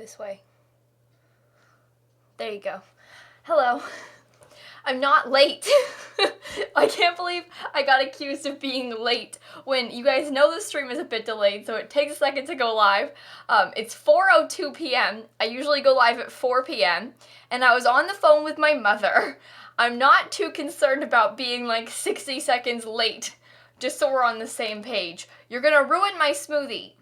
this way. There you go. Hello. I'm not late. I can't believe I got accused of being late when you guys know the stream is a bit delayed, so it takes a second to go live. It's 4:02 p.m. I usually go live at 4 p.m. and I was on the phone with my mother. I'm not too concerned about being like 60 seconds late, just so we're on the same page. You're gonna ruin my smoothie.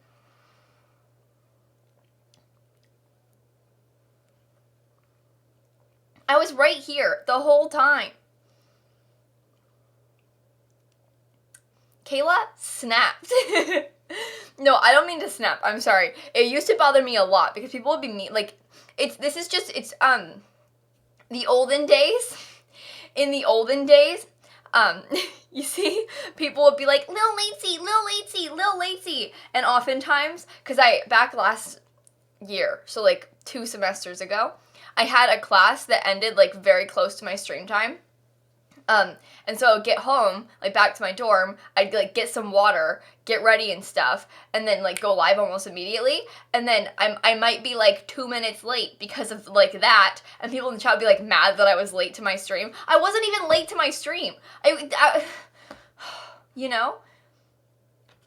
I was right here the whole time. Kayla snapped. No, I don't mean to snap. I'm sorry. It used to bother me a lot because people would be mean. Like, it's the olden days. In the olden days, you see, people would be like, Lil Latesy, Lil Latesy, Lil Latesy. And oftentimes, because back last year, so like 2 semesters ago, I had a class that ended like very close to my stream time. And so I would get home, like back to my dorm, I'd like get some water, get ready and stuff, and then like go live almost immediately. And then I might be like 2 minutes late because of like that, and people in the chat would be like mad that I was late to my stream. I wasn't even late to my stream. I you know?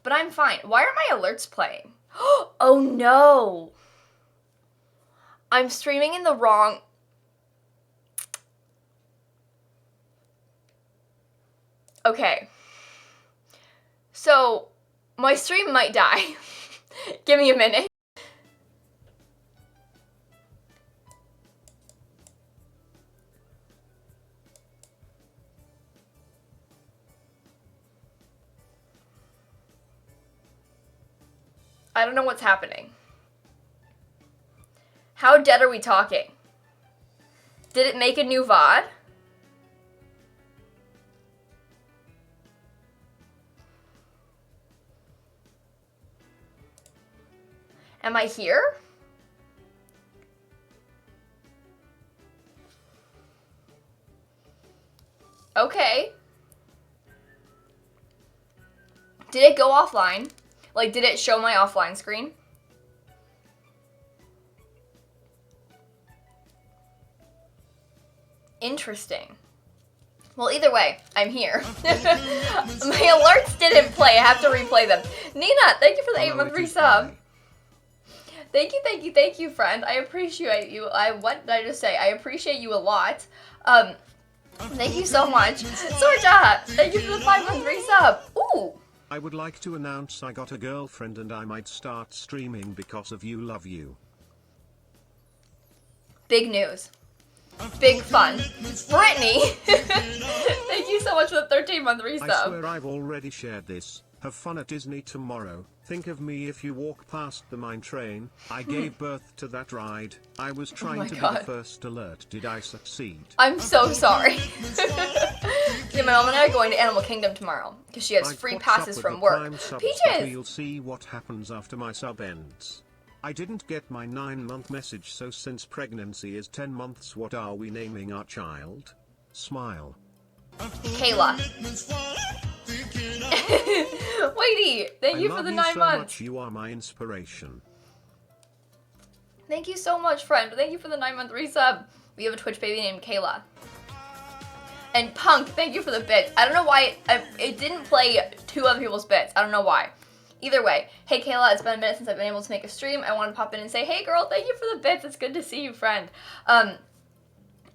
But I'm fine. Why aren't my alerts playing? Oh no! I'm streaming in the wrong... Okay. So, my stream might die. Give me a minute. I don't know what's happening. How dead are we talking? Did it make a new VOD? Am I here? Okay. Did it go offline? Like, did it show my offline screen? Interesting. Well, either way, I'm here. My alerts didn't play. I have to replay them. Nina, thank you for the 8-month resub. Thank you, friend. I appreciate you. What did I just say? I appreciate you a lot. Thank you so much. Sorja, thank you for the 5-month resub. Ooh. I would like to announce I got a girlfriend and I might start streaming because of you. Love you. Big news. Big fun. Brittany, thank you so much for the 13-month resub. I swear I've already shared this. Have fun at Disney tomorrow. Think of me if you walk past the mine train. I gave birth to that ride. I was trying to be the first alert. Did I succeed? I'm so sorry. Yeah, my mom and I are going to Animal Kingdom tomorrow because she has free passes from work. Peaches! We'll see what happens after my sub ends. I didn't get my 9-month message, so since pregnancy is 10 months, what are we naming our child? Smile. Kayla. Waity, thank you for the 9 months. Much. You are my inspiration. Thank you so much, friend. Thank you for the 9-month resub. We have a Twitch baby named Kayla. And Punk, thank you for the bits. I don't know why it didn't play 2 other people's bits. I don't know why. Either way, hey Kayla, it's been a minute since I've been able to make a stream. I want to pop in and say, hey girl, thank you for the bits. It's good to see you, friend.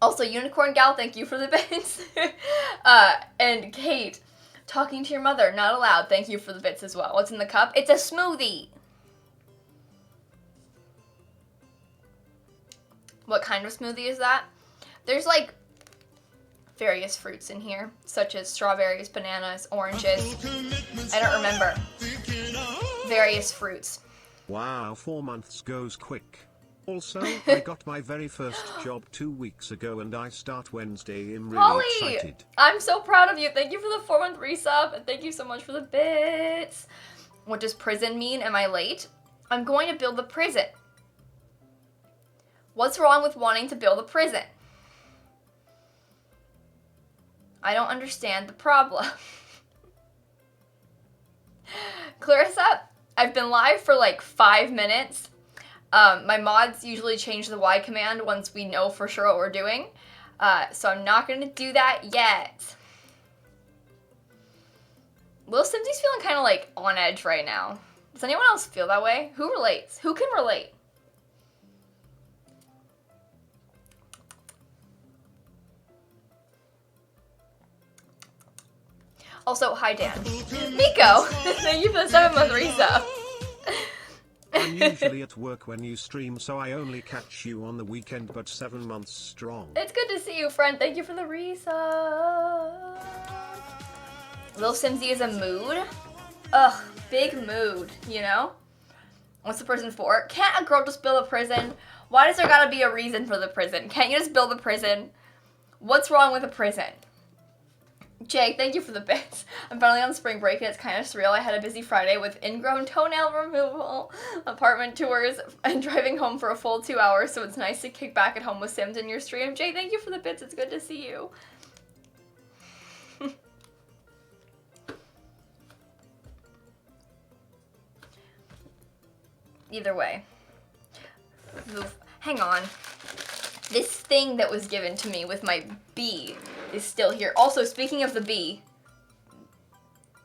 Also, Unicorn Gal, thank you for the bits. And Kate, talking to your mother, not allowed. Thank you for the bits as well. What's in the cup? It's a smoothie. What kind of smoothie is that? There's like various fruits in here, such as strawberries, bananas, oranges. I don't remember. Various fruits. Wow, 4 months goes quick. Also, I got my very first job 2 weeks ago and I start Wednesday. I'm really excited. I'm so proud of you. Thank you for the 4-month resub and thank you so much for the bits. What does prison mean? Am I late? I'm going to build the prison. What's wrong with wanting to build a prison? I don't understand the problem. Clarissa, I've been live for like 5 minutes. My mods usually change the Y command once we know for sure what we're doing. So I'm not going to do that yet. lilsimsie's feeling kind of like on edge right now. Does anyone else feel that way? Who relates? Who can relate? Also, hi Dan. Miko! Thank you for the 7-month resub. I'm usually at work when you stream, so I only catch you on the weekend, but 7 months strong. It's good to see you, friend. Thank you for the resub. lilsimsie is a mood. Ugh, big mood, you know? What's the prison for? Can't a girl just build a prison? Why does there gotta be a reason for the prison? Can't you just build a prison? What's wrong with a prison? Jake, thank you for the bits. I'm finally on spring break and it's kind of surreal. I had a busy Friday with ingrown toenail removal, apartment tours, and driving home for a full 2 hours, so it's nice to kick back at home with Sims in your stream. Jake, thank you for the bits. It's good to see you. Either way. Hang on. This thing that was given to me with my bee is still here. Also, speaking of the bee,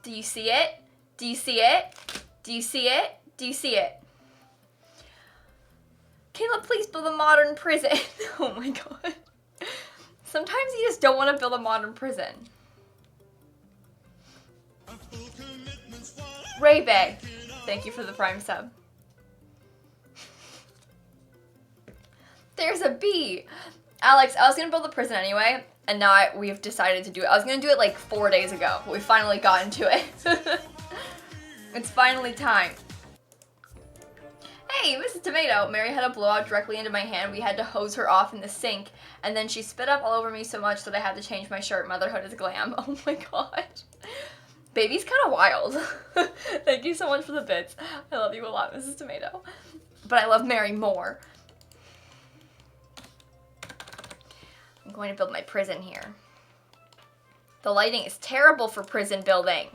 do you see it? Do you see it? Do you see it? Do you see it? Kayla, please build a modern prison. Oh my god. Sometimes you just don't want to build a modern prison. Ray-Bay, thank you for the Prime sub. There's a bee. Alex, I was going to build a prison anyway, and now we've decided to do it. I was going to do it like 4 days ago, but we finally got into it. It's finally time. Hey, Mrs. Tomato. Mary had a blowout directly into my hand. We had to hose her off in the sink, and then she spit up all over me so much that I had to change my shirt. Motherhood is glam. Oh my god. Baby's kind of wild. Thank you so much for the bits. I love you a lot, Mrs. Tomato. But I love Mary more. I'm going to build my prison here. The lighting is terrible for prison building.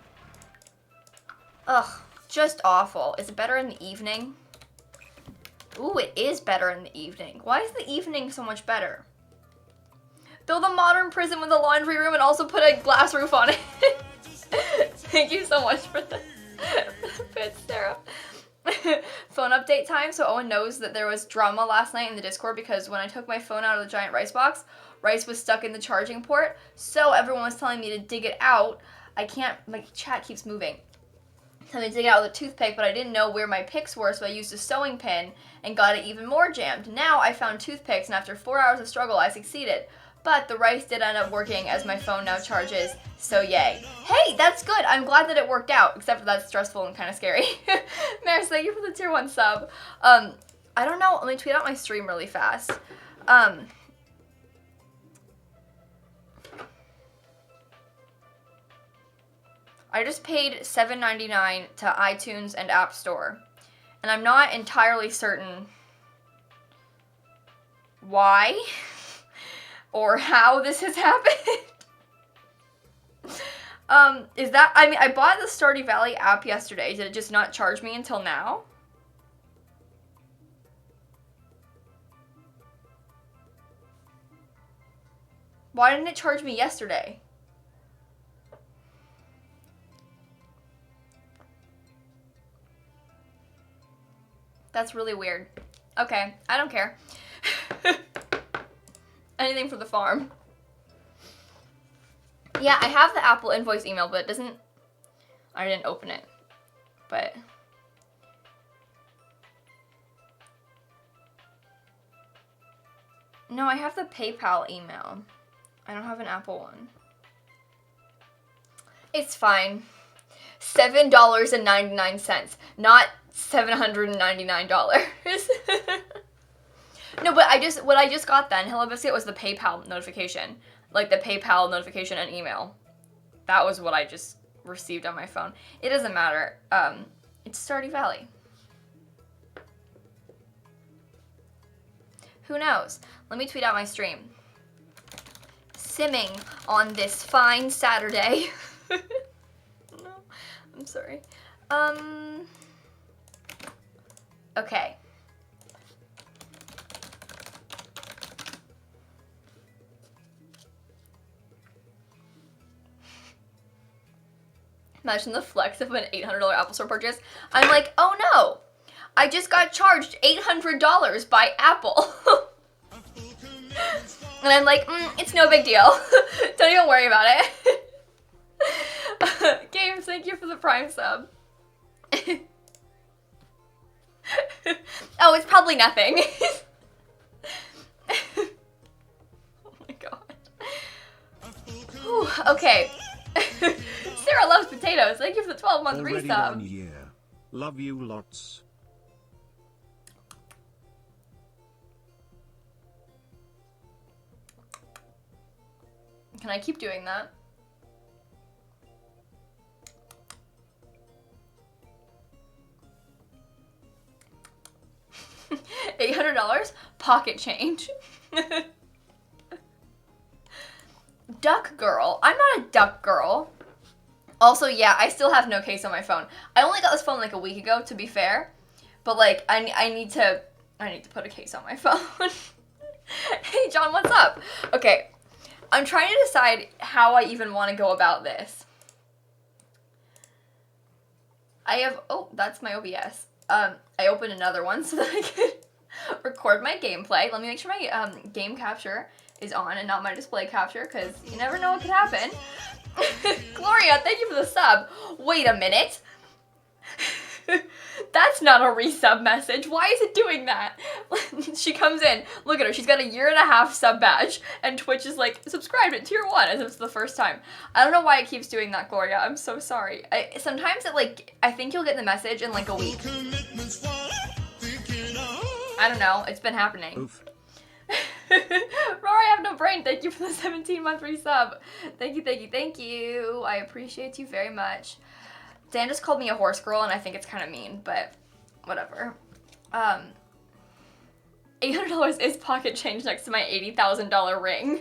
Ugh, just awful. Is it better in the evening? Ooh, it is better in the evening. Why is the evening so much better? Build a modern prison with a laundry room and also put a glass roof on it. Thank you so much for the bits, Sarah. Phone update time. So Owen knows that there was drama last night in the Discord because when I took my phone out of the giant rice box, rice was stuck in the charging port. So everyone was telling me to dig it out. I can't, my chat keeps moving. Telling me to dig it out with a toothpick, but I didn't know where my picks were, so I used a sewing pin and got it even more jammed. Now I found toothpicks, and after 4 hours of struggle, I succeeded. But the rice did end up working as my phone now charges, so yay. Hey, that's good. I'm glad that it worked out, except for that's stressful and kind of scary. Maris, thank you for the tier 1 sub. I don't know. Let me tweet out my stream really fast. I just paid $7.99 to iTunes and App Store, and I'm not entirely certain why or how this has happened. Is that, I mean, I bought the Stardew Valley app yesterday. Did it just not charge me until now? Why didn't it charge me yesterday? That's really weird. Okay, I don't care. Anything for the farm. Yeah, I have the Apple invoice email, but it doesn't... I didn't open it. But... No, I have the PayPal email. I don't have an Apple one. It's fine. $7.99, not $799. No, but what I just got then, Hello Biscuit, was the PayPal notification. Like the PayPal notification and email. That was what I just received on my phone. It doesn't matter. It's Stardew Valley. Who knows? Let me tweet out my stream. Simming on this fine Saturday. No, I'm sorry. Okay. Imagine the flex of an $800 Apple Store purchase. I'm like, oh no, I just got charged $800 by Apple. And I'm like, it's no big deal. Don't even worry about it. Games, thank you for the Prime sub. Oh, it's probably nothing. Oh my god. Whew, okay. Sarah loves potatoes. Thank you for the 12-month Already resub. 1 year. Love you lots. Can I keep doing that? $800 pocket change. Duck girl. I'm not a duck girl. Also, yeah, I still have no case on my phone. I only got this phone like a week ago, to be fair. But like, I need to put a case on my phone. Hey John, what's up? Okay, I'm trying to decide how I even want to go about this. I have, oh, that's my OBS. I opened another one so that I could record my gameplay. Let me make sure my game capture is on and not my display capture, because you never know what could happen. Gloria, thank you for the sub. Wait a minute. That's not a resub message. Why is it doing that? She comes in. Look at her. She's got a 1.5 year sub badge. And Twitch is like, subscribed at tier 1 as if it's the first time. I don't know why it keeps doing that, Gloria. I'm so sorry. Sometimes it like, I think you'll get the message in like a week. I don't know. It's been happening. Oof. Rory, I have no brain. Thank you for the 17-month resub. Thank you, thank you, thank you. I appreciate you very much. Dan just called me a horse girl, and I think it's kind of mean, but whatever. $800 is pocket change next to my $80,000 ring.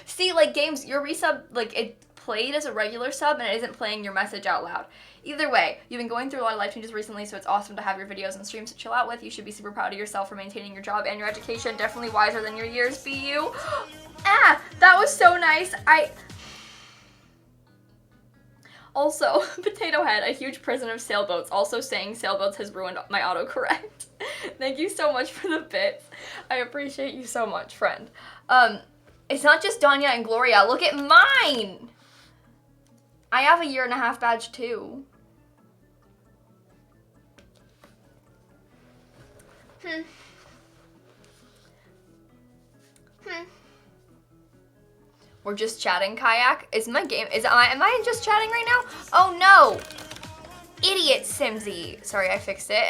See, like, games, your resub, like, it played as a regular sub, and it isn't playing your message out loud. Either way, you've been going through a lot of life changes recently, so it's awesome to have your videos and streams to chill out with. You should be super proud of yourself for maintaining your job and your education. Definitely wiser than your years, BU. Ah, that was so nice. Also, Potato Head, a huge prison of sailboats. Also saying sailboats has ruined my autocorrect. Thank you so much for the bits. I appreciate you so much, friend. It's not just Danya and Gloria. Look at mine. I have a 1.5 year badge too. We're just chatting, Kayak. Am I just chatting right now? Oh no! Idiot Simsie. Sorry, I fixed it.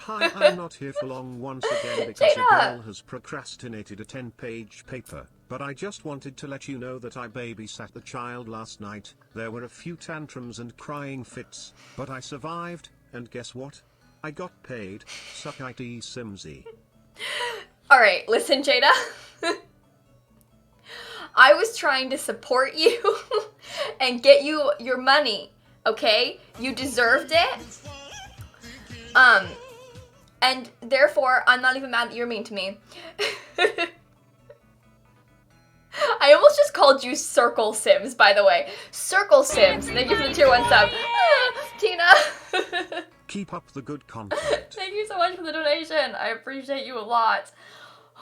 Hi, I'm not here for long once again because a girl has procrastinated a 10-page paper. But I just wanted to let you know that I babysat the child last night. There were a few tantrums and crying fits, but I survived, and guess what? I got paid. Suck it, Simsie. Alright, listen, Jada. I was trying to support you and get you your money, okay? You deserved it. And therefore, I'm not even mad that you're mean to me. I almost just called you Circle Sims, by the way. Circle Sims. Thank you for the tier 1 sub. Tina. Keep up the good content. Thank you so much for the donation. I appreciate you a lot.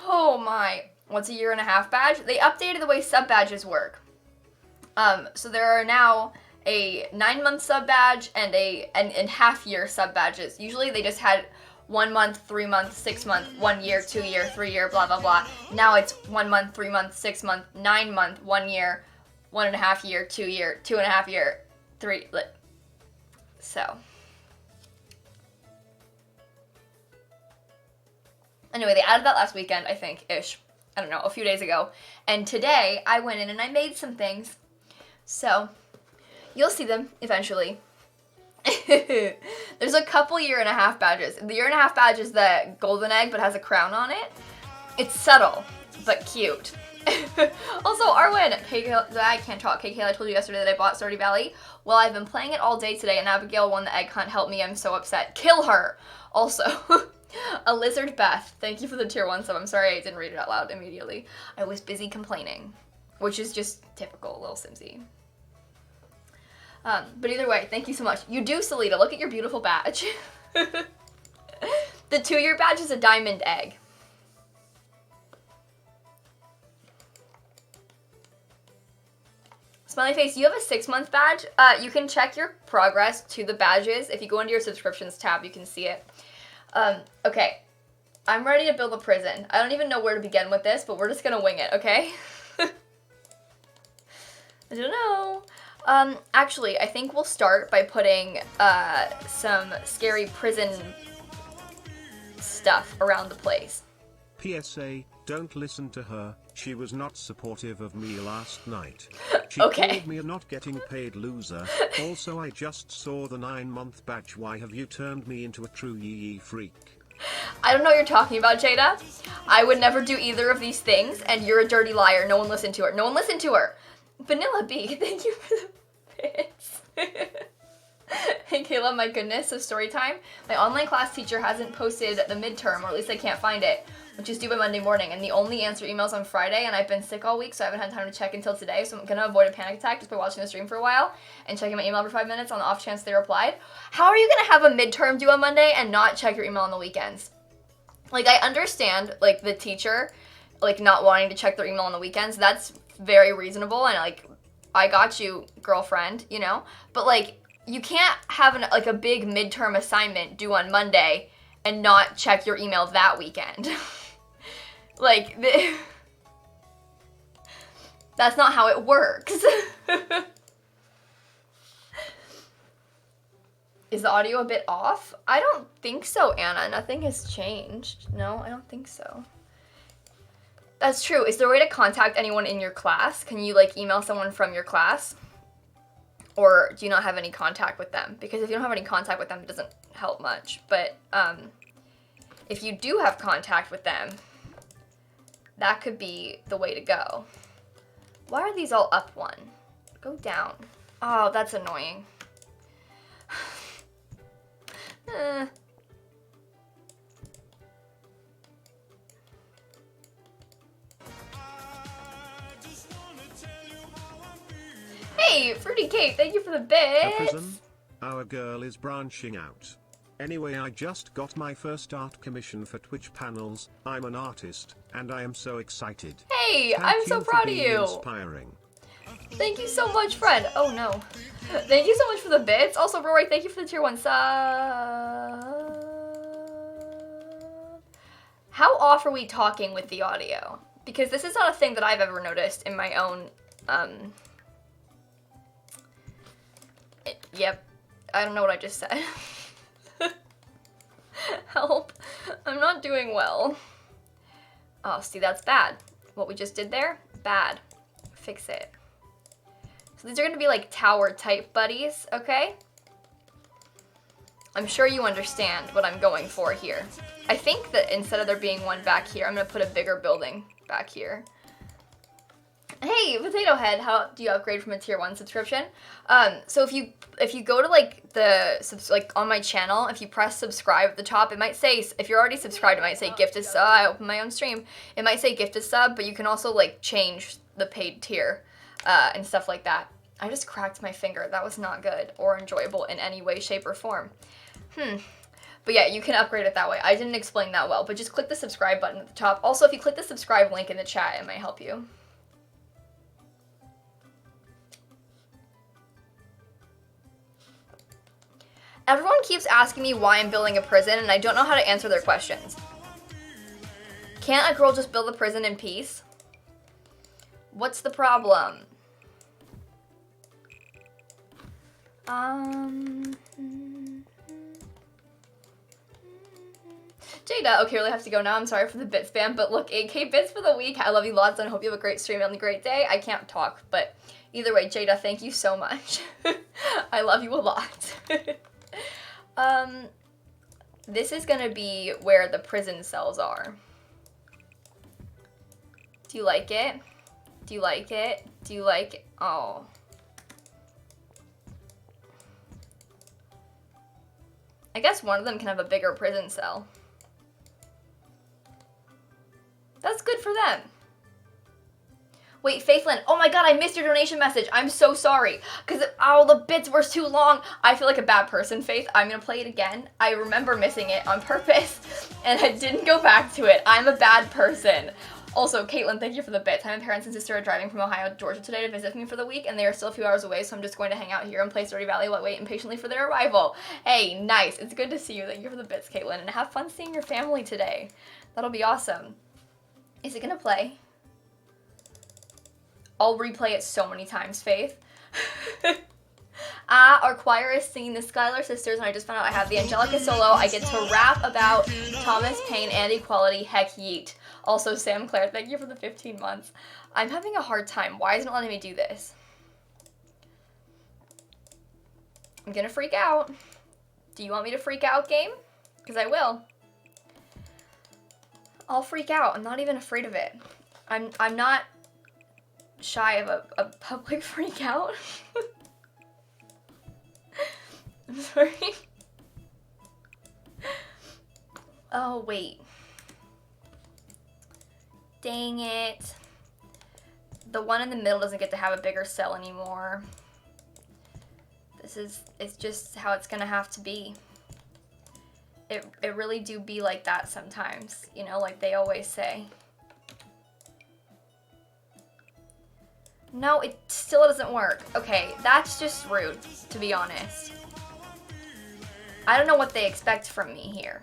Oh my. What's a 1.5 year badge? They updated the way sub badges work. So there are now a 9-month sub badge and and half-year sub badges. Usually they just had 1 month, 3 month, 6 month, 1 year, 2 year, 3 year, blah, blah, blah. Now it's 1 month, 3 month, 6 month, 9 month, 1 year, 1.5 year, 2 year, 2.5 year, 3. So. Anyway, they added that last weekend, I think, ish. I don't know, a few days ago. And today, I went in and I made some things. So, you'll see them eventually. There's a couple 1.5 year badges. The 1.5 year badge is the golden egg, but has a crown on it. It's subtle, but cute. Also, Arwen, I can't talk. KK, I told you yesterday that I bought Stardew Valley. Well, I've been playing it all day today, and Abigail won the egg hunt. Help me, I'm so upset. Kill her! Also, a lizard Beth. Thank you for the tier 1 sub. I'm sorry I didn't read it out loud immediately. I was busy complaining, which is just typical Lil Simsie. But either way, thank you so much. You do, Salita. Look at your beautiful badge. The 2-year badge is a diamond egg. Smiley face, you have a 6-month badge. You can check your progress to the badges. If you go into your subscriptions tab, you can see it. Okay. I'm ready to build a prison. I don't even know where to begin with this, but we're just gonna wing it, okay? I don't know. Actually, I think we'll start by putting some scary prison stuff around the place. PSA, don't listen to her. She was not supportive of me last night. She Okay. called me a not getting paid loser. Also, I just saw the 9-month badge. Why have you turned me into a true yee freak? I don't know what you're talking about, Jada. I would never do either of these things, and you're a dirty liar. No one listened to her. No one listened to her. Vanilla Bee, thank you for the bits. Hey Kayla, my goodness, so story time. My online class teacher hasn't posted the midterm, or at least I can't find it, which is due by Monday morning, and the only answer email's on Friday, and I've been sick all week, so I haven't had time to check until today, so I'm gonna avoid a panic attack just by watching the stream for a while and checking my email every 5 minutes on the off chance they replied. How are you gonna have a midterm due on Monday and not check your email on the weekends? Like, I understand, like, the teacher, like, not wanting to check their email on the weekends. That's very reasonable, and, like, I got you, girlfriend, you know? But, like, you can't have, a big midterm assignment due on Monday and not check your email that weekend. Like, that's not how it works. Is the audio a bit off? I don't think so, Anna. Nothing has changed. No, I don't think so. That's true. Is there a way to contact anyone in your class? Can you, like, email someone from your class? Or do you not have any contact with them? Because if you don't have any contact with them, it doesn't help much. But if you do have contact with them, that could be the way to go. Why are these all up one? Go down. Oh, that's annoying. Hey, Fruity Cake, thank you for the A bits. prison? Our girl is branching out. Anyway, I just got my first art commission for Twitch panels. I'm an artist, and I am so excited. Hey, Thank I'm so you for proud of being you. Inspiring. Thank you so much, friend. Oh no. Thank you so much for the bits. Also, Rory, thank you for the tier 1 sub. How off are we talking with the audio? Because this is not a thing that I've ever noticed in my own, yep. I don't know what I just said. Help. I'm not doing well. Oh, see, that's bad. What we just did there, bad. Fix it. So these are gonna be like tower type buddies, okay? I'm sure you understand what I'm going for here. I think that instead of there being one back here, I'm gonna put a bigger building back here. Hey, Potato Head, how do you upgrade from a tier 1 subscription? So if you go to like on my channel, if you press subscribe at the top, it might say, if you're already subscribed, it might say gifted sub. I open my own stream. It might say gifted sub, but you can also like change the paid tier and stuff like that. I just cracked my finger. That was not good or enjoyable in any way, shape, or form. But yeah, you can upgrade it that way. I didn't explain that well, but just click the subscribe button at the top. Also, if you click the subscribe link in the chat, it might help you. Everyone keeps asking me why I'm building a prison, and I don't know how to answer their questions. Can't a girl just build a prison in peace? What's the problem? Jada, okay, really have to go now. I'm sorry for the bit spam, but look, 8K bits for the week. I love you lots, and I hope you have a great stream and a great day. I can't talk, but either way, Jada, thank you so much. I love you a lot. This is gonna be where the prison cells are. Do you like it? Do you like it? Do you like it? Oh. I guess one of them can have a bigger prison cell. That's good for them. Wait, Faithlin, oh my god, I missed your donation message. I'm so sorry. Because, the bits were too long. I feel like a bad person, Faith. I'm going to play it again. I remember missing it on purpose, and I didn't go back to it. I'm a bad person. Also, Caitlin, thank you for the bits. My parents and sister are driving from Ohio to Georgia today to visit me for the week, and they are still a few hours away, so I'm just going to hang out here and play Stardew Valley while waiting patiently for their arrival. Hey, nice. It's good to see you. Thank you for the bits, Caitlin, and have fun seeing your family today. That'll be awesome. Is it gonna play? I'll replay it so many times, Faith. Our choir is singing the Schuyler Sisters, and I just found out I have the Angelica solo. I get to rap about Thomas Paine and equality. Heck yeet. Also, Sam Claire, thank you for the 15 months. I'm having a hard time. Why isn't it letting me do this? I'm gonna freak out. Do you want me to freak out, game? Because I will. I'll freak out. I'm not even afraid of it. I'm not shy of a public freak out. I'm sorry. Oh, wait. Dang it. The one in the middle doesn't get to have a bigger cell anymore. It's just how it's gonna have to be. It really do be like that sometimes, you know, like they always say. No, it still doesn't work. Okay, that's just rude, to be honest. I don't know what they expect from me here.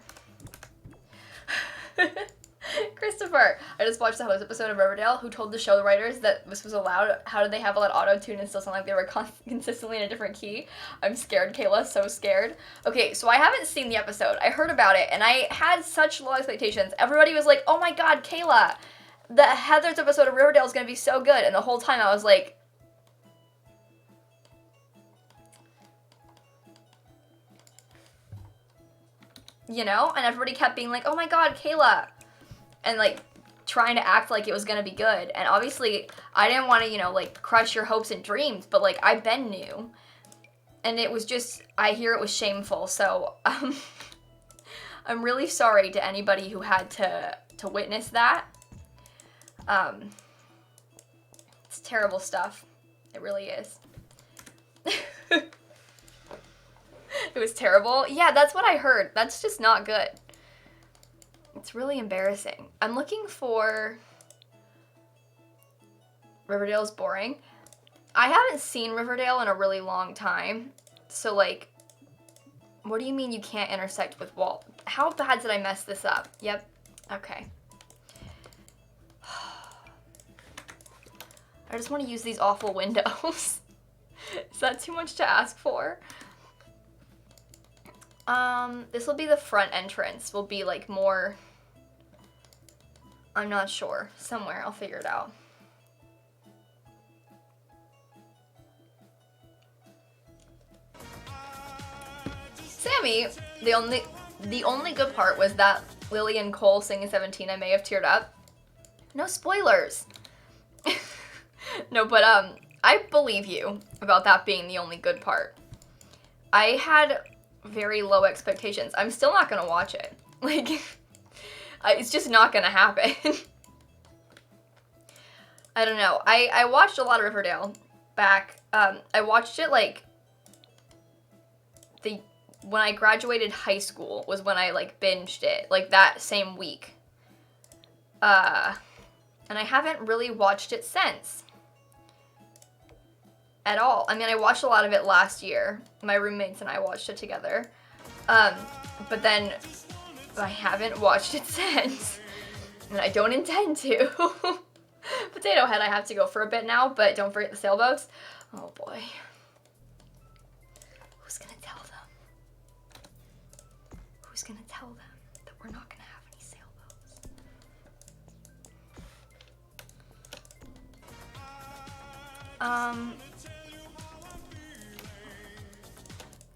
Christopher, I just watched the host episode of Riverdale. Who told the show writers that this was allowed? How did they have all that auto-tune and still sound like they were consistently in a different key? I'm scared, Kayla, so scared. Okay, so I haven't seen the episode. I heard about it, and I had such low expectations. Everybody was like, oh my god, Kayla, the Heather's episode of Riverdale is going to be so good. And the whole time I was like, you know? And everybody kept being like, oh my god, Kayla. And, like, trying to act like it was gonna be good. And obviously, I didn't want to, you know, like, crush your hopes and dreams. But, like, I've been new. And it was just, I hear it was shameful. So, I'm really sorry to anybody who had to witness that. It's terrible stuff. It really is. It was terrible. Yeah, that's what I heard. That's just not good. It's really embarrassing. I'm looking for Riverdale's boring. I haven't seen Riverdale in a really long time. So, like, what do you mean you can't intersect with Walt? How bad did I mess this up? Yep. Okay. I just want to use these awful windows. Is that too much to ask for? This will be the front entrance. Will be, like, more... I'm not sure. Somewhere. I'll figure it out. Sammy, the only good part was that Lily and Cole singing 17. I may have teared up. No spoilers. No, but I believe you about that being the only good part. I had very low expectations. I'm still not gonna watch it. Like, it's just not gonna happen. I don't know. I watched a lot of Riverdale back. I watched it, like, when I graduated high school was when I, like, binged it. Like, that same week. And I haven't really watched it since. At all. I mean, I watched a lot of it last year. My roommates and I watched it together. But then I haven't watched it since. And I don't intend to. Potato Head, I have to go for a bit now, but don't forget the sailboats. Oh boy. Who's gonna tell them? Who's gonna tell them that we're not gonna have any sailboats?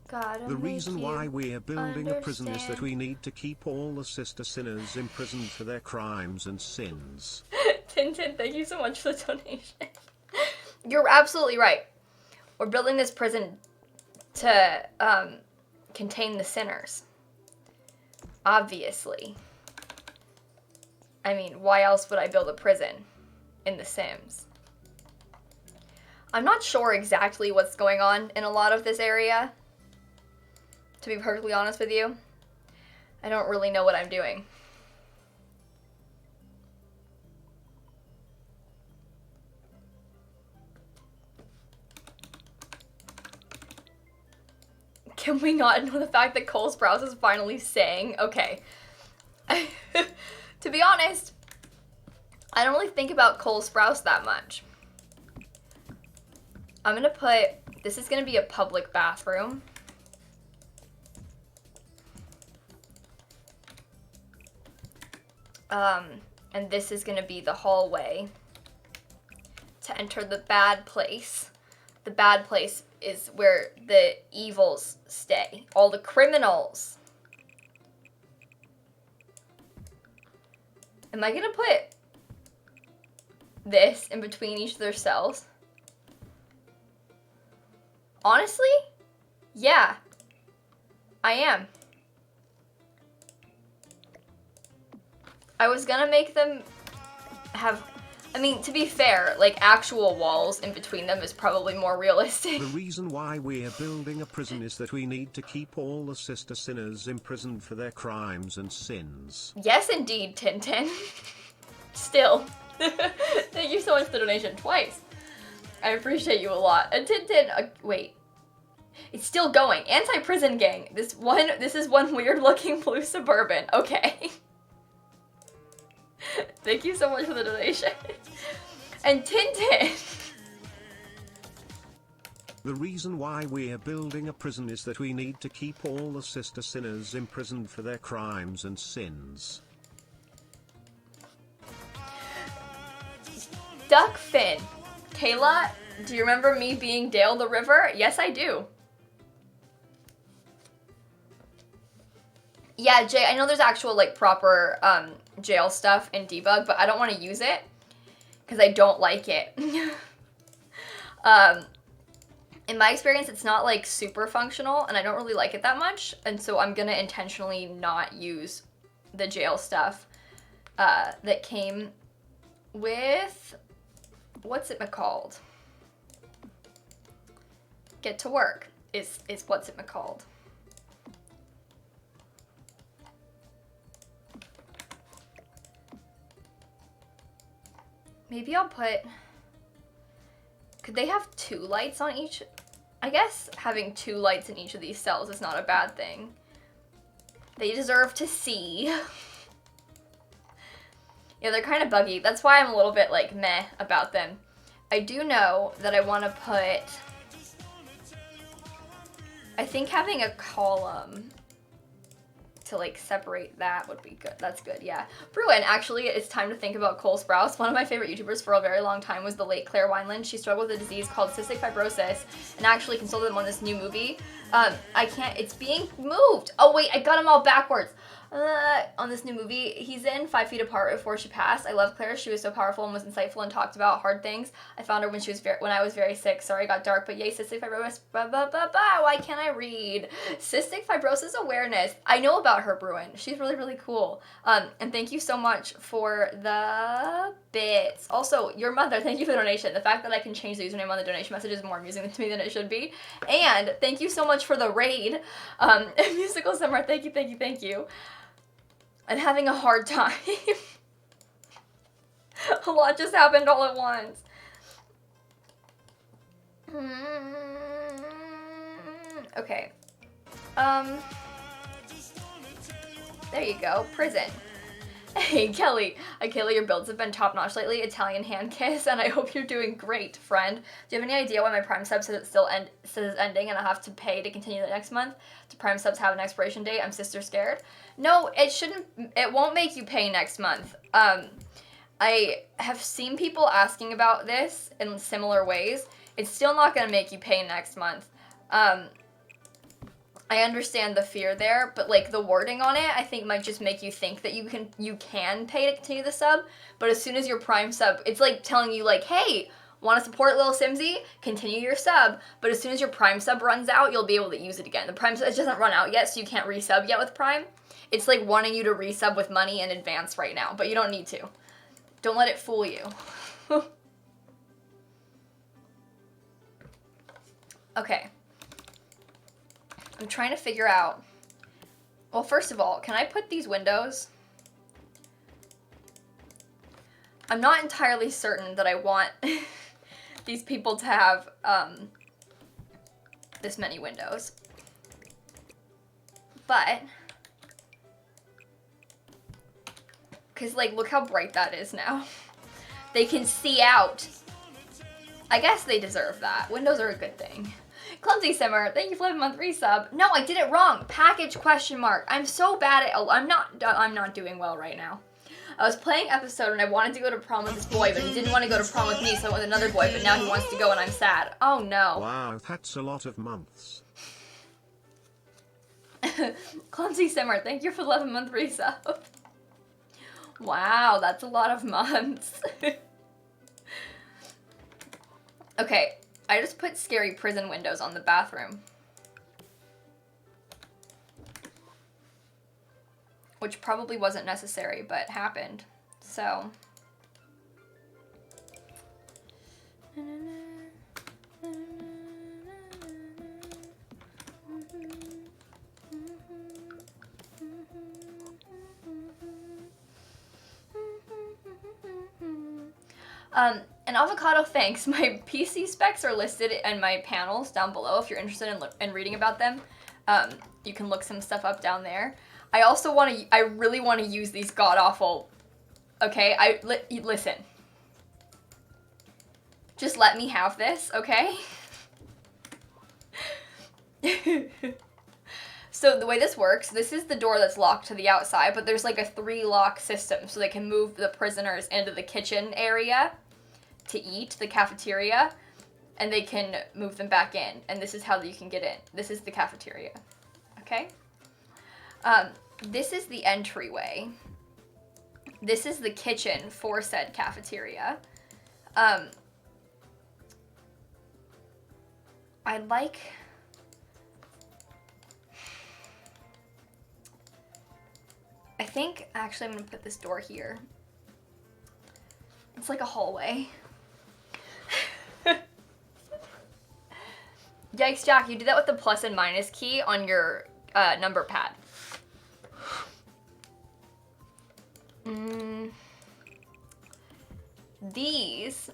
God, the reason why we're building a prison is that we need to keep all the sister sinners imprisoned for their crimes and sins. Tintin, thank you so much for the donation. You're absolutely right. We're building this prison to contain the sinners. Obviously. I mean, why else would I build a prison in The Sims? I'm not sure exactly what's going on in a lot of this area, to be perfectly honest with you. I don't really know what I'm doing. Can we not ignore the fact that Cole Sprouse is finally saying, okay. To be honest, I don't really think about Cole Sprouse that much. I'm gonna put, this is gonna be a public bathroom. And this is gonna be the hallway to enter the bad place. The bad place is where the evils stay. All the criminals. Am I gonna put this in between each of their cells? Honestly, yeah, I am. I was gonna make them have, I mean, to be fair, like actual walls in between them is probably more realistic. The reason why we're building a prison is that we need to keep all the sister sinners imprisoned for their crimes and sins. Yes, indeed, Tintin. Still. Thank you so much for the donation twice. I appreciate you a lot. And Tintin, wait. It's still going. Anti-prison gang. This is one weird looking blue Suburban. Okay. Thank you so much for the donation. And Tintin. The reason why we're building a prison is that we need to keep all the sister sinners imprisoned for their crimes and sins. Duckfin. Kayla, do you remember me being Dale the River? Yes, I do. Yeah, Jay, I know there's actual, like, proper jail stuff in Debug, but I don't want to use it because I don't like it. In my experience, it's not, like, super functional, and I don't really like it that much, and so I'm going to intentionally not use the jail stuff that came with, what's it called? Get to work is what's it called. Maybe I'll put, could they have 2 lights on each? I guess having 2 lights in each of these cells is not a bad thing. They deserve to see. Yeah, they're kind of buggy. That's why I'm a little bit like meh about them. I do know that I want to put, I think having a column to like separate that would be good. That's good, yeah. Bruin, actually, it's time to think about Cole Sprouse. One of my favorite YouTubers for a very long time was the late Claire Wineland. She struggled with a disease called cystic fibrosis and actually consulted them on this new movie. It's being moved. Oh wait, I got them all backwards. On this new movie he's in, 5 Feet Apart Before She Passed. I love Claire. She was so powerful and was insightful and talked about hard things. I found her when I was very sick. Sorry, it got dark, but yay, cystic fibrosis. Why can't I read? Cystic fibrosis awareness. I know about her, Bruin. She's really, really cool. And thank you so much for the bits. Also, your mother, thank you for the donation. The fact that I can change the username on the donation message is more amusing to me than it should be. And thank you so much for the raid. Musical Summer, thank you, thank you, thank you. I'm having a hard time. A lot just happened all at once. Okay. There you go. Prison. Hey, Kelly. Kayla, your builds have been top-notch lately. Italian hand kiss, and I hope you're doing great, friend. Do you have any idea why my Prime sub says it's still says it's ending and I have to pay to continue the next month? Do Prime subs have an expiration date? I'm sister scared. No, it shouldn't. It won't make you pay next month. I have seen people asking about this in similar ways. It's still not going to make you pay next month. I understand the fear there, but like the wording on it, I think might just make you think that you can pay to continue the sub. But as soon as your Prime sub, it's like telling you like, hey, want to support lilsimsie? Continue your sub. But as soon as your Prime sub runs out, you'll be able to use it again. The Prime sub, it doesn't run out yet, so you can't resub yet with Prime. It's like wanting you to resub with money in advance right now, but you don't need to. Don't let it fool you. Okay. I'm trying to figure out. Well, first of all, can I put these windows? I'm not entirely certain that I want these people to have this many windows. But, because, like, look how bright that is now. They can see out. I guess they deserve that. Windows are a good thing. Clumsy Simmer, thank you for 11-month resub. No, I did it wrong. Package question mark. I'm so bad at, I'm not doing well right now. I was playing episode and I wanted to go to prom with this boy, but he didn't want to go to prom with me, so I went with another boy, but now he wants to go and I'm sad. Oh no. Wow, that's a lot of months. Clumsy Simmer, thank you for 11-month resub. Wow, that's a lot of months. Okay, I just put scary prison windows on the bathroom. Which probably wasn't necessary, but happened. So. An avocado, thanks. My PC specs are listed in my panels down below if you're interested in reading about them. You can look some stuff up down there. I also I really want to use these god-awful, okay? Listen. Just let me have this, okay? So the way this works, this is the door that's locked to the outside, but there's like a 3-lock system, so they can move the prisoners into the kitchen area to eat, the cafeteria, and they can move them back in, and this is how you can get in. This is the cafeteria, okay? This is the entryway. This is the kitchen for said cafeteria. I think, actually I'm gonna put this door here. It's like a hallway. Yikes, Jack, you did that with the plus and minus key on your number pad. These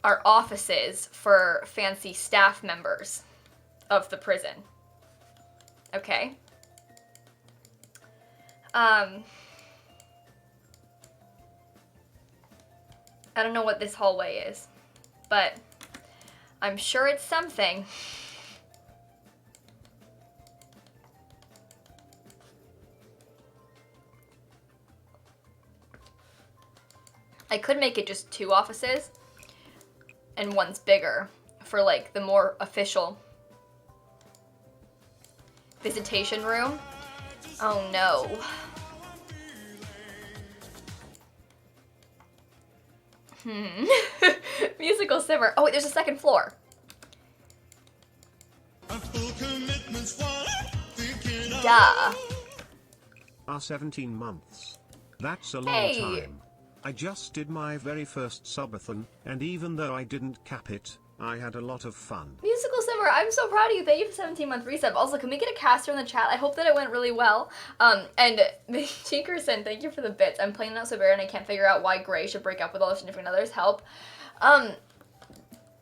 are offices for fancy staff members of the prison. Okay. I don't know what this hallway is, but I'm sure it's something. I could make it just 2 offices, and one's bigger for like the more official visitation room. Oh no. Musical Simmer. Oh wait, there's a 2nd floor. 17 months. That's a long time. I just did my very first subathon, and even though I didn't cap it, I had a lot of fun. Musical Simmer, I'm so proud of you. Thank you for 17-month resub. Also, can we get a caster in the chat? I hope that it went really well. And Tinkerson, thank you for the bits. I'm playing Not So Bare and I can't figure out why Gray should break up with all the significant others. Help.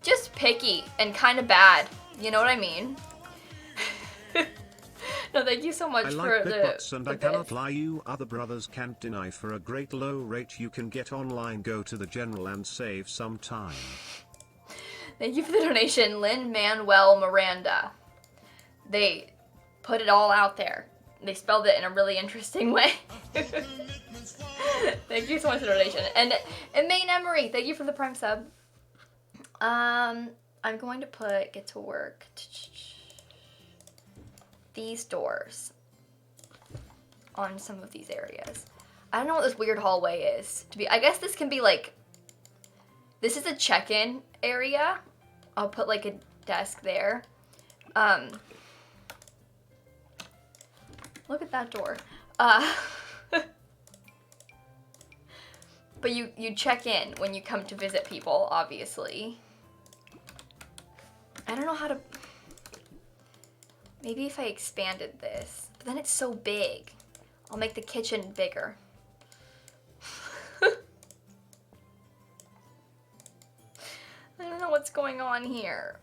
Just picky and kind of bad. You know what I mean? No, thank you so much for the bits, and I cannot lie, you other brothers can't deny, for a great low rate you can get online, go to the general and save some time. Thank you for the donation, Lin-Manuel Miranda. They put it all out there. They spelled it in a really interesting way. Thank you so much for the donation. And Maine Emery, thank you for the prime sub. I'm going to put get to work. These doors on some of these areas. I don't know what this weird hallway is. I guess this can be like, this is a check-in area. I'll put like a desk there. Look at that door. But you check in when you come to visit people, obviously. I don't know how to... Maybe if I expanded this, but then it's so big. I'll make the kitchen bigger. I don't know what's going on here.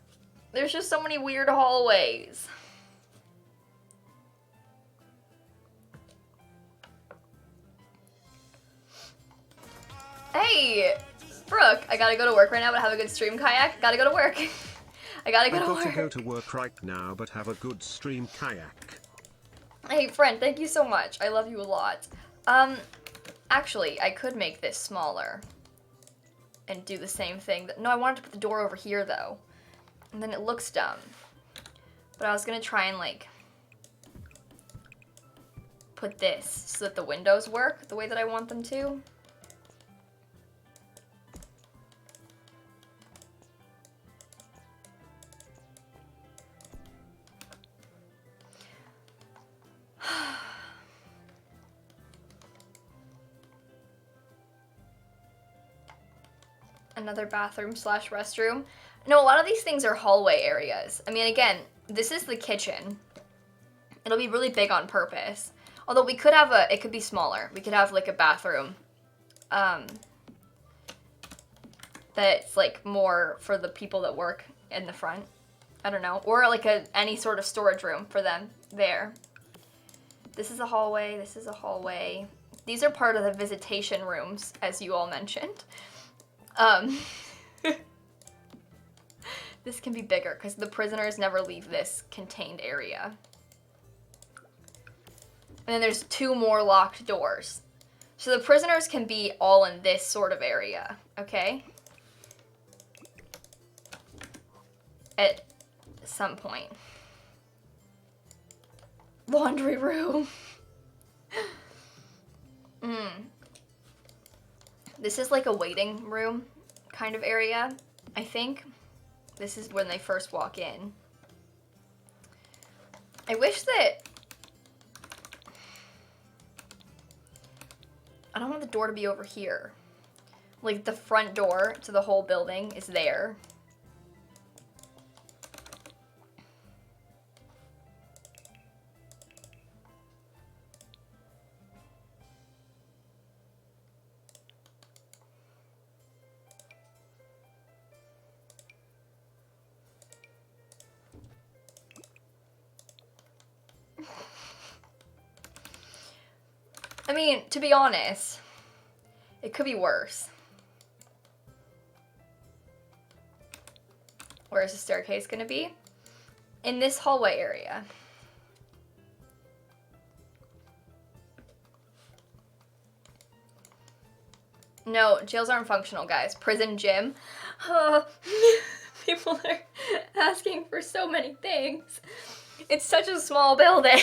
There's just so many weird hallways. Hey, Brooke, I gotta go to work right now, but have a good stream, Kayak. Gotta go to work. I gotta go to work. I've got to go to work right now, but have a good stream, Kayak. Hey, friend, thank you so much. I love you a lot. Actually, I could make this smaller and do the same thing. No, I wanted to put the door over here, though. And then it looks dumb. But I was gonna try and, like, put this so that the windows work the way that I want them to. Another bathroom slash restroom. No, a lot of these things are hallway areas. I mean, again, this is the kitchen. It'll be really big on purpose. Although we could have it could be smaller. We could have like a bathroom that's like more for the people that work in the front. I don't know. Or like any sort of storage room for them there. This is a hallway. This is a hallway. These are part of the visitation rooms, as you all mentioned. This can be bigger because the prisoners never leave this contained area. And then there's 2 more locked doors. So the prisoners can be all in this sort of area, okay? At some point. Laundry room. This is like a waiting room kind of area, I think. This is when they first walk in. I wish that... I don't want the door to be over here. Like, the front door to the whole building is there. I mean, to be honest, it could be worse. Where is the staircase gonna be? In this hallway area. No, jails aren't functional, guys. Prison gym. People are asking for so many things. It's such a small building.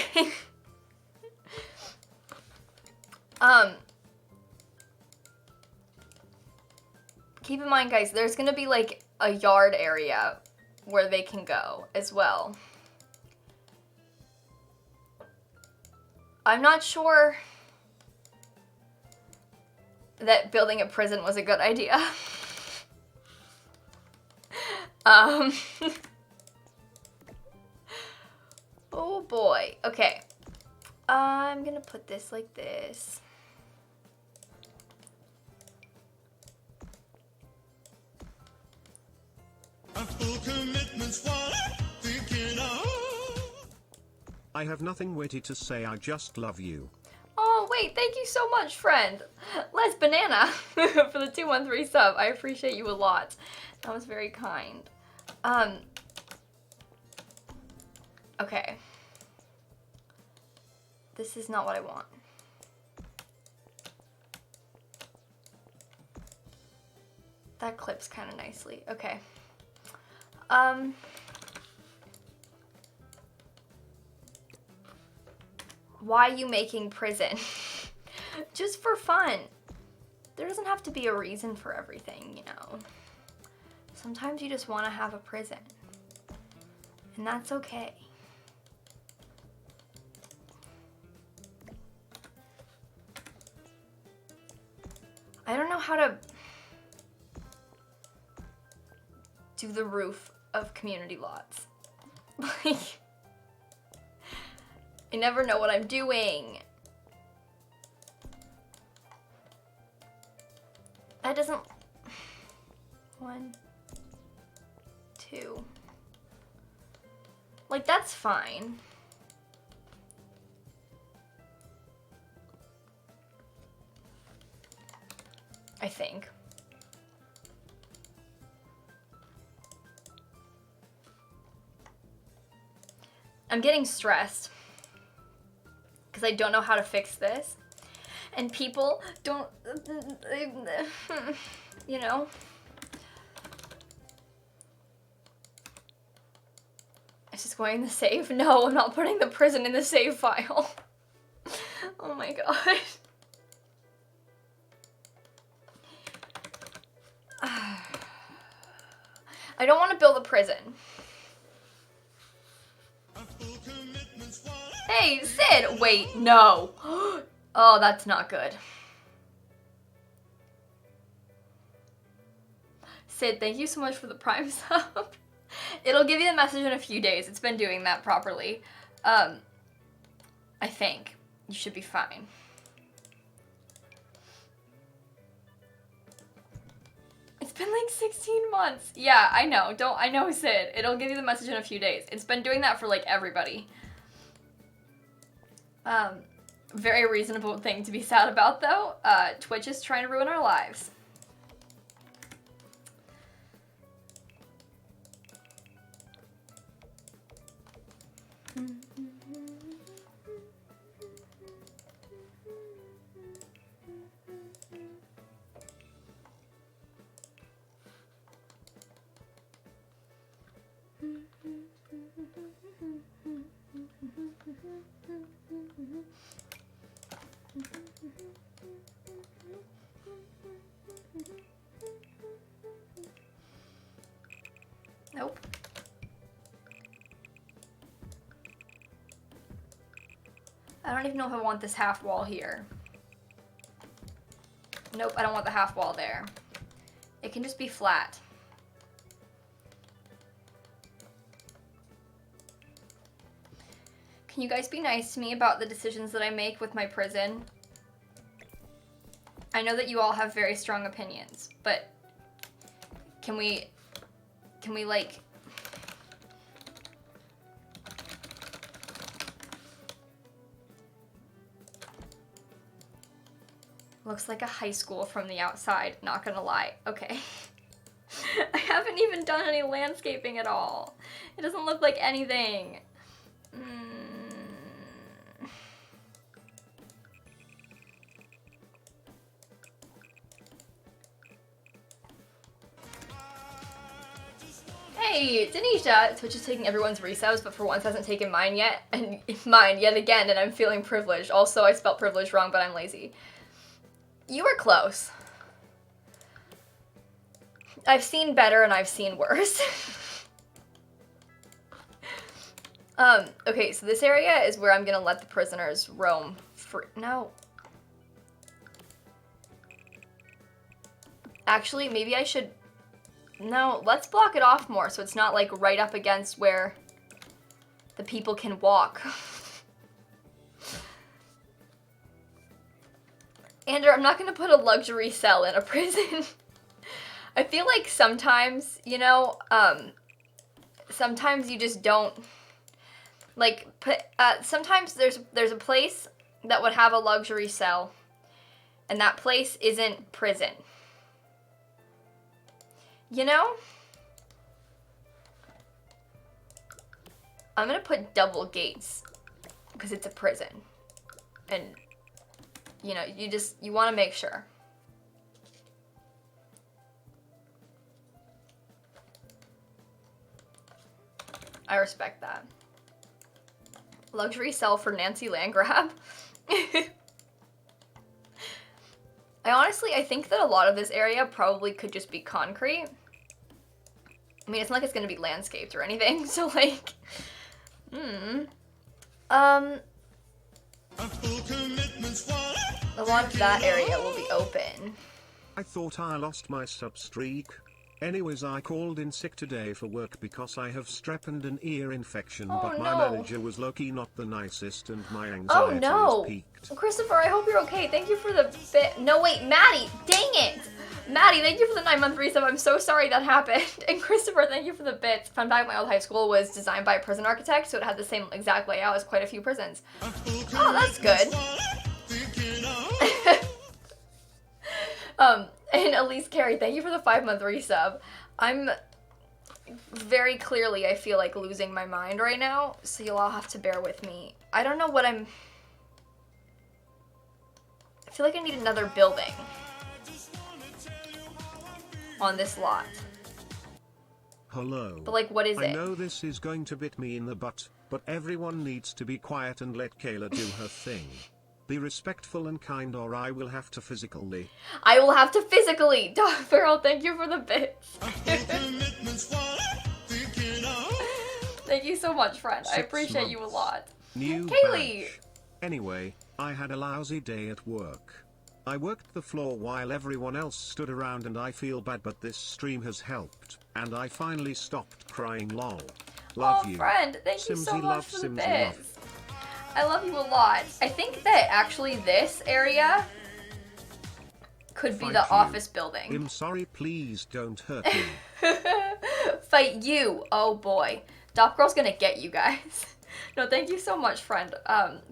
Keep in mind, guys, there's gonna be like a yard area where they can go as well. I'm not sure that building a prison was a good idea. Oh boy. Okay. I'm gonna put this like this. I have nothing witty to say, I just love you. Oh, wait, thank you so much, friend. Les Banana for the 213 sub. I appreciate you a lot. That was very kind. Okay. This is not what I want. That clips kind of nicely. Okay. Why are you making prison? Just for fun. There doesn't have to be a reason for everything, you know. Sometimes you just want to have a prison. And that's okay. I don't know how to do the roof of community lots. Like, I never know what I'm doing. That doesn't... 1, 2. Like, that's fine. I think. I'm getting stressed because I don't know how to fix this. And people don't, you know. Is this going in the save? No, I'm not putting the prison in the save file. Oh my god. I don't want to build a prison. Hey, Sid! Wait, no. Oh, that's not good. Sid, thank you so much for the Prime sub. It'll give you the message in a few days. It's been doing that properly. I think. You should be fine. It's been like 16 months. Yeah, I know. I know, Sid. It'll give you the message in a few days. It's been doing that for like everybody. Very reasonable thing to be sad about though. Twitch is trying to ruin our lives. Nope. I don't even know if I want this half wall here. Nope, I don't want the half wall there. It can just be flat. Can you guys be nice to me about the decisions that I make with my prison? I know that you all have very strong opinions, but can we like... Looks like a high school from the outside, not gonna lie. Okay. I haven't even done any landscaping at all. It doesn't look like anything. Hey, Denisha! Twitch is taking everyone's resubs, but for once hasn't taken mine yet, and mine yet again, and I'm feeling privileged. Also, I spelled privilege wrong, but I'm lazy. You were close. I've seen better and I've seen worse. Okay, so this area is where I'm gonna let the prisoners roam free. No. Actually, maybe I should... No, let's block it off more so it's not like right up against where the people can walk. Andrew, I'm not gonna put a luxury cell in a prison. I feel like sometimes, you know, sometimes you just don't, like, sometimes there's a place that would have a luxury cell, and that place isn't prison. You know? I'm gonna put double gates, because it's a prison. And, you know, you want to make sure. I respect that. Luxury cell for Nancy Landgrab. I think that a lot of this area probably could just be concrete. I mean, it's not like it's gonna be landscaped or anything, so like, a lot of that area will be open. I thought I lost my sub streak. Anyways, I called in sick today for work because I have strep and an ear infection, Oh, but my no. manager was low-key not the nicest and my Oh anxiety no! is peaked. Christopher, I hope you're okay. Thank you for the bit. No, wait, Maddie! Dang it! Maddie, thank you for the 9-month resub. I'm so sorry that happened. And Christopher, thank you for the bits. Fun fact, my old high school was designed by a prison architect, so it had the same exact layout as quite a few prisons. Oh, that's good. And Elise Carey, thank you for the 5-month resub. I'm very clearly, I feel like losing my mind right now, so you'll all have to bear with me. I don't know what I feel like I need another building on this lot. Hello. But like, what is it? I know this is going to bit me in the butt, but everyone needs to be quiet and let Kayla do her thing. Be respectful and kind or I will have to physically. I will have to physically. Dog Farrell, thank you for the bits. Thank you so much, friend. I appreciate you a lot. New Kaylee! badge. Anyway, I had a lousy day at work. I worked the floor while everyone else stood around and I feel bad, but this stream has helped. And I finally stopped crying, lol. Love you. Friend, thank you so Simsie much love, for the Simsie love. bits. I love you a lot. I think that actually this area could be Fight the you. office building. I'm sorry, please don't hurt me. Fight you. Oh boy. Dop Girl's gonna get you guys. No, thank you so much, friend,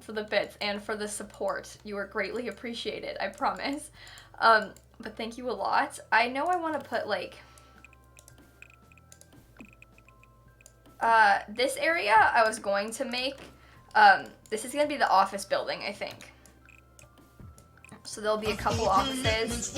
for the bits and for the support. You are greatly appreciated, I promise. But thank you a lot. I know I want to put, like, this area I was going to make, this is going to be the office building, I think. So there'll be a couple offices.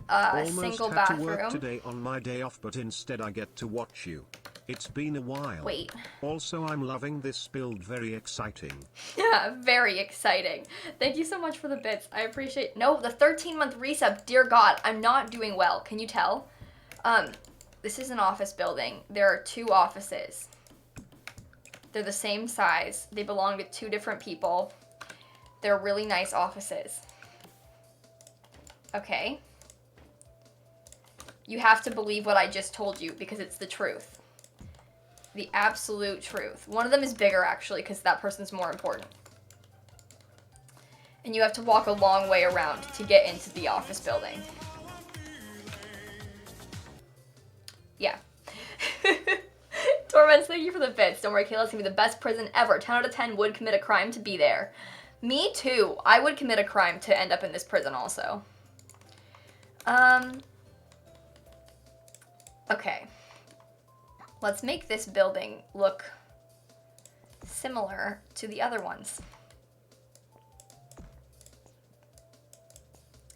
A single had bathroom. to work today on my day off, but instead I get to watch you. It's been a while. Wait. Also, I'm loving this build. Very exciting. Yeah, very exciting. Thank you so much for the bits. I appreciate. No, the 13-month resub. Dear God, I'm not doing well. Can you tell? This is an office building. There are 2 offices. They're the same size. They belong to 2 different people. They're really nice offices. Okay. You have to believe what I just told you because it's the truth. The absolute truth. One of them is bigger, actually, because that person's more important. And you have to walk a long way around to get into the office building. Yeah. Torments, thank you for the bits. Don't worry, Kayla's gonna be the best prison ever. 10 out of 10 would commit a crime to be there. Me too. I would commit a crime to end up in this prison also. Okay. Let's make this building look similar to the other ones.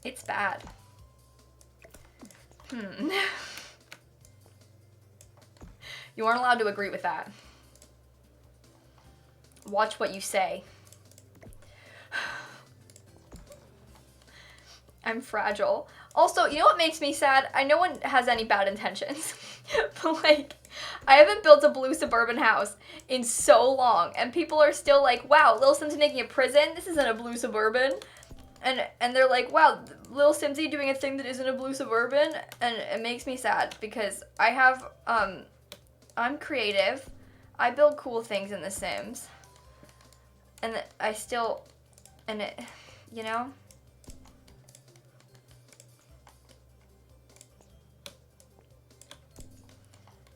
It's bad. You aren't allowed to agree with that. Watch what you say. I'm fragile. Also, you know what makes me sad? No one has any bad intentions. But, like, I haven't built a blue suburban house in so long, and people are still like, wow, Lil Simsie making a prison? This isn't a blue suburban. And they're like, wow, Lil Simsie doing a thing that isn't a blue suburban? And it makes me sad, because I have, I'm creative. I build cool things in The Sims. And I still, and it, you know?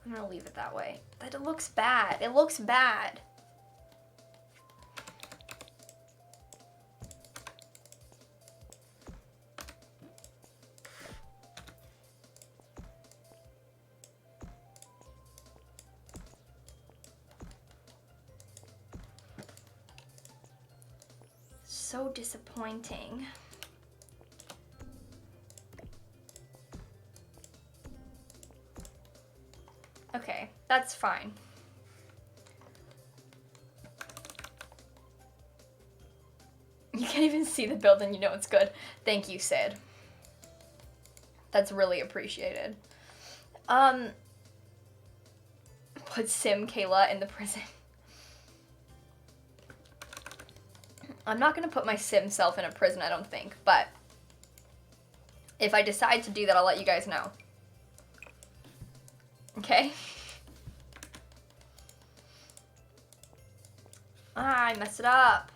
I'm gonna leave it that way. But it looks bad. It looks bad. So disappointing. Okay, that's fine. You can't even see the building, you know it's good. Thank you, Sid. That's really appreciated. Put Sim Kayla in the prison. I'm not gonna put my Sim self in a prison, I don't think, but If I decide to do that, I'll let you guys know. Okay? Ah, I messed it up.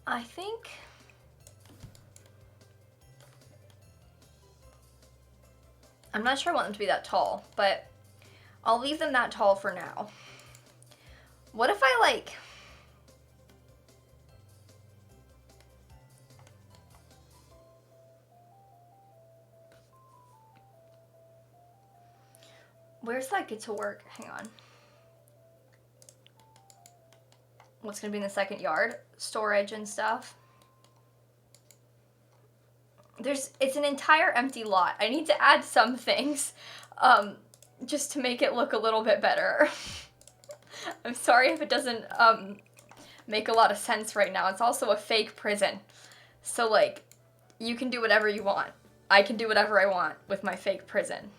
I think... I'm not sure I want them to be that tall, but I'll leave them that tall for now. What if I, like... Where's that get to work? Hang on. What's gonna be in the second yard? Storage and stuff. It's an entire empty lot. I need to add some things, just to make it look a little bit better. I'm sorry if it doesn't, make a lot of sense right now. It's also a fake prison. So, like, you can do whatever you want. I can do whatever I want with my fake prison.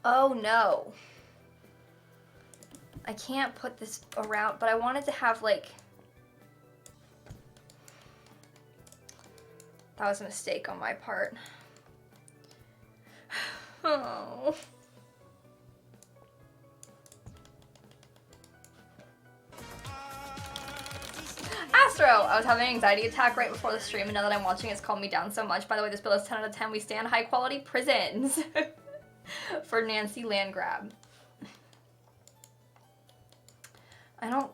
Oh no. I can't put this around, but I wanted to have, like... That was a mistake on my part. Oh. Astro! I was having an anxiety attack right before the stream, and now that I'm watching, it's calmed me down so much. By the way, this bill is 10 out of 10. We stand high quality prisons. For Nancy Landgrab. I don't...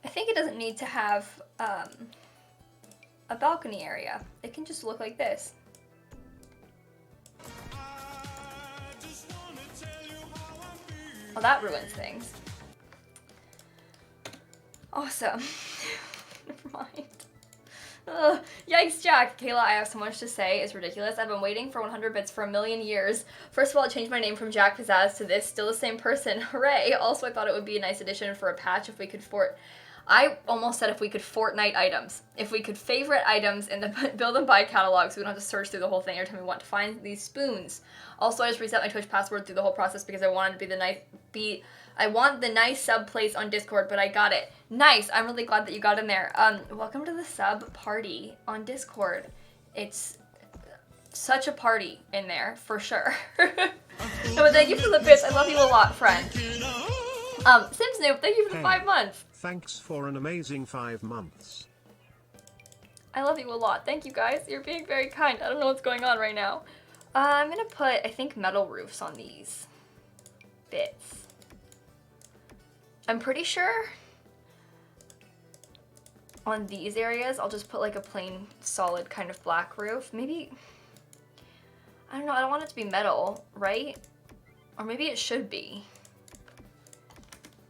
I think it doesn't need to have a balcony area. It can just look like this. Well, that ruins things. Awesome. Never mind. Ugh. Yikes, Jack. Kayla, I have so much to say. It's ridiculous. I've been waiting for 100 bits for a million years. First of all, I changed my name from Jack Pizzazz to this. Still the same person. Hooray. Also, I thought it would be a nice addition for a patch if we could I almost said if we could Fortnite items. If we could favorite items in the build and buy catalog so we don't have to search through the whole thing every time we want to find these spoons. Also, I just reset my Twitch password through the whole process because I wanted to I want the nice sub place on Discord, but I got it. Nice! I'm really glad that you got in there. Welcome to the sub party on Discord. It's such a party in there, for sure. But thank you for the bits. I love you a lot, friend. Simsnoop, thank you for the 5 months. Thanks for an amazing 5 months. I love you a lot. Thank you, guys. You're being very kind. I don't know what's going on right now. I'm gonna put, I think, metal roofs on these bits. I'm pretty sure on these areas, I'll just put like a plain, solid kind of black roof. Maybe, I don't know, I don't want it to be metal, right? Or maybe it should be.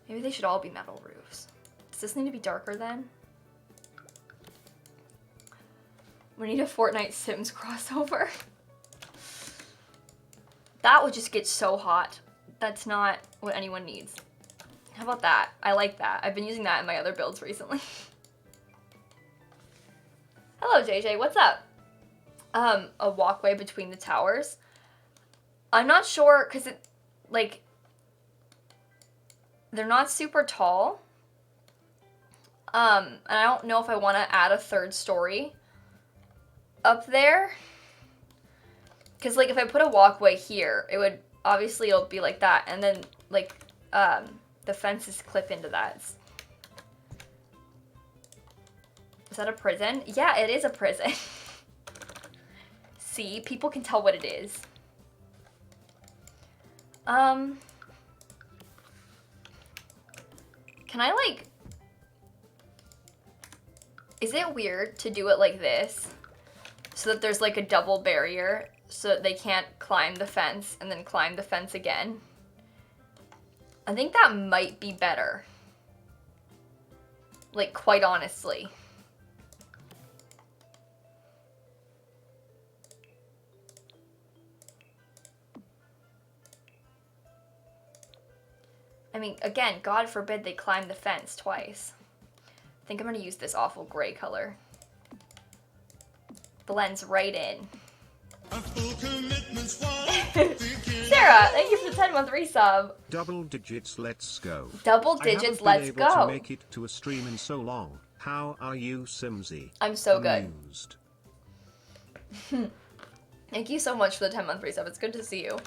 Maybe they should all be metal roofs. Does this need to be darker then? We need a Fortnite Sims crossover. That would just get so hot. That's not what anyone needs. How about that? I like that. I've been using that in my other builds recently. Hello, JJ. What's up? A walkway between the towers. I'm not sure, because it, like, they're not super tall. And I don't know if I want to add a third story up there. Because, like, if I put a walkway here, it would, obviously it'll be like that. And then, like, the fences clip into that. Is that a prison? Yeah, it is a prison. See, people can tell what it is. Can I, like... Is it weird to do it like this? So that there's, like, a double barrier so that they can't climb the fence and then climb the fence again? I think that might be better. Like, quite honestly. I mean, again, God forbid they climb the fence twice. I think I'm gonna use this awful gray color. Blends right in. Sarah, thank you for the 10-month resub. Double digits, let's go. Double digits, let's go. I haven't been able to make it to a stream in so long. How are you, Simsie? I'm so Amused. good. Thank you so much for the 10-month resub. It's good to see you.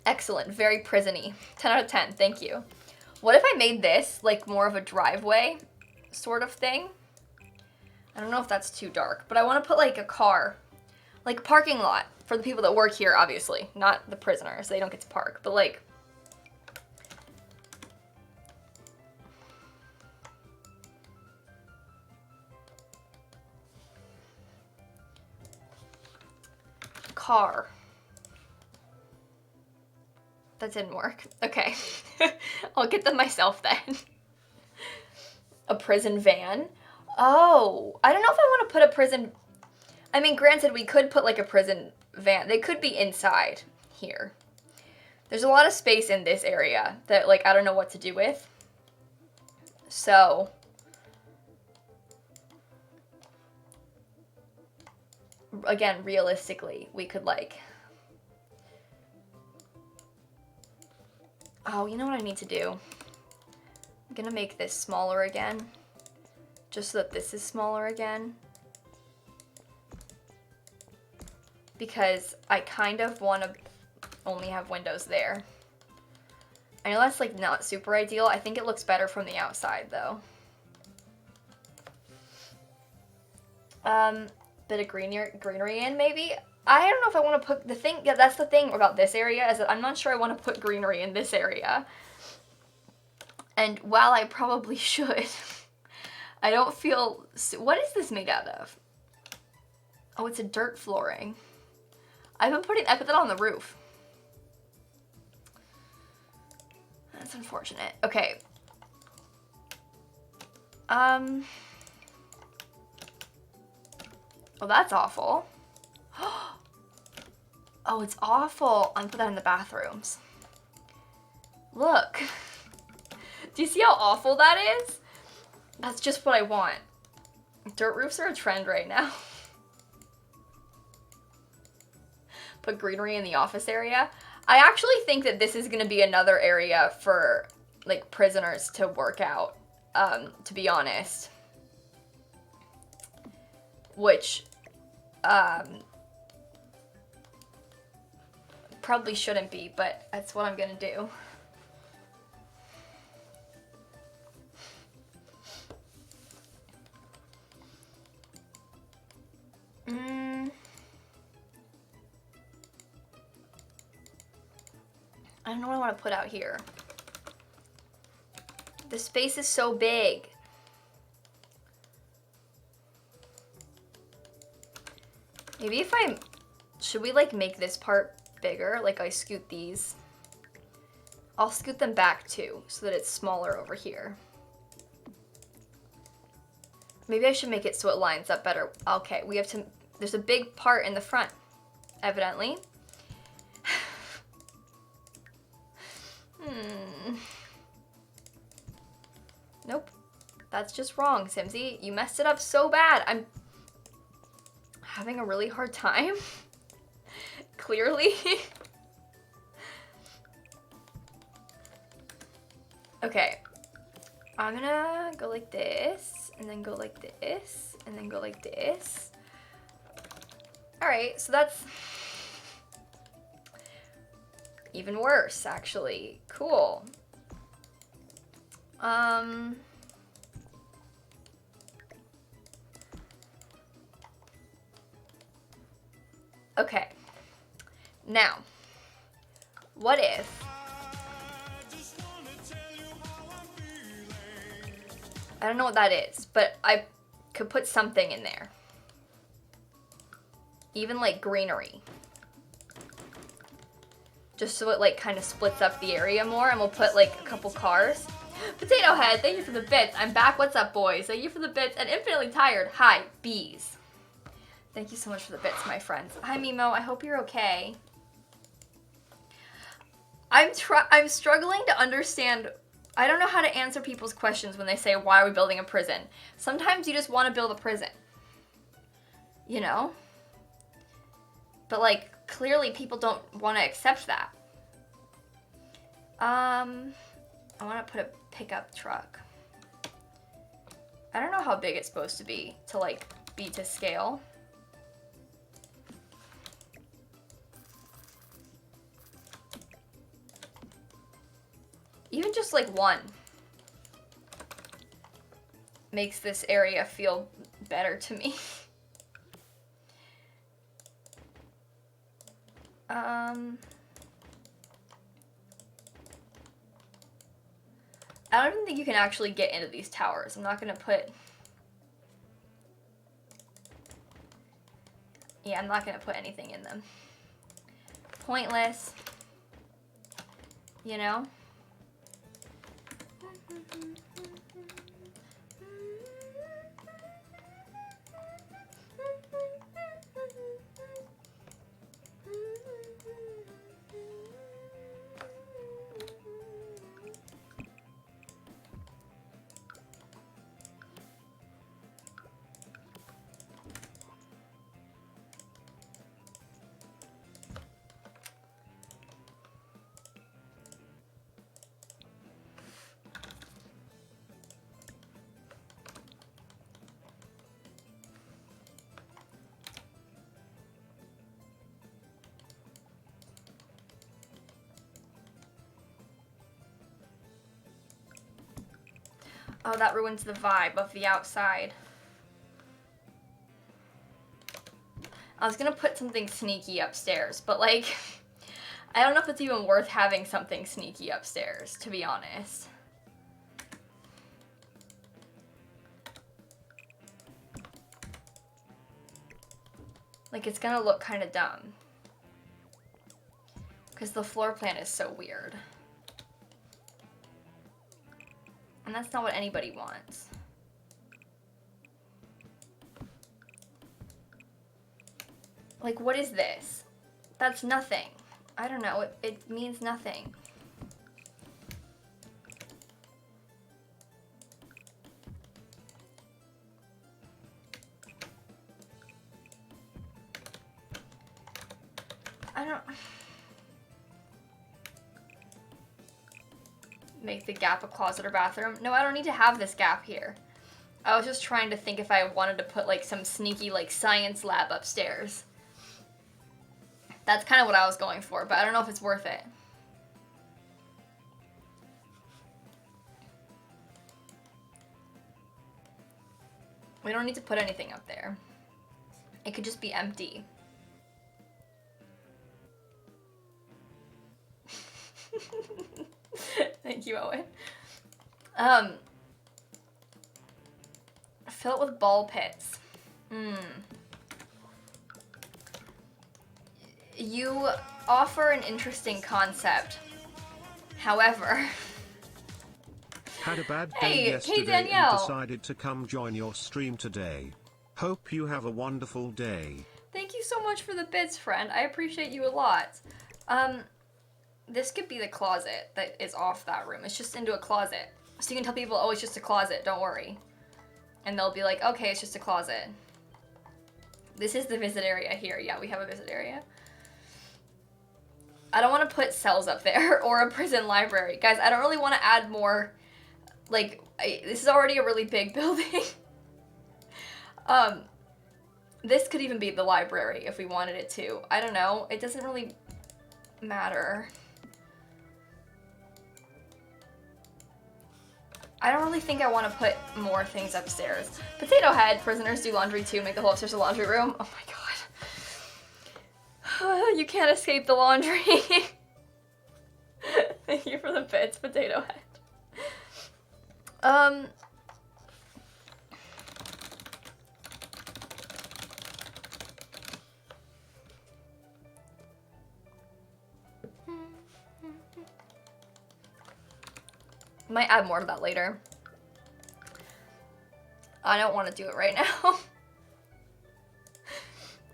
Excellent. Very prison-y. 10 out of 10. Thank you. What if I made this like more of a driveway sort of thing? I don't know if that's too dark, but I want to put like a car, like a parking lot for the people that work here, obviously. Not the prisoners. They don't get to park, but like... car. That didn't work. Okay. I'll get them myself then. A prison van. Oh, I don't know if I want to put a prison... I mean, granted, we could put like a prison van. They could be inside here. There's a lot of space in this area that like I don't know what to do with. So... again, realistically, we could like... oh, you know what I need to do? I'm gonna make this smaller again. Just so that this is smaller again. Because I kind of want to only have windows there. I know that's like not super ideal. I think it looks better from the outside though. Bit of greenery in maybe. I don't know if I want to put the thing. Yeah, that's the thing about this area is that I'm not sure I want to put greenery in this area. And while I probably should, I don't feel. What is this made out of? Oh, it's a dirt flooring. I put that on the roof. That's unfortunate. Okay. Oh, that's awful. Oh, it's awful. I'm gonna put that in the bathrooms. Look. Do you see how awful that is? That's just what I want. Dirt roofs are a trend right now. Put greenery in the office area. I actually think that this is gonna be another area for like prisoners to work out, to be honest. Which, probably shouldn't be, but that's what I'm gonna do. I don't know what I want to put out here. The space is so big. Maybe if should we like make this part bigger? Like I scoot these. I'll scoot them back too, so that it's smaller over here. Maybe I should make it so it lines up better. Okay, there's a big part in the front, evidently. Nope. That's just wrong, Simsie. You messed it up so bad. I'm having a really hard time. Clearly. Okay. I'm gonna go like this, and then go like this, and then go like this. Alright, so that's even worse, actually. Cool. Okay. Now, what if I don't know what that is, but I could put something in there. Even like greenery. Just so it like kind of splits up the area more, and we'll put like a couple cars. Potato Head, thank you for the bits. I'm back. What's up, boys? Thank you for the bits. And Infinitely Tired. Hi, bees. Thank you so much for the bits, my friends. Hi, Mimo. I hope you're okay. I'm struggling to understand. I don't know how to answer people's questions when they say, why are we building a prison? Sometimes you just want to build a prison. You know? But, like, clearly people don't want to accept that. I want to put a pickup truck. I don't know how big it's supposed to be to scale. Even just like one makes this area feel better to me. I don't even think you can actually get into these towers. I'm not gonna put... Yeah, I'm not gonna put anything in them. Pointless. You know? Oh, that ruins the vibe of the outside. I was gonna put something sneaky upstairs, but like, I don't know if it's even worth having something sneaky upstairs, to be honest. Like, it's gonna look kind of dumb. Because the floor plan is so weird. And that's not what anybody wants. Like, what is this? That's nothing. I don't know. It means nothing. I don't... Make the gap a closet or bathroom. No, I don't need to have this gap here. I was just trying to think if I wanted to put like some sneaky like science lab upstairs. That's kind of what I was going for, but I don't know if it's worth it. We don't need to put anything up there. It could just be empty. Thank you, Owen. Fill it with ball pits. You offer an interesting concept. However... Had a bad day yesterday and decided to come join your stream today. Hope you have a wonderful day. Thank you so much for the bits, friend. I appreciate you a lot. This could be the closet that is off that room. It's just into a closet. So you can tell people, oh, it's just a closet, don't worry. And they'll be like, okay, it's just a closet. This is the visit area here. Yeah, we have a visit area. I don't want to put cells up there or a prison library. Guys, I don't really want to add more, like, this is already a really big building. This could even be the library if we wanted it to. I don't know. It doesn't really matter. I don't really think I want to put more things upstairs. Potato Head, prisoners do laundry too, make the whole upstairs a laundry room. Oh my god. You can't escape the laundry. Thank you for the bits, Potato Head. Might add more to that later. I don't want to do it right now.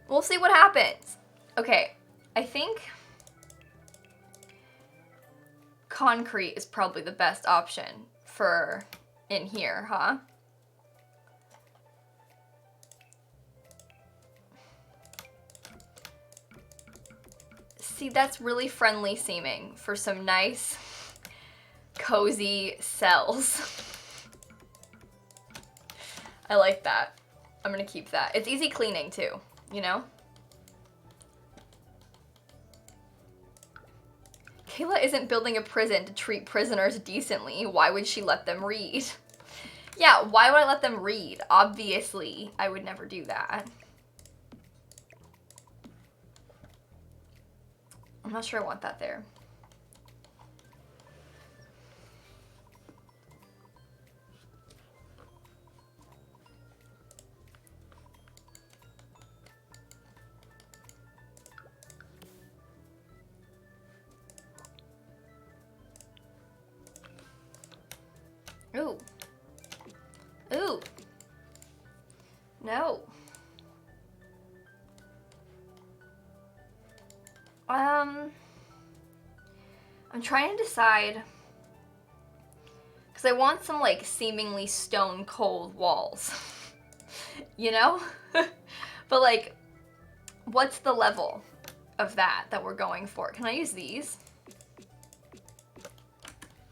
We'll see what happens. Okay, I think concrete is probably the best option for in here, huh? See, that's really friendly seeming for some nice, cozy cells. I like that. I'm gonna keep that. It's easy cleaning too, you know? Kayla isn't building a prison to treat prisoners decently. Why would she let them read? Yeah, why would I let them read? Obviously, I would never do that. I'm not sure I want that there. Ooh. Ooh. No. I'm trying to decide, because I want some, like, seemingly stone cold walls, you know? But, like, what's the level of that we're going for? Can I use these?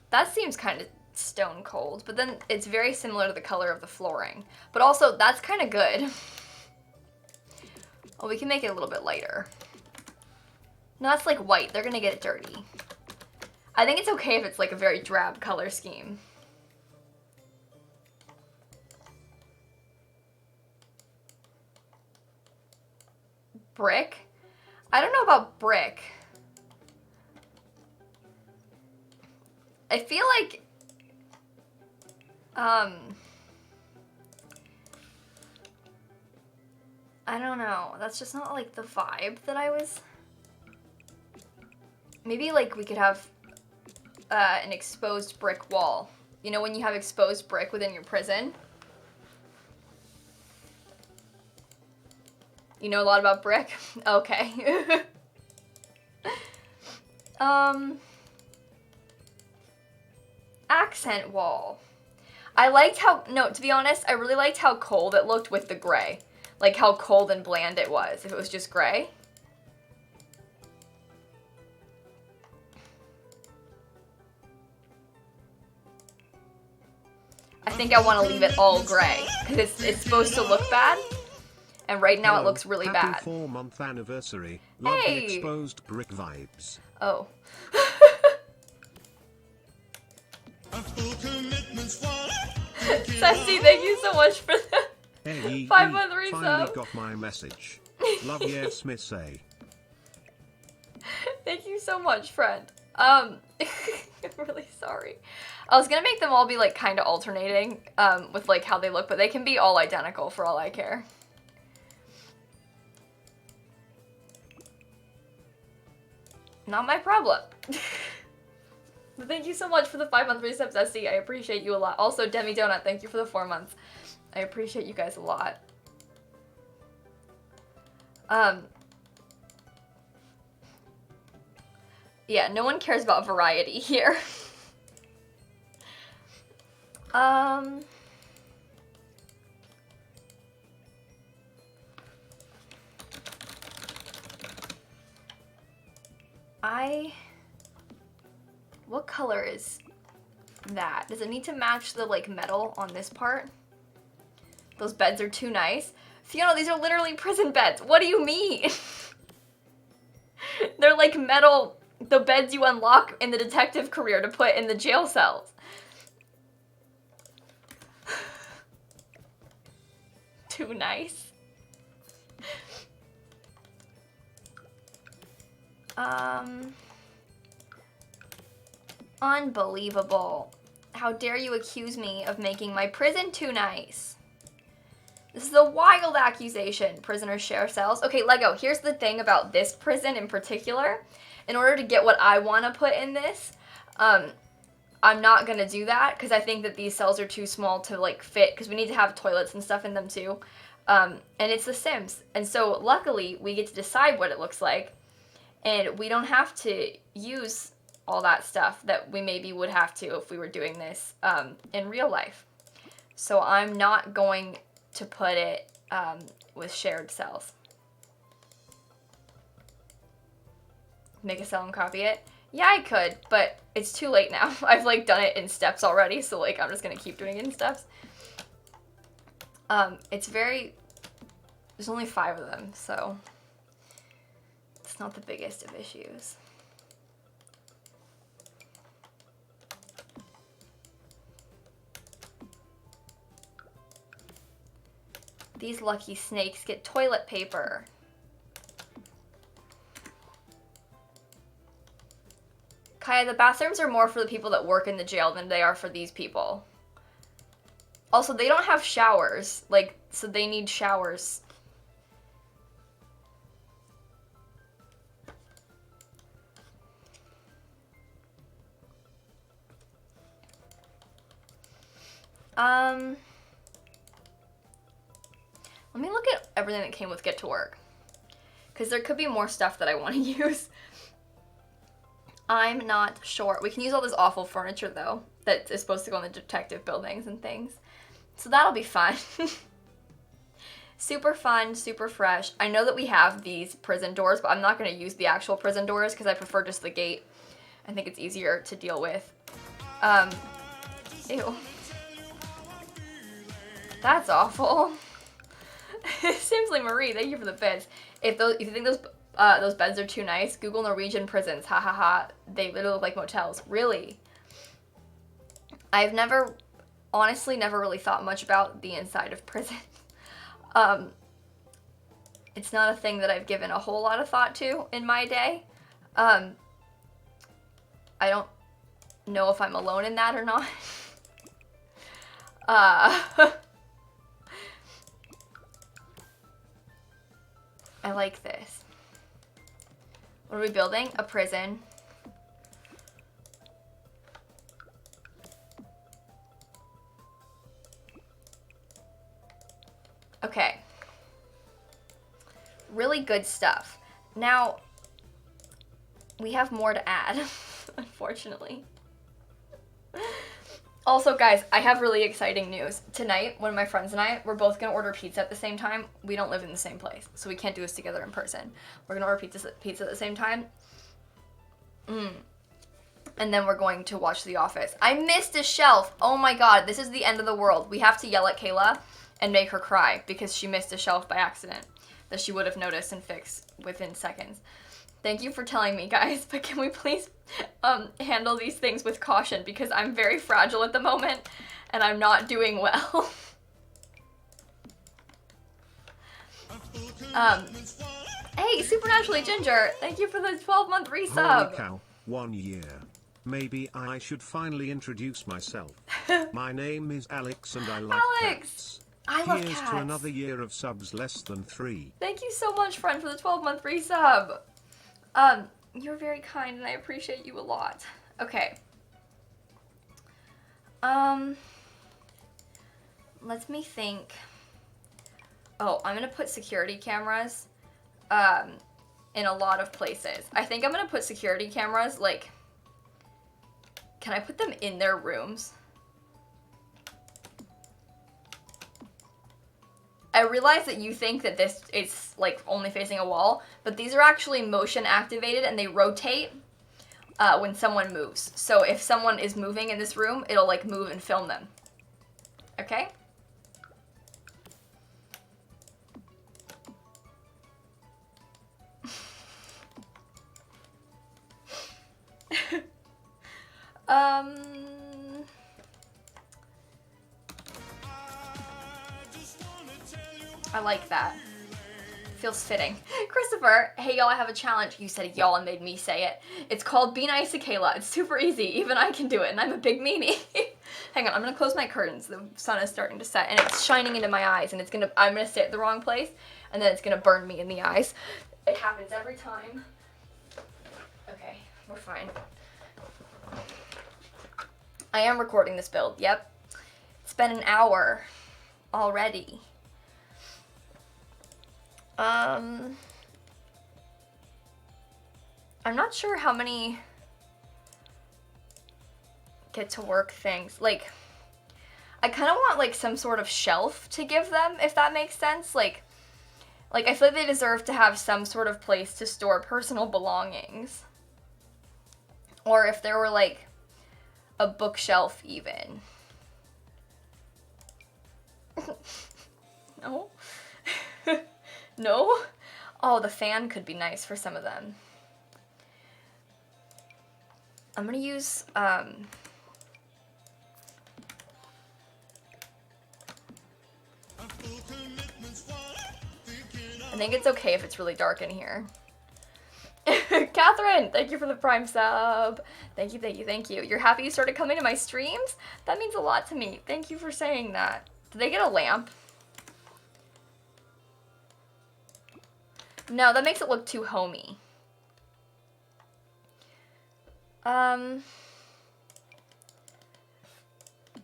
That seems kind of stone cold, but then it's very similar to the color of the flooring. But also, that's kind of good. Well, we can make it a little bit lighter. No, that's like white. They're gonna get it dirty. I think it's okay if it's like a very drab color scheme. Brick? I don't know about brick. I feel like, I don't know. That's just not like the vibe that I was. Maybe like we could have an exposed brick wall. You know when you have exposed brick within your prison? You know a lot about brick? Okay. Accent wall. I liked how, no, to be honest, I really liked how cold it looked with the gray. Like how cold and bland it was if it was just gray. I think I want to leave it all gray because it's supposed to look bad. And right now it looks really bad. Happy 4-month anniversary. Love the exposed brick vibes. Oh. Sassy, thank you so much for the Hey, 513 finally sub. got my message. Love, yes, Miss A. Thank you so much, friend. I'm really sorry. I was gonna make them all be like kind of alternating with like how they look, but they can be all identical for all I care. Not my problem. But thank you so much for the 5-month resubs, SC. I appreciate you a lot. Also, Demi Donut, thank you for the 4 months. I appreciate you guys a lot. Yeah, no one cares about variety here. What color is that? Does it need to match the, like, metal on this part? Those beds are too nice. Fiona, these are literally prison beds. What do you mean? They're like metal, the beds you unlock in the detective career to put in the jail cells. Too nice. Unbelievable. How dare you accuse me of making my prison too nice? This is a wild accusation. Prisoners share cells. Okay, Lego, here's the thing about this prison in particular. In order to get what I want to put in this, I'm not going to do that because I think that these cells are too small to, like, fit because we need to have toilets and stuff in them too. And it's The Sims. And so, luckily, we get to decide what it looks like. And we don't have to use all that stuff that we maybe would have to if we were doing this in real life. So I'm not going to put it with shared cells. Make a cell and copy it? Yeah, I could, but it's too late now. I've like done it in steps already, so like I'm just gonna keep doing it in steps. There's only 5 of them, so it's not the biggest of issues. These lucky snakes get toilet paper. Kaya, the bathrooms are more for the people that work in the jail than they are for these people. Also, they don't have showers, like, so they need showers. Let me look at everything that came with Get to Work, because there could be more stuff that I want to use. I'm not sure. We can use all this awful furniture, though, that is supposed to go in the detective buildings and things. So that'll be fun. Super fun, super fresh. I know that we have these prison doors, but I'm not going to use the actual prison doors because I prefer just the gate. I think it's easier to deal with. Ew. That's awful. Simply Marie, thank you for the bits. If you think those beds are too nice, Google Norwegian prisons. Ha ha ha. They literally look like motels. Really? I've honestly never really thought much about the inside of prison. It's not a thing that I've given a whole lot of thought to in my day. I don't know if I'm alone in that or not. I like this. What are we building? A prison. Okay. Really good stuff. Now, we have more to add, unfortunately. Also, guys, I have really exciting news. Tonight, one of my friends and I, we're both going to order pizza at the same time. We don't live in the same place, so we can't do this together in person. We're going to order pizza at the same time. And then we're going to watch The Office. I missed a shelf. Oh my god, this is the end of the world. We have to yell at Kayla and make her cry because she missed a shelf by accident that she would have noticed and fixed within seconds. Thank you for telling me, guys, but can we please handle these things with caution because I'm very fragile at the moment and I'm not doing well. Hey, Supernaturally Ginger, thank you for the 12-month resub. Holy cow, 1 year. Maybe I should finally introduce myself. My name is Alex and I like cats. I love Here's cats. to another year of subs less than 3. Thank you so much, friend, for the 12-month resub. You're very kind and I appreciate you a lot. Okay. Let me think. Oh, I'm gonna put security cameras, in a lot of places. I think I'm gonna put security cameras, like, can I put them in their rooms? I realize that you think that this is like only facing a wall, but these are actually motion activated and they rotate when someone moves. So if someone is moving in this room, it'll like move and film them. Okay? I like that. Feels fitting. Christopher, hey y'all, I have a challenge. You said y'all and made me say it. It's called Be Nice to Kayla. It's super easy. Even I can do it, and I'm a big meanie. Hang on, I'm gonna close my curtains. The sun is starting to set, and it's shining into my eyes, and I'm gonna sit at the wrong place, and then it's gonna burn me in the eyes. It happens every time. Okay, we're fine. I am recording this build, yep. It's been an hour already. I'm not sure how many get to work things. Like, I kind of want, like, some sort of shelf to give them, if that makes sense. Like, I feel like they deserve to have some sort of place to store personal belongings. Or if there were, like, a bookshelf even. No? No? Oh, the fan could be nice for some of them. I'm gonna use, I think it's okay if it's really dark in here. Catherine, thank you for the Prime sub. Thank you, thank you, thank you. You're happy you started coming to my streams? That means a lot to me. Thank you for saying that. Did they get a lamp? No, that makes it look too homey. I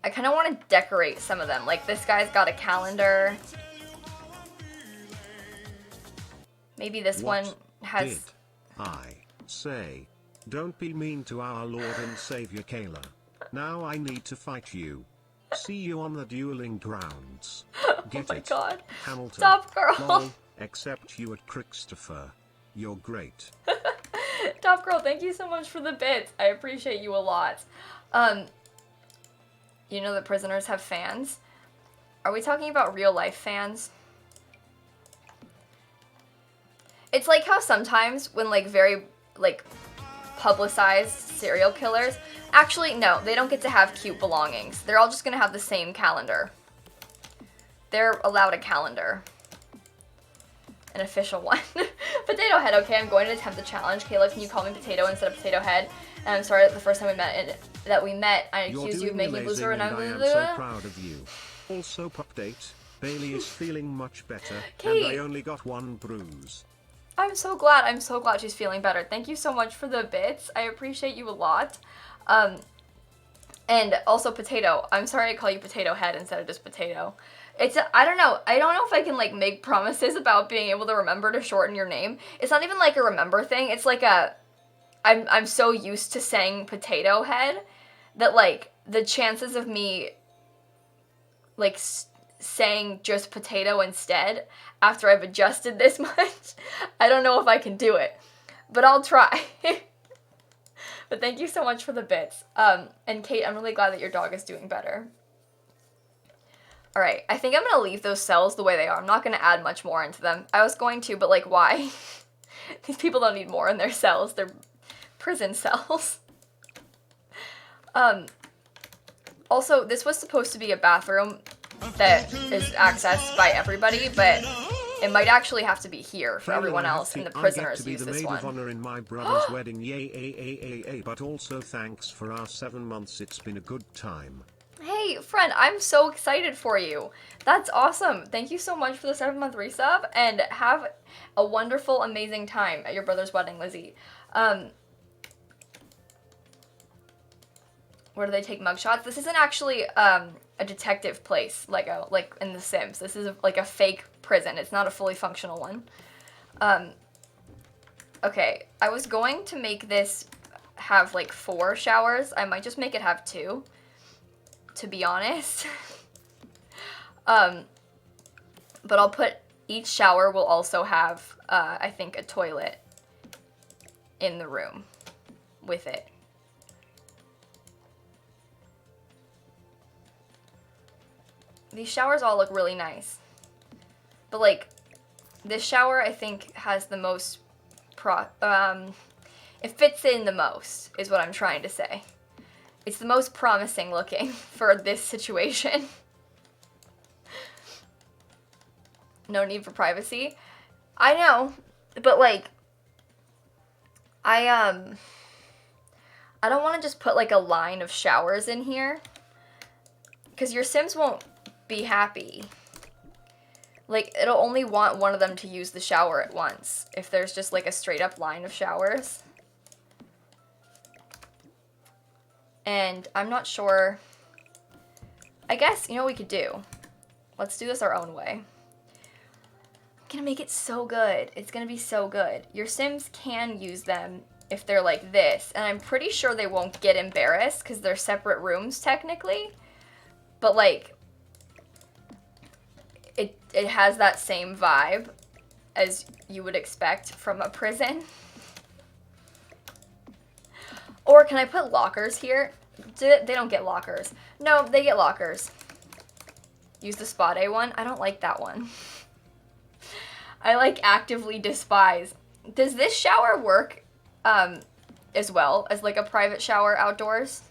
kind of want to decorate some of them. Like, this guy's got a calendar. Maybe this one has... Did I say, don't be mean to our Lord and Savior Kayla. Now I need to fight you. See you on the dueling grounds. Get oh my it? god. Hamilton. Top girl. Lol, except you at Christopher. You're great. Top girl, thank you so much for the bits. I appreciate you a lot. You know that prisoners have fans? Are we talking about real life fans? It's like how sometimes when, like, very, like, publicized serial killers... Actually, no, they don't get to have cute belongings. They're all just gonna have the same calendar. They're allowed a calendar. An official one. Potato Head, okay, I'm going to attempt the challenge. Kayla, can you call me Potato instead of Potato Head? And I'm sorry that the first time we met, I accused you of making a loser, and I am so proud of you. Also, update, Bailey is feeling much better, Kate. and I only got one bruise. I'm so glad she's feeling better. Thank you so much for the bits. I appreciate you a lot. And also Potato, I'm sorry I call you Potato Head instead of just Potato. I don't know if I can, like, make promises about being able to remember to shorten your name. It's not even like a remember thing. It's like I'm so used to saying Potato Head that, like, the chances of me, like, saying just potato instead after I've adjusted this much, I don't know if I can do it, but I'll try. But thank you so much for the bits. And Kate, I'm really glad that your dog is doing better. All right, I think I'm gonna leave those cells the way they are. I'm not gonna add much more into them. I was going to, but, like, why? These people don't need more in their cells. They're prison cells. Also, this was supposed to be a bathroom that is accessed by everybody, but it might actually have to be here for everyone else, and the prisoners use this one. I get to be the maid of honor in my brother's wedding, yay, but also thanks for our 7 months. It's been a good time. Hey, friend, I'm so excited for you. That's awesome. Thank you so much for the 7-month resub, and have a wonderful, amazing time at your brother's wedding, Lizzie. Where do they take mugshots? This isn't actually a detective place, like in The Sims. This is like a fake prison. It's not a fully functional one. Okay, I was going to make this have, like, 4 showers. I might just make it have 2, to be honest. But I'll put, each shower will also have, I think, a toilet in the room with it. These showers all look really nice. But, like, this shower, I think, has the most it fits in the most, is what I'm trying to say. It's the most promising looking for this situation. No need for privacy. I know, but, like, I don't want to just put, like, a line of showers in here, because your Sims won't be happy. Like, it'll only want one of them to use the shower at once if there's just, like, a straight up line of showers. And I'm not sure. I guess, you know what we could do? Let's do this our own way. I'm gonna make it so good. It's gonna be so good. Your Sims can use them if they're like this. And I'm pretty sure they won't get embarrassed because they're separate rooms technically. But like, it has that same vibe as you would expect from a prison. Or can I put lockers here? They don't get lockers. No, they get lockers. Use the spa day one. I don't like that one. I like actively despise. Does this shower work as well as like a private shower outdoors?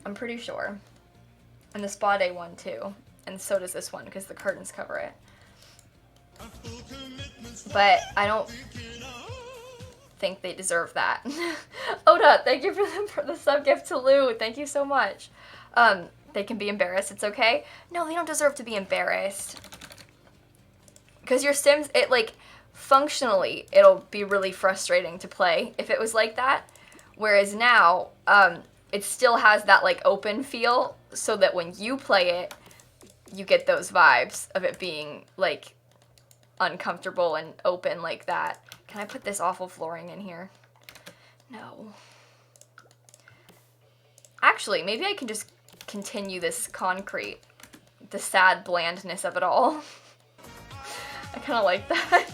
I'm pretty sure. And the spa day one too. And so does this one because the curtains cover it. But I don't think they deserve that. Oda, thank you for the sub gift to Lou. Thank you so much. They can be embarrassed. It's okay. No, they don't deserve to be embarrassed. Because your Sims, it like, functionally, it'll be really frustrating to play if it was like that. Whereas now, it still has that like open feel so that when you play it, you get those vibes of it being like uncomfortable and open like that. Can I put this awful flooring in here? No. Actually, maybe I can just continue this concrete. The sad blandness of it all. I kind of like that.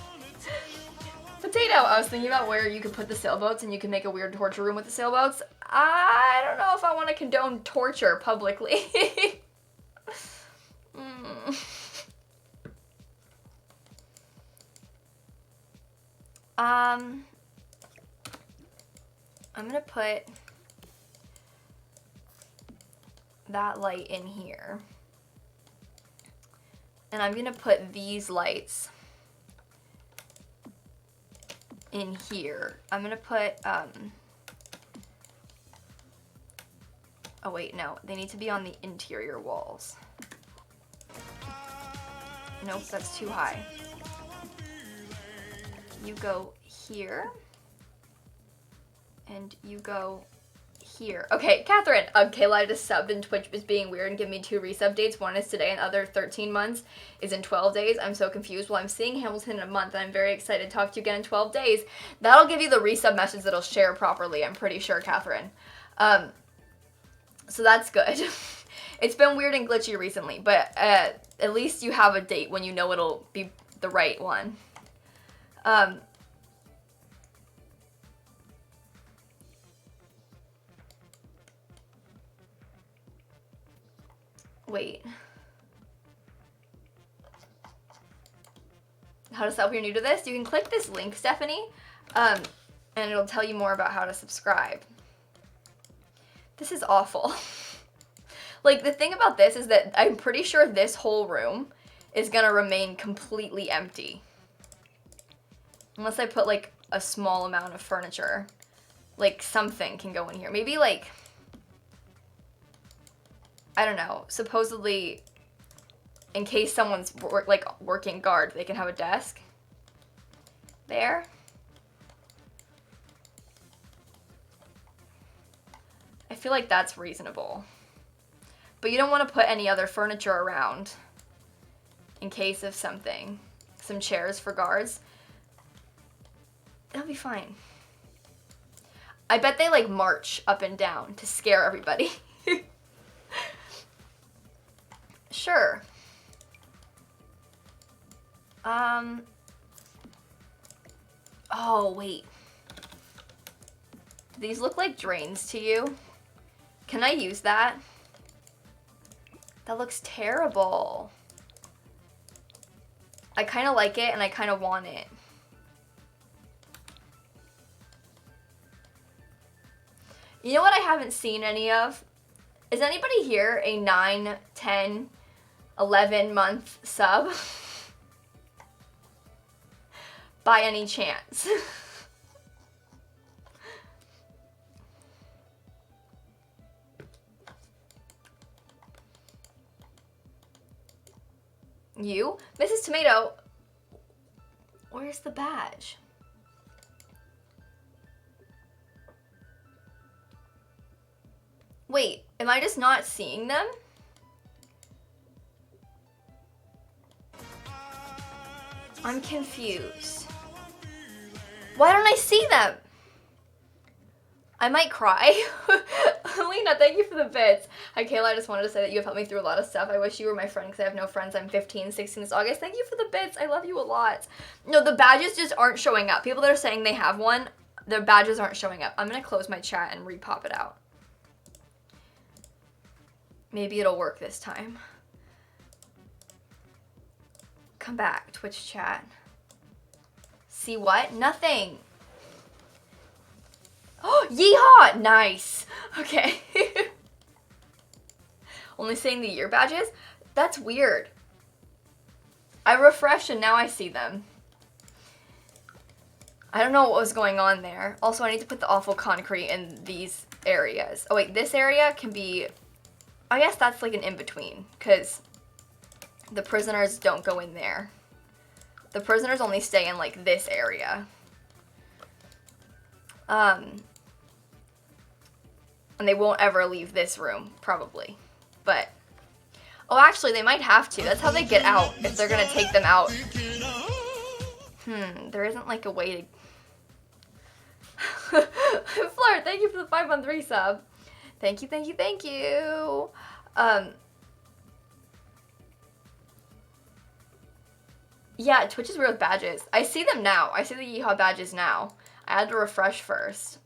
Potato, I was thinking about where you could put the sailboats and you can make a weird torture room with the sailboats. I don't know if I want to condone torture publicly. I'm gonna put that light in here. And I'm gonna put these lights in here. I'm gonna put, oh wait, no, they need to be on the interior walls. Nope, that's too high. You go here, and you go here. Okay, Catherine. Kayla just subbed and Twitch is being weird and give me 2 resub dates. One is today and the other 13 months is in 12 days. I'm so confused. Well, I'm seeing Hamilton in a month and I'm very excited to talk to you again in 12 days. That'll give you the resub message that'll share properly, I'm pretty sure, Catherine. So that's good. It's been weird and glitchy recently, but at least you have a date when you know it'll be the right one. Wait. How to sub if you're new to this? You can click this link, Stephanie, and it'll tell you more about how to subscribe. This is awful. Like, the thing about this is that I'm pretty sure this whole room is gonna remain completely empty. Unless I put, like, a small amount of furniture. Like, something can go in here. Maybe, like, I don't know, supposedly, in case someone's, working guard, they can have a desk. There. I feel like that's reasonable. But you don't want to put any other furniture around in case of something. Some chairs for guards. That'll be fine. I bet they, like, march up and down to scare everybody. Sure. Oh, wait. Do these look like drains to you? Can I use that? That looks terrible. I kind of like it and I kind of want it. You know what I haven't seen any of? Is anybody here a 9, 10, 11 month sub? By any chance? You? Mrs. Tomato, where's the badge? Wait, am I just not seeing them? I'm confused. Why don't I see them? I might cry. Lena, thank you for the bits. Hi, Kayla. I just wanted to say that you have helped me through a lot of stuff. I wish you were my friend because I have no friends. I'm 15, 16 this August. Thank you for the bits. I love you a lot. No, the badges just aren't showing up. People that are saying they have one, their badges aren't showing up. I'm going to close my chat and re-pop it out. Maybe it'll work this time. Come back, Twitch chat. See what? Nothing. Oh, yeehaw! Nice. Okay. Only seeing the year badges? That's weird. I refreshed and now I see them. I don't know what was going on there. Also, I need to put the awful concrete in these areas. Oh wait, this area can be... I guess that's like an in-between, because the prisoners don't go in there. The prisoners only stay in like this area. And they won't ever leave this room, probably. But, oh, actually, they might have to. That's how they get out, if they're going to take them out. There isn't, like, a way to... Flirt, thank you for the 5-month resub. Thank you, thank you, thank you. Yeah, Twitch is weird with badges. I see them now. I see the Yeehaw badges now. I had to refresh first.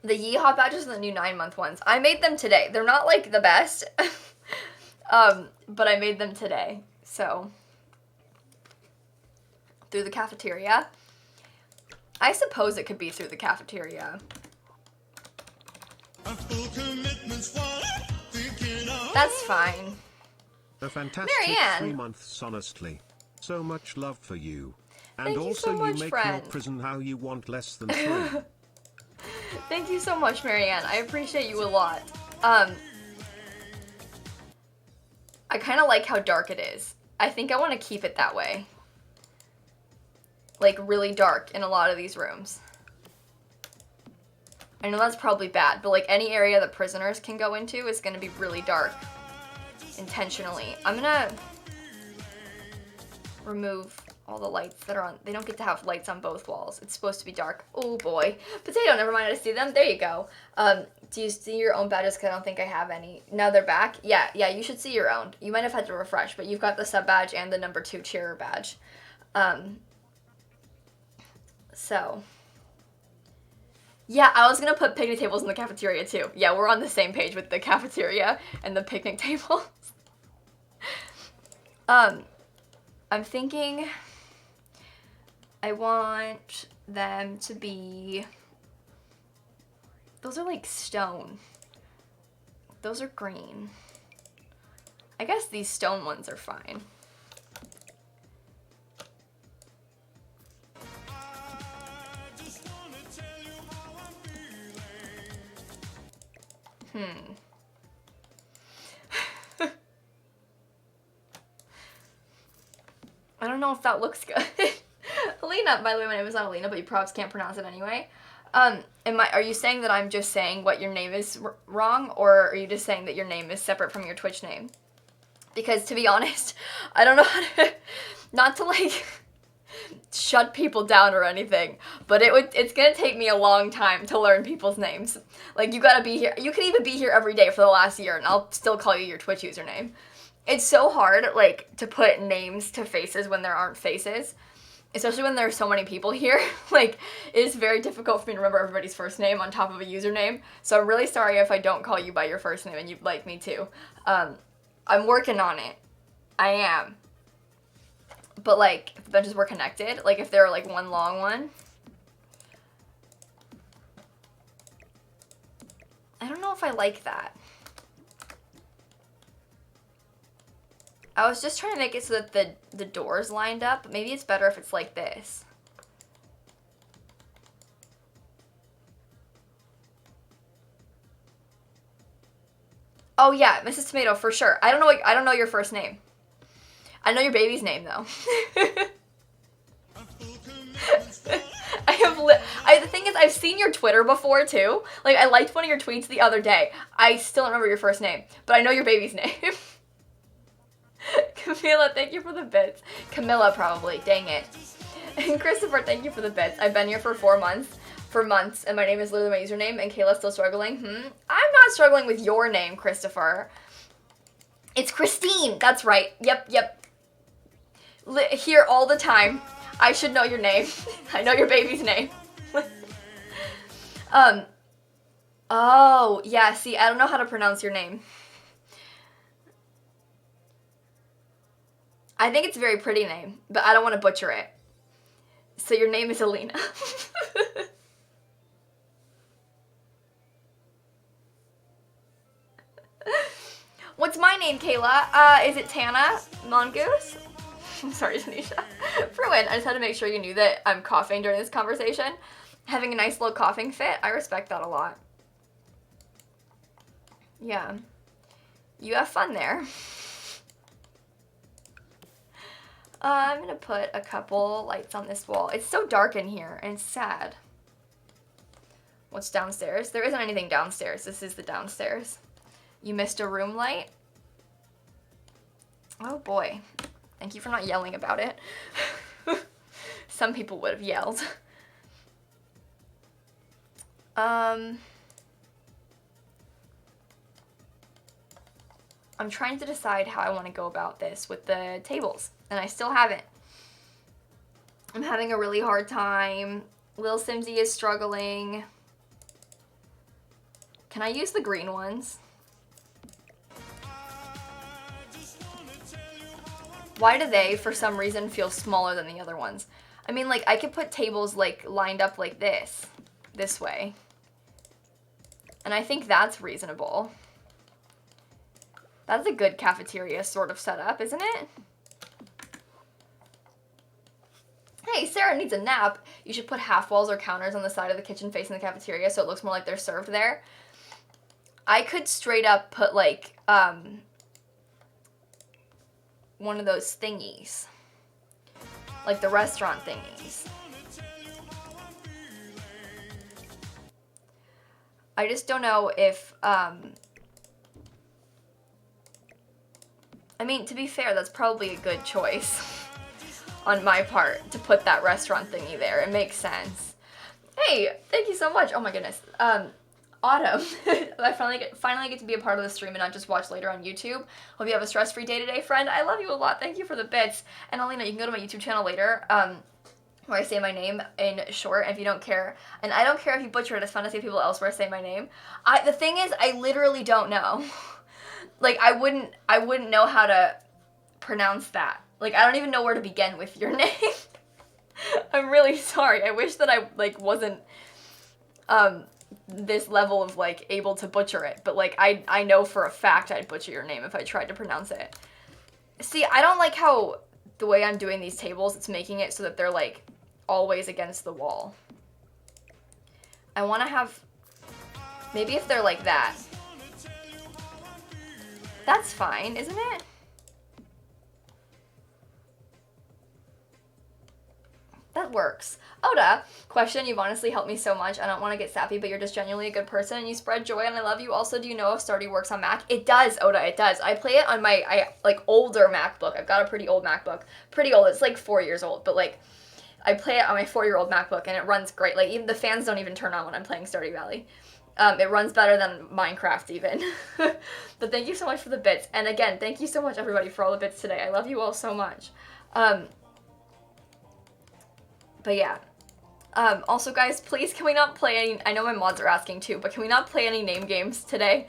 The Yeehaw badges are the new 9-month ones. I made them today. They're not, like, the best. But I made them today. So, through the cafeteria. I suppose it could be through the cafeteria. That's fine. A fantastic Marianne. 3 months, honestly. So much love for you. And Thank you also so much, you make friend. your prison how you want, less than 3. Thank you so much, Marianne. I appreciate you a lot. I kind of like how dark it is. I think I want to keep it that way. Like, really dark in a lot of these rooms. I know that's probably bad, but like any area that prisoners can go into is going to be really dark. Intentionally. I'm going to remove all the lights that are on. They don't get to have lights on both walls. It's supposed to be dark. Oh boy. Potato, never mind, I see them. There you go. Do you see your own badges? Because I don't think I have any. Now they're back. Yeah, you should see your own. You might have had to refresh, but you've got the sub badge and the number 2 cheerer badge. So, yeah, I was going to put picnic tables in the cafeteria too. Yeah, we're on the same page with the cafeteria and the picnic tables. I'm thinking I want them to be, those are like stone. Those are green. I guess these stone ones are fine. I don't know if that looks good. Alina, by the way, my name is not Alina, but you probably can't pronounce it anyway. Are you saying that I'm just saying what your name is wrong, or are you just saying that your name is separate from your Twitch name? Because to be honest, I don't know how to, not to like shut people down or anything, but it's gonna take me a long time to learn people's names. Like, you gotta be here. You can even be here every day for the last year, and I'll still call you your Twitch username. It's so hard, like, to put names to faces when there aren't faces. Especially when there's so many people here. Like, it is very difficult for me to remember everybody's first name on top of a username. So I'm really sorry if I don't call you by your first name and you'd like me to. I'm working on it. I am. But, like, if the benches were connected, like, if they were, like, one long one. I don't know if I like that. I was just trying to make it so that the doors lined up, but maybe it's better if it's like this. Oh yeah, Mrs. Tomato, for sure. I don't know your first name. I know your baby's name though. The thing is, I've seen your Twitter before too. Like, I liked one of your tweets the other day. I still don't remember your first name, but I know your baby's name. Camila, thank you for the bits. Camilla, probably. Dang it. And Christopher, thank you for the bits. I've been here for 4 months. for months, and my name is literally my username, and Kayla's still struggling. I'm not struggling with your name, Christopher. It's Christine. That's right. Yep. Here all the time. I should know your name. I know your baby's name. Oh, yeah, see, I don't know how to pronounce your name. I think it's a very pretty name, but I don't want to butcher it. So your name is Alina. What's my name, Kayla? Is it Tana Mongoose? I'm sorry, Tanisha. Fruin, I just had to make sure you knew that I'm coughing during this conversation. Having a nice little coughing fit. I respect that a lot. Yeah. You have fun there. I'm gonna put a couple lights on this wall. It's so dark in here, and it's sad. What's downstairs? There isn't anything downstairs. This is the downstairs. You missed a room light? Oh boy. Thank you for not yelling about it. Some people would have yelled. I'm trying to decide how I want to go about this with the tables, and I still haven't. I'm having a really hard time. Lilsimsie is struggling. Can I use the green ones? Why do they, for some reason, feel smaller than the other ones? I mean, like, I could put tables, like, lined up like this way. And I think that's reasonable. That's a good cafeteria sort of setup, isn't it? Hey, Sarah needs a nap. You should put half walls or counters on the side of the kitchen facing the cafeteria so it looks more like they're served there. I could straight up put, like, one of those thingies. Like the restaurant thingies. I just don't know if, I mean, to be fair, that's probably a good choice on my part to put that restaurant thingy there. It makes sense. Hey, thank you so much. Oh my goodness. Autumn. I finally get to be a part of the stream and not just watch later on YouTube. Hope you have a stress-free day today, friend. I love you a lot. Thank you for the bits. And Alina, you can go to my YouTube channel later, where I say my name in short, if you don't care. And I don't care if you butcher it. It's fun to see people elsewhere say my name. The thing is, I literally don't know. Like, I wouldn't know how to pronounce that. Like, I don't even know where to begin with your name. I'm really sorry. I wish that I, like, wasn't, this level of, like, able to butcher it. But, like, I know for a fact I'd butcher your name if I tried to pronounce it. See, I don't like how the way I'm doing these tables, it's making it so that they're, like, always against the wall. I want to have, maybe if they're like that. That's fine, isn't it? That works. Oda, question, you've honestly helped me so much. I don't want to get sappy, but you're just genuinely a good person and you spread joy and I love you. Also, do you know if Stardew works on Mac? It does, Oda, it does. I play it on my, like, older MacBook. I've got a pretty old MacBook. Pretty old, it's like 4 years old, but, like, I play it on my 4-year-old MacBook and it runs great. Like, even the fans don't even turn on when I'm playing Stardew Valley. It runs better than Minecraft even. But thank you so much for the bits. And again, thank you so much everybody for all the bits today. I love you all so much. But yeah. Also guys, please can we not play any, I know my mods are asking too, but can we not play any name games today?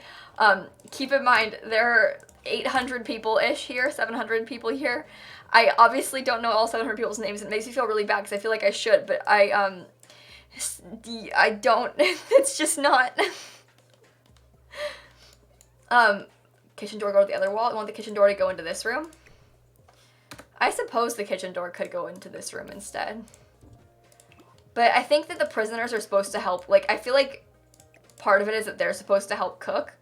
Keep in mind, there are 800 people-ish here, 700 people here. I obviously don't know all 700 people's names. It makes me feel really bad because I feel like I should, but I don't, it's just not. Kitchen door go to the other wall. I want the kitchen door to go into this room. I suppose the kitchen door could go into this room instead. But I think that the prisoners are supposed to help, like, I feel like part of it is that they're supposed to help cook,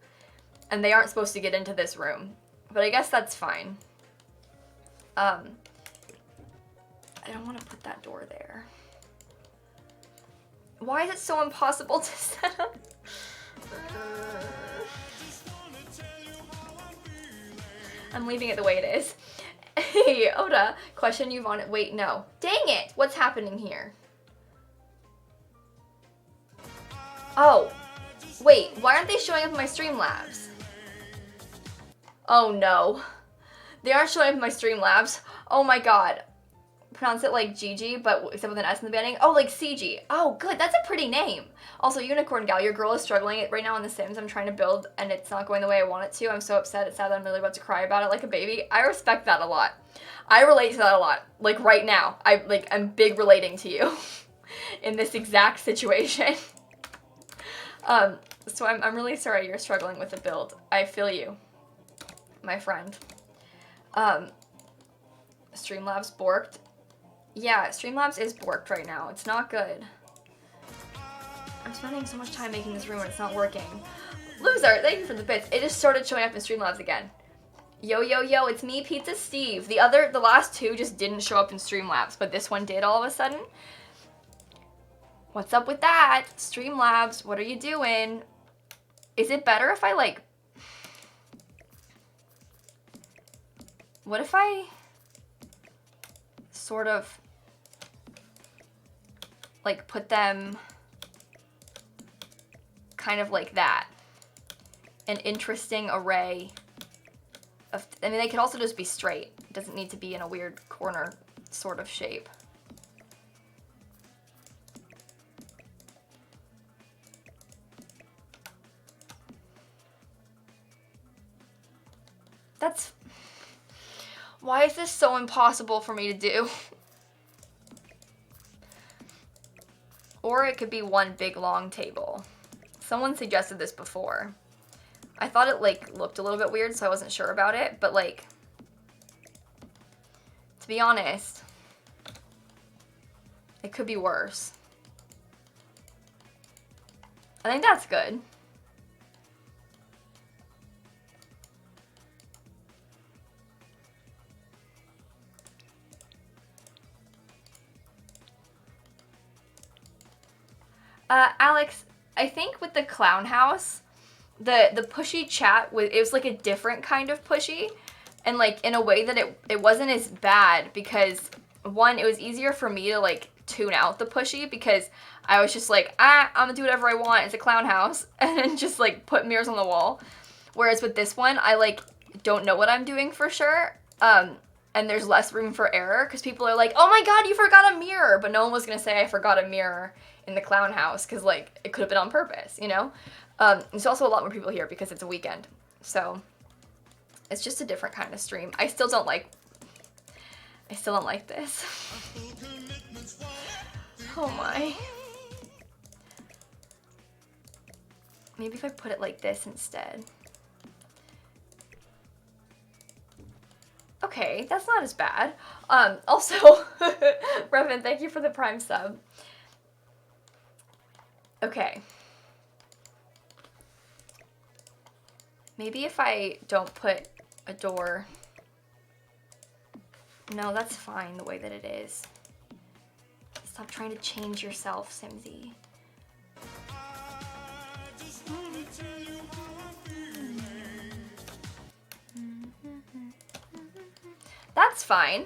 and they aren't supposed to get into this room. But I guess that's fine. I don't want to put that door there. Why is it so impossible to set up? I'm leaving it the way it is. Hey, Oda, question you've on it. Wait, no. Dang it! What's happening here? Oh, wait, why aren't they showing up in my Streamlabs? Oh no. They aren't showing up in my Streamlabs. Oh my god. Pronounce it like Gigi, but except with an S in the beginning. Oh, like CG. Oh, good. That's a pretty name. Also, Unicorn Gal, your girl is struggling right now on The Sims. I'm trying to build, and it's not going the way I want it to. I'm so upset. It's sad that I'm really about to cry about it like a baby. I respect that a lot. I relate to that a lot. Like, right now. I'm big relating to you in this exact situation. So I'm really sorry you're struggling with the build. I feel you, my friend. Streamlabs borked. Yeah, Streamlabs is borked right now. It's not good. I'm spending so much time making this room and it's not working. Loser, thank you for the bits. It just started showing up in Streamlabs again. Yo, yo, yo, it's me, Pizza Steve. The last two just didn't show up in Streamlabs, but this one did all of a sudden. What's up with that? Streamlabs, what are you doing? Is it better if I, like... What if I... sort of... like, put them... kind of like that. An interesting array of... I mean, they could also just be straight. It doesn't need to be in a weird corner sort of shape. That's... Why is this so impossible for me to do? Or it could be one big long table. Someone suggested this before. I thought it, like, looked a little bit weird, so I wasn't sure about it, but, like, to be honest, it could be worse. I think that's good. Alex, I think with the clown house, the pushy chat, it was like a different kind of pushy, and like in a way that it wasn't as bad because, one, it was easier for me to like tune out the pushy because I was just like, I'm gonna do whatever I want, it's a clown house, and then just like put mirrors on the wall. Whereas with this one, I like don't know what I'm doing for sure, and there's less room for error because people are like, oh my god, you forgot a mirror, but no one was gonna say I forgot a mirror in the clown house because like it could have been on purpose, you know. There's also a lot more people here because it's a weekend, so it's just a different kind of stream. I still don't like this. Oh my. Maybe if I put it like this instead. Okay, that's not as bad. Also, Revan, thank you for the Prime sub. Okay. Maybe if I don't put a door... No, that's fine the way that it is. Stop trying to change yourself, Simsie. That's fine.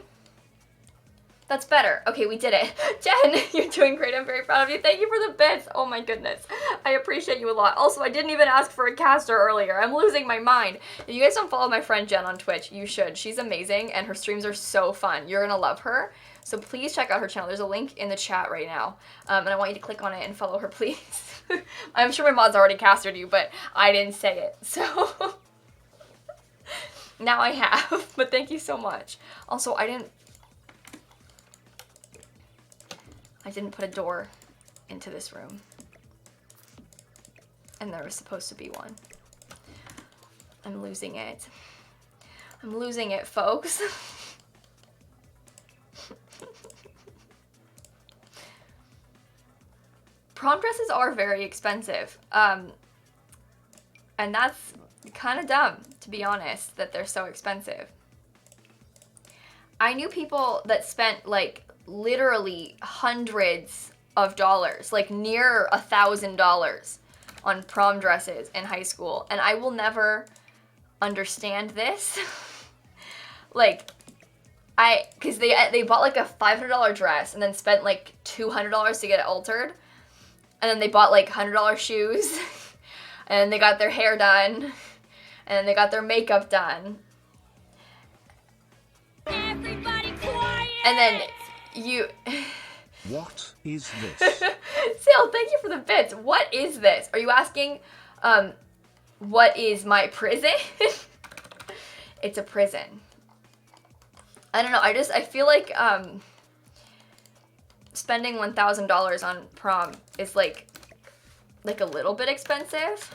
That's better. Okay, we did it. Jen, you're doing great. I'm very proud of you. Thank you for the bits. Oh my goodness. I appreciate you a lot. Also, I didn't even ask for a caster earlier. I'm losing my mind. If you guys don't follow my friend Jen on Twitch, you should. She's amazing and her streams are so fun. You're gonna love her. So please check out her channel. There's a link in the chat right now. And I want you to click on it and follow her, please. I'm sure my mod's already casted you, but I didn't say it. So now I have, but thank you so much. Also, I didn't put a door into this room. And there was supposed to be one. I'm losing it. I'm losing it, folks. Prom dresses are very expensive. And that's kind of dumb, to be honest, that they're so expensive. I knew people that spent, like, literally hundreds of dollars, like near $1,000 on prom dresses in high school, and I will never understand this. Like, because they bought like a $500 dress and then spent like $200 to get it altered, And then they bought like $100 shoes. And they got their hair done. And they got their makeup done. Everybody quiet! And then you... What is this? Sil, thank you for the bits. What is this? Are you asking, what is my prison? It's a prison. I don't know, I feel like, spending $1,000 on prom is like a little bit expensive.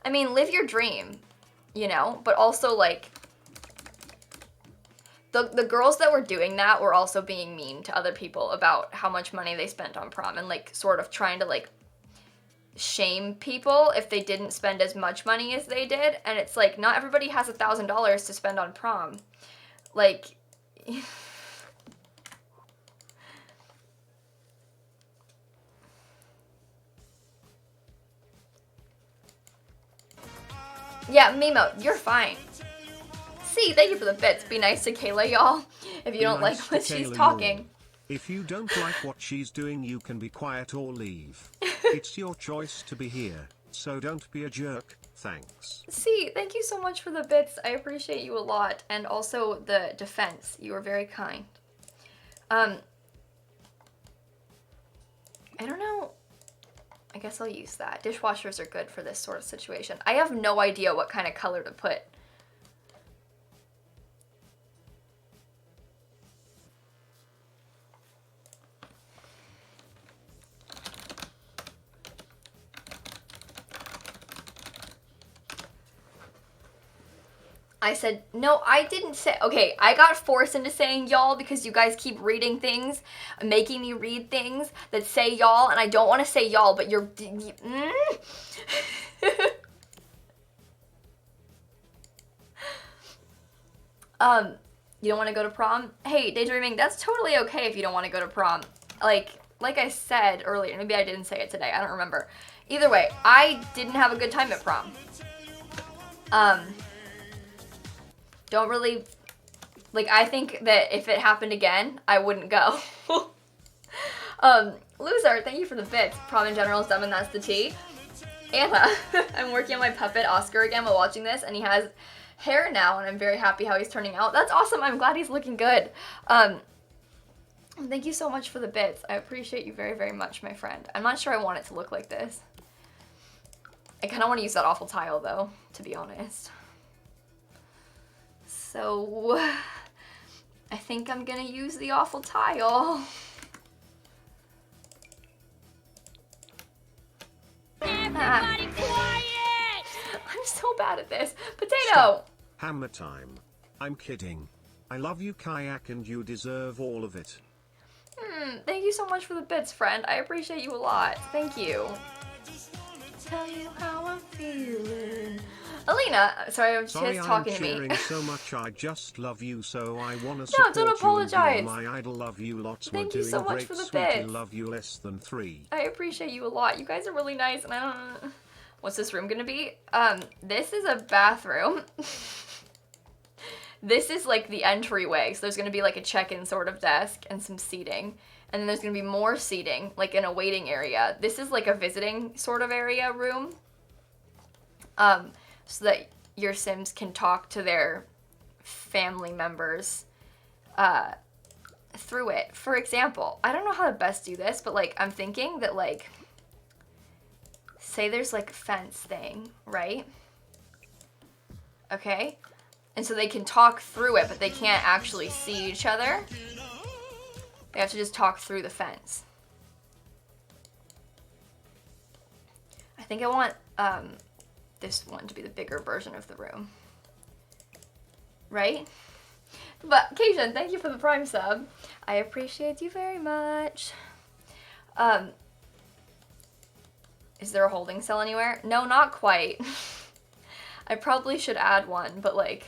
I mean, live your dream, you know, but also like, the girls that were doing that were also being mean to other people about how much money they spent on prom and like sort of trying to like shame people if they didn't spend as much money as they did. And it's like, not everybody has $1,000 to spend on prom. Like, yeah, Mimo, you're fine. See, thank you for the bits. Be nice to Kayla, y'all, if you don't like when she's talking. If you don't like what she's doing, you can be quiet or leave. It's your choice to be here, so don't be a jerk. Thanks. See, thank you so much for the bits. I appreciate you a lot. And also the defense. You were very kind. I don't know. I guess I'll use that. Dishwashers are good for this sort of situation. I have no idea what kind of color to put. I said, no, I didn't say, okay, I got forced into saying y'all because you guys keep reading things, making me read things that say y'all, and I don't want to say y'all, but you're, you don't want to go to prom? Hey, daydreaming, that's totally okay if you don't want to go to prom. Like I said earlier, maybe I didn't say it today, I don't remember. Either way, I didn't have a good time at prom. Don't really, like, I think that if it happened again, I wouldn't go. Loser, thank you for the bits. Prom in general is dumb and that's the tea. Anna, I'm working on my puppet Oscar again while watching this, and he has hair now, and I'm very happy how he's turning out. That's awesome, I'm glad he's looking good. Thank you so much for the bits. I appreciate you very, very much, my friend. I'm not sure I want it to look like this. I kind of want to use that awful tile, though, to be honest. So, I think I'm gonna use the awful tile. Everybody quiet! I'm so bad at this. Potato! Stop. Hammer time. I'm kidding. I love you, Kayak, and you deserve all of it. Thank you so much for the bits, friend. I appreciate you a lot. Thank you. Tell you how I'm feeling. Alina, sorry, she's talking to me. Sorry, I'm cheering so much. I just love you, so I want to No, support don't apologize. You and be my idol. Love you lots. Thank We're you so doing much great, for the sweetie. bits. Love you less than 3. I appreciate you a lot. You guys are really nice, and I don't. What's this room gonna be? This is a bathroom. This is like the entryway, so there's gonna be like a check-in sort of desk and some seating. And then there's gonna be more seating, like in a waiting area. This is like a visiting sort of area room. So that your Sims can talk to their family members through it. For example, I don't know how to best do this, but like I'm thinking that like, say there's like a fence thing, right? Okay? And so they can talk through it, but they can't actually see each other. They have to just talk through the fence. I think I want this one to be the bigger version of the room. Right? But, Keishan, thank you for the Prime sub. I appreciate you very much. Is there a holding cell anywhere? No, not quite. I probably should add one, but like...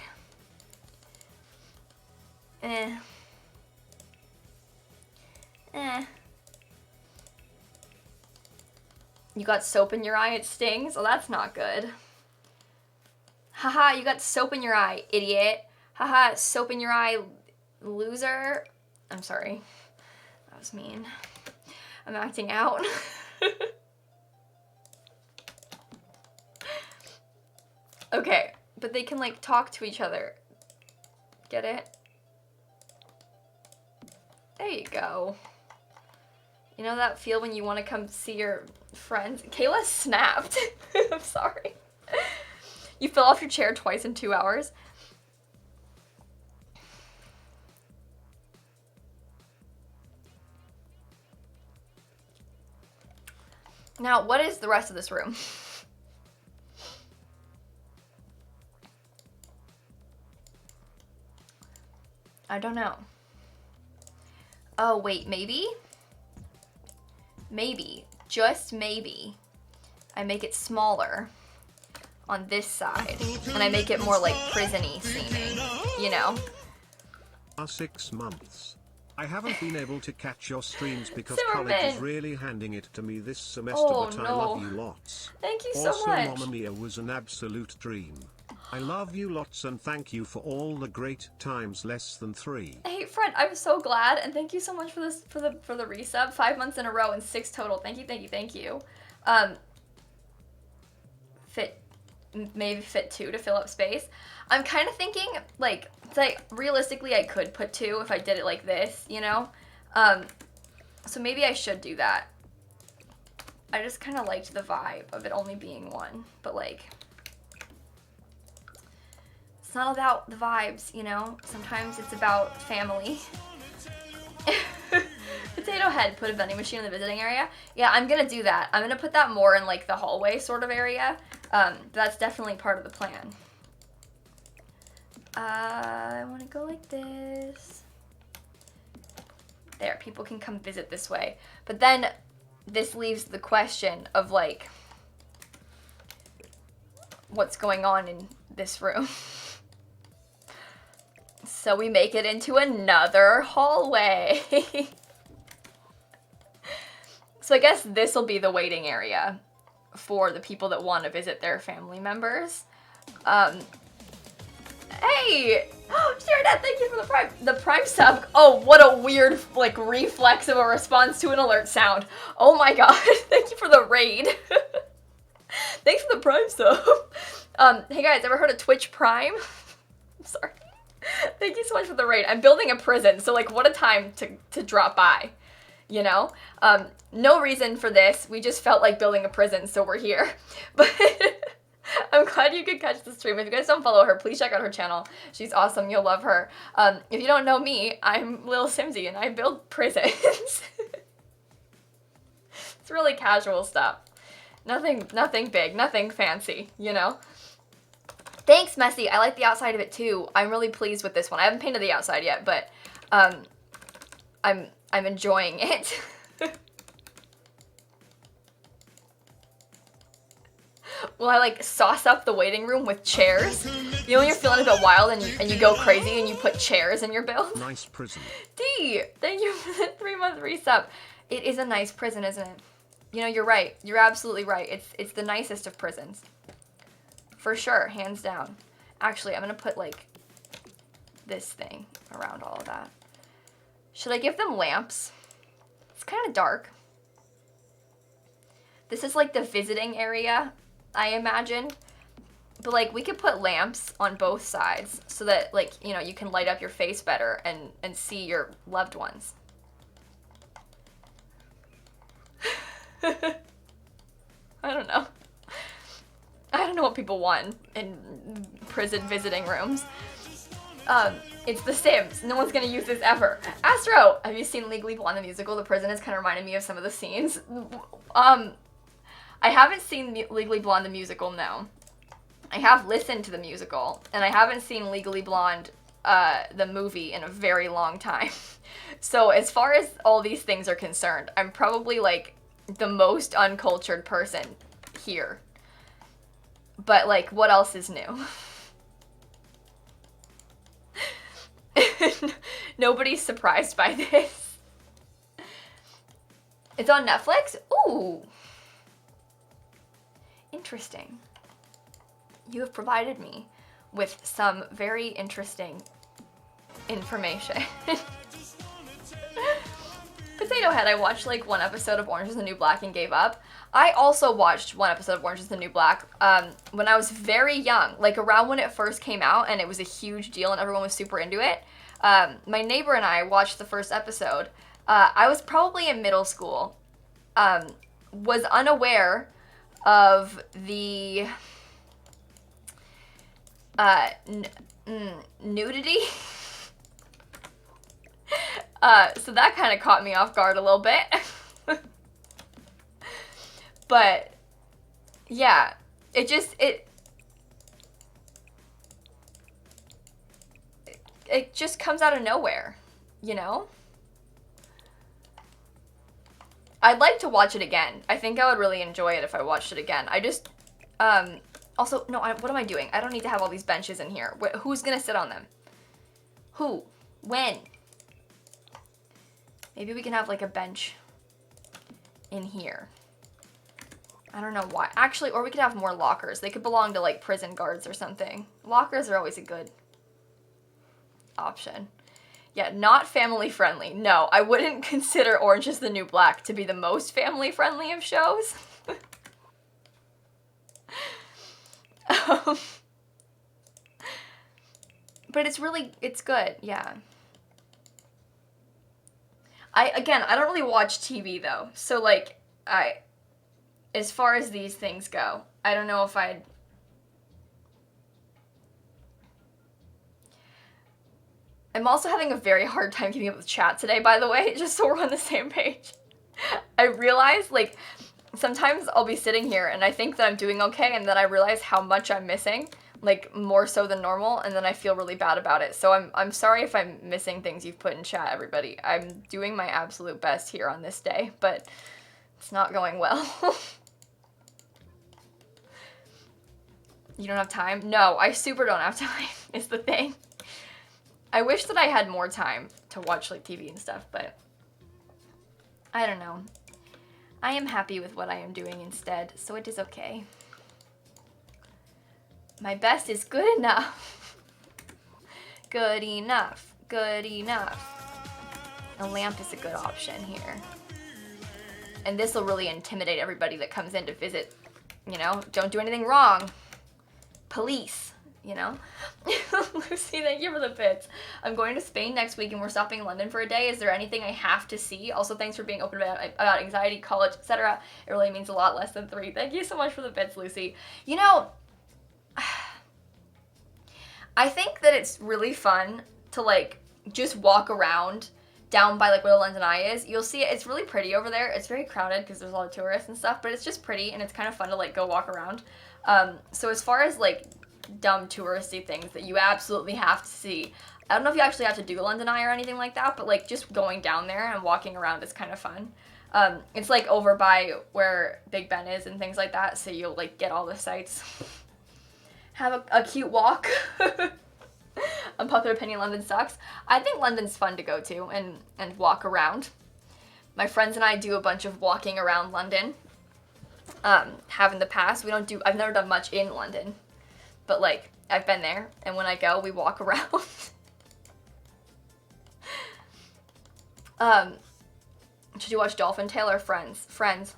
You got soap in your eye, it stings? Oh, that's not good. Haha, you got soap in your eye, idiot. Haha, soap in your eye, loser. I'm sorry. That was mean. I'm acting out. Okay, but they can like talk to each other. Get it? There you go. You know that feel when you want to come see your friends? Kayla snapped. I'm sorry. You fell off your chair twice in 2 hours. Now, what is the rest of this room? I don't know. Oh, wait, maybe? Maybe, just maybe, I make it smaller on this side, and I make it more like prison-y seeming, you know? 6 months. I haven't been able to catch your streams because Zimmerman. college is really handing it to me this semester, Oh, but I no. love you lots. Thank you so Also, much. Mamma Mia was an absolute dream. I love you lots and thank you for all the great times. Less than 3. Hey, Fred, I'm so glad, and thank you so much for this for the resub. 5 months in a row and 6 total. Thank you, thank you, thank you. Maybe fit 2 to fill up space. I'm kind of thinking like realistically I could put 2 if I did it like this, you know. So maybe I should do that. I just kind of liked the vibe of it only being 1, but like. It's not about the vibes, you know? Sometimes it's about family. Potato Head put a vending machine in the visiting area. Yeah, I'm gonna do that. I'm gonna put that more in like the hallway sort of area. That's definitely part of the plan. I wanna go like this. There, people can come visit this way. But then this leaves the question of like, what's going on in this room? So we make it into another hallway. So I guess this will be the waiting area for the people that want to visit their family members. Hey! Sharonette, thank you for the prime sub. Oh, what a weird, like, reflex of a response to an alert sound. Oh my god, thank you for the raid. Thanks for the prime sub. Hey guys, ever heard of Twitch Prime? I'm sorry. Thank you so much for the raid. I'm building a prison, so like what a time to drop by, you know? No reason for this. We just felt like building a prison, so we're here. But I'm glad you could catch the stream. If you guys don't follow her, please check out her channel. She's awesome. You'll love her. If you don't know me, I'm lilsimsie, and I build prisons. It's really casual stuff. Nothing big, nothing fancy, you know? Thanks, Messy. I like the outside of it too. I'm really pleased with this one. I haven't painted the outside yet, but I'm enjoying it. Will I like sauce up the waiting room with chairs? You know when you're feeling a bit wild and you go crazy and you put chairs in your build? Nice prison. D, thank you for the 3-month resub. It is a nice prison, isn't it? You know, you're right. You're absolutely right. It's the nicest of prisons. For sure, hands down. Actually, I'm gonna put like this thing around all of that. Should I give them lamps? It's kind of dark. This is like the visiting area, I imagine. But like we could put lamps on both sides so that like, you know, you can light up your face better and see your loved ones. I don't know. I don't know what people want in prison visiting rooms. It's The Sims. No one's gonna use this ever. Astro, have you seen Legally Blonde the musical? The prison has kind of reminded me of some of the scenes. I haven't seen Legally Blonde the musical, no. I have listened to the musical, and I haven't seen Legally Blonde the movie in a very long time. So as far as all these things are concerned, I'm probably like the most uncultured person here. But like, what else is new? Nobody's surprised by this. It's on Netflix? Ooh. Interesting. You have provided me with some very interesting information. Potato Head, I watched like one episode of Orange is the New Black and gave up. I also watched one episode of Orange is the New Black when I was very young, like around when it first came out and it was a huge deal and everyone was super into it. My neighbor and I watched the first episode. I was probably in middle school, was unaware of the nudity. So that kind of caught me off guard a little bit. But yeah, it just comes out of nowhere, you know? I'd like to watch it again. I think I would really enjoy it if I watched it again. I just, also, no, what am I doing? I don't need to have all these benches in here. Who's gonna sit on them? Who? When? Maybe we can have like a bench in here. I don't know why. Actually, or we could have more lockers. They could belong to like prison guards or something. Lockers are always a good option. Yeah, not family friendly. No, I wouldn't consider Orange is the New Black to be the most family friendly of shows. But it's good, yeah. I don't really watch TV though. So like, as far as these things go, I don't know if I'm also having a very hard time keeping up with chat today, by the way, just so we're on the same page. I realize, like, sometimes I'll be sitting here and I think that I'm doing okay, and then I realize how much I'm missing, like, more so than normal, and then I feel really bad about it. So I'm sorry if I'm missing things you've put in chat, everybody. I'm doing my absolute best here on this day, but it's not going well. You don't have time? No, I super don't have time, is the thing. I wish that I had more time to watch, like, TV and stuff, but I don't know. I am happy with what I am doing instead, so it is okay. My best is good enough. Good enough. Good enough. A lamp is a good option here. And this will really intimidate everybody that comes in to visit, you know? Don't do anything wrong. Police, you know? Lucy, thank you for the bits. I'm going to Spain next week and we're stopping in London for a day. Is there anything I have to see? Also, thanks for being open about anxiety, college, etc. It really means a lot less than 3. Thank you so much for the bits, Lucy. You know, I think that it's really fun to, like, just walk around down by, like, where the London Eye is. You'll see it. It's really pretty over there. It's very crowded because there's a lot of tourists and stuff, but it's just pretty and it's kind of fun to, like, go walk around. So as far as, like, dumb touristy things that you absolutely have to see, I don't know if you actually have to do the London Eye or anything like that, but, like, just going down there and walking around is kind of fun. It's, like, over by where Big Ben is and things like that, so you'll, like, get all the sights. Have a cute walk. Unpopular opinion, London sucks. I think London's fun to go to and walk around. My friends and I do a bunch of walking around London. Have in the past. I've never done much in London, but, like, I've been there, and when I go, we walk around. Should you watch Dolphin Tale or Friends? Friends.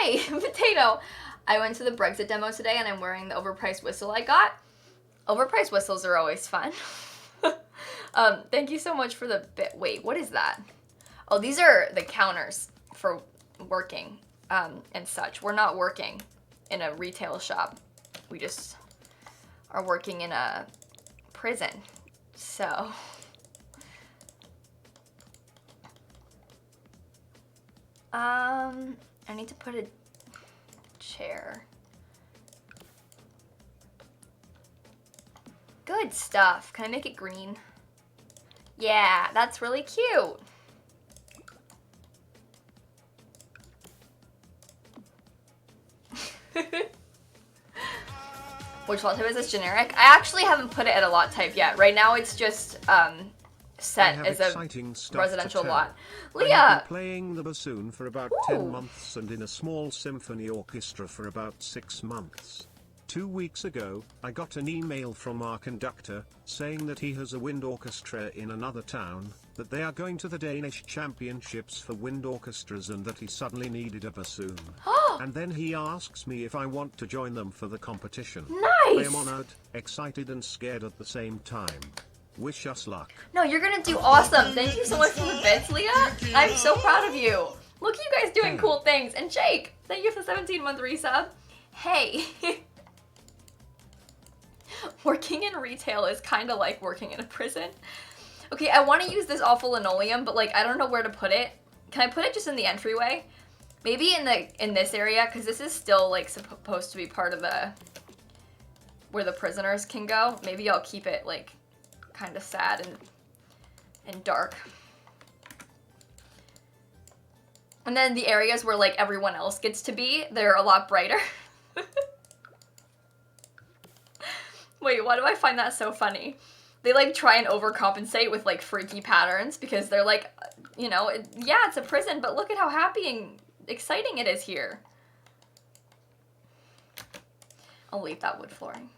Hey, Potato! I went to the Brexit demo today and I'm wearing the overpriced whistle I got. Overpriced whistles are always fun. Thank you so much for the bit. Wait, what is that? Oh, these are the counters for working and such. We're not working in a retail shop. We just are working in a prison. So... I need to put a chair. Good stuff. Can I make it green? Yeah, that's really cute. Which lot type is this? Generic? I actually haven't put it at a lot type yet. Right now it's just set as a residential lot. I have Leah! been playing the bassoon for about Ooh. 10 months and in a small symphony orchestra for about 6 months. 2 weeks ago, I got an email from our conductor, saying that he has a wind orchestra in another town, that they are going to the Danish championships for wind orchestras and that he suddenly needed a bassoon. And then he asks me if I want to join them for the competition. I Nice! am honored, excited and scared at the same time. Wish us luck. No, you're gonna do awesome. Thank you so much for the bits, Leah. I'm so proud of you. Look at you guys doing cool things. And Jake, thank you for the 17-month resub. Hey. Working in retail is kind of like working in a prison. Okay, I want to use this awful linoleum, but like I don't know where to put it. Can I put it just in the entryway? Maybe in this area, because this is still like supposed to be part of the where the prisoners can go. Maybe I'll keep it like kind of sad and dark. And then the areas where like everyone else gets to be, they're a lot brighter. Wait, why do I find that so funny? They like try and overcompensate with like freaky patterns because they're like, you know, yeah, it's a prison, but look at how happy and exciting it is here. I'll leave that wood flooring.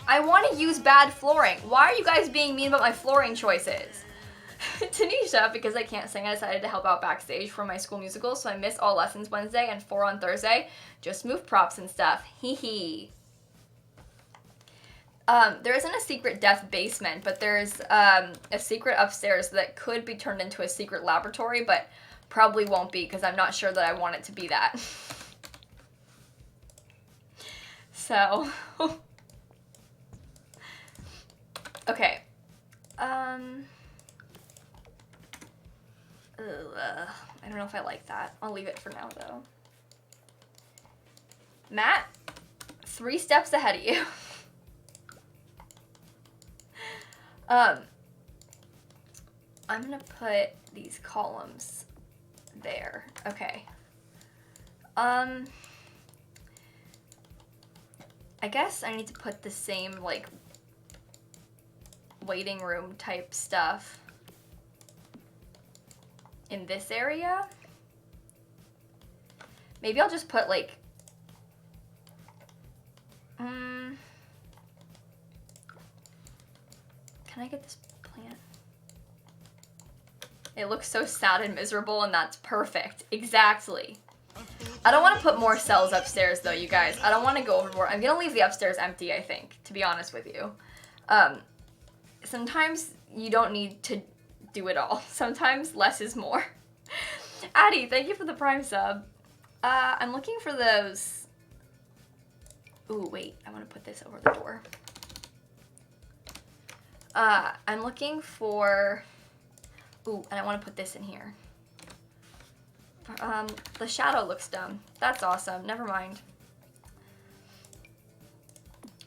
I want to use bad flooring. Why are you guys being mean about my flooring choices? Tanisha, because I can't sing, I decided to help out backstage for my school musical, so I miss all lessons Wednesday and 4 on Thursday. Just move props and stuff. Hee hee. There isn't a secret death basement, but there's a secret upstairs that could be turned into a secret laboratory, but probably won't be because I'm not sure that I want it to be that. So, okay. I don't know if I like that. I'll leave it for now, though. Matt, 3 steps ahead of you. I'm gonna put these columns there. Okay. I guess I need to put the same, like, waiting room type stuff in this area. Maybe I'll just put, like, can I get this plant? It looks so sad and miserable, and that's perfect. Exactly. I don't want to put more cells upstairs, though, you guys. I don't want to go overboard. I'm going to leave the upstairs empty, I think, to be honest with you. Sometimes you don't need to do it all. Sometimes less is more. Addie, thank you for the Prime sub. I'm looking for those... Ooh, wait. I want to put this over the door. I'm looking for... Ooh, and I want to put this in here. The shadow looks dumb. That's awesome. Never mind.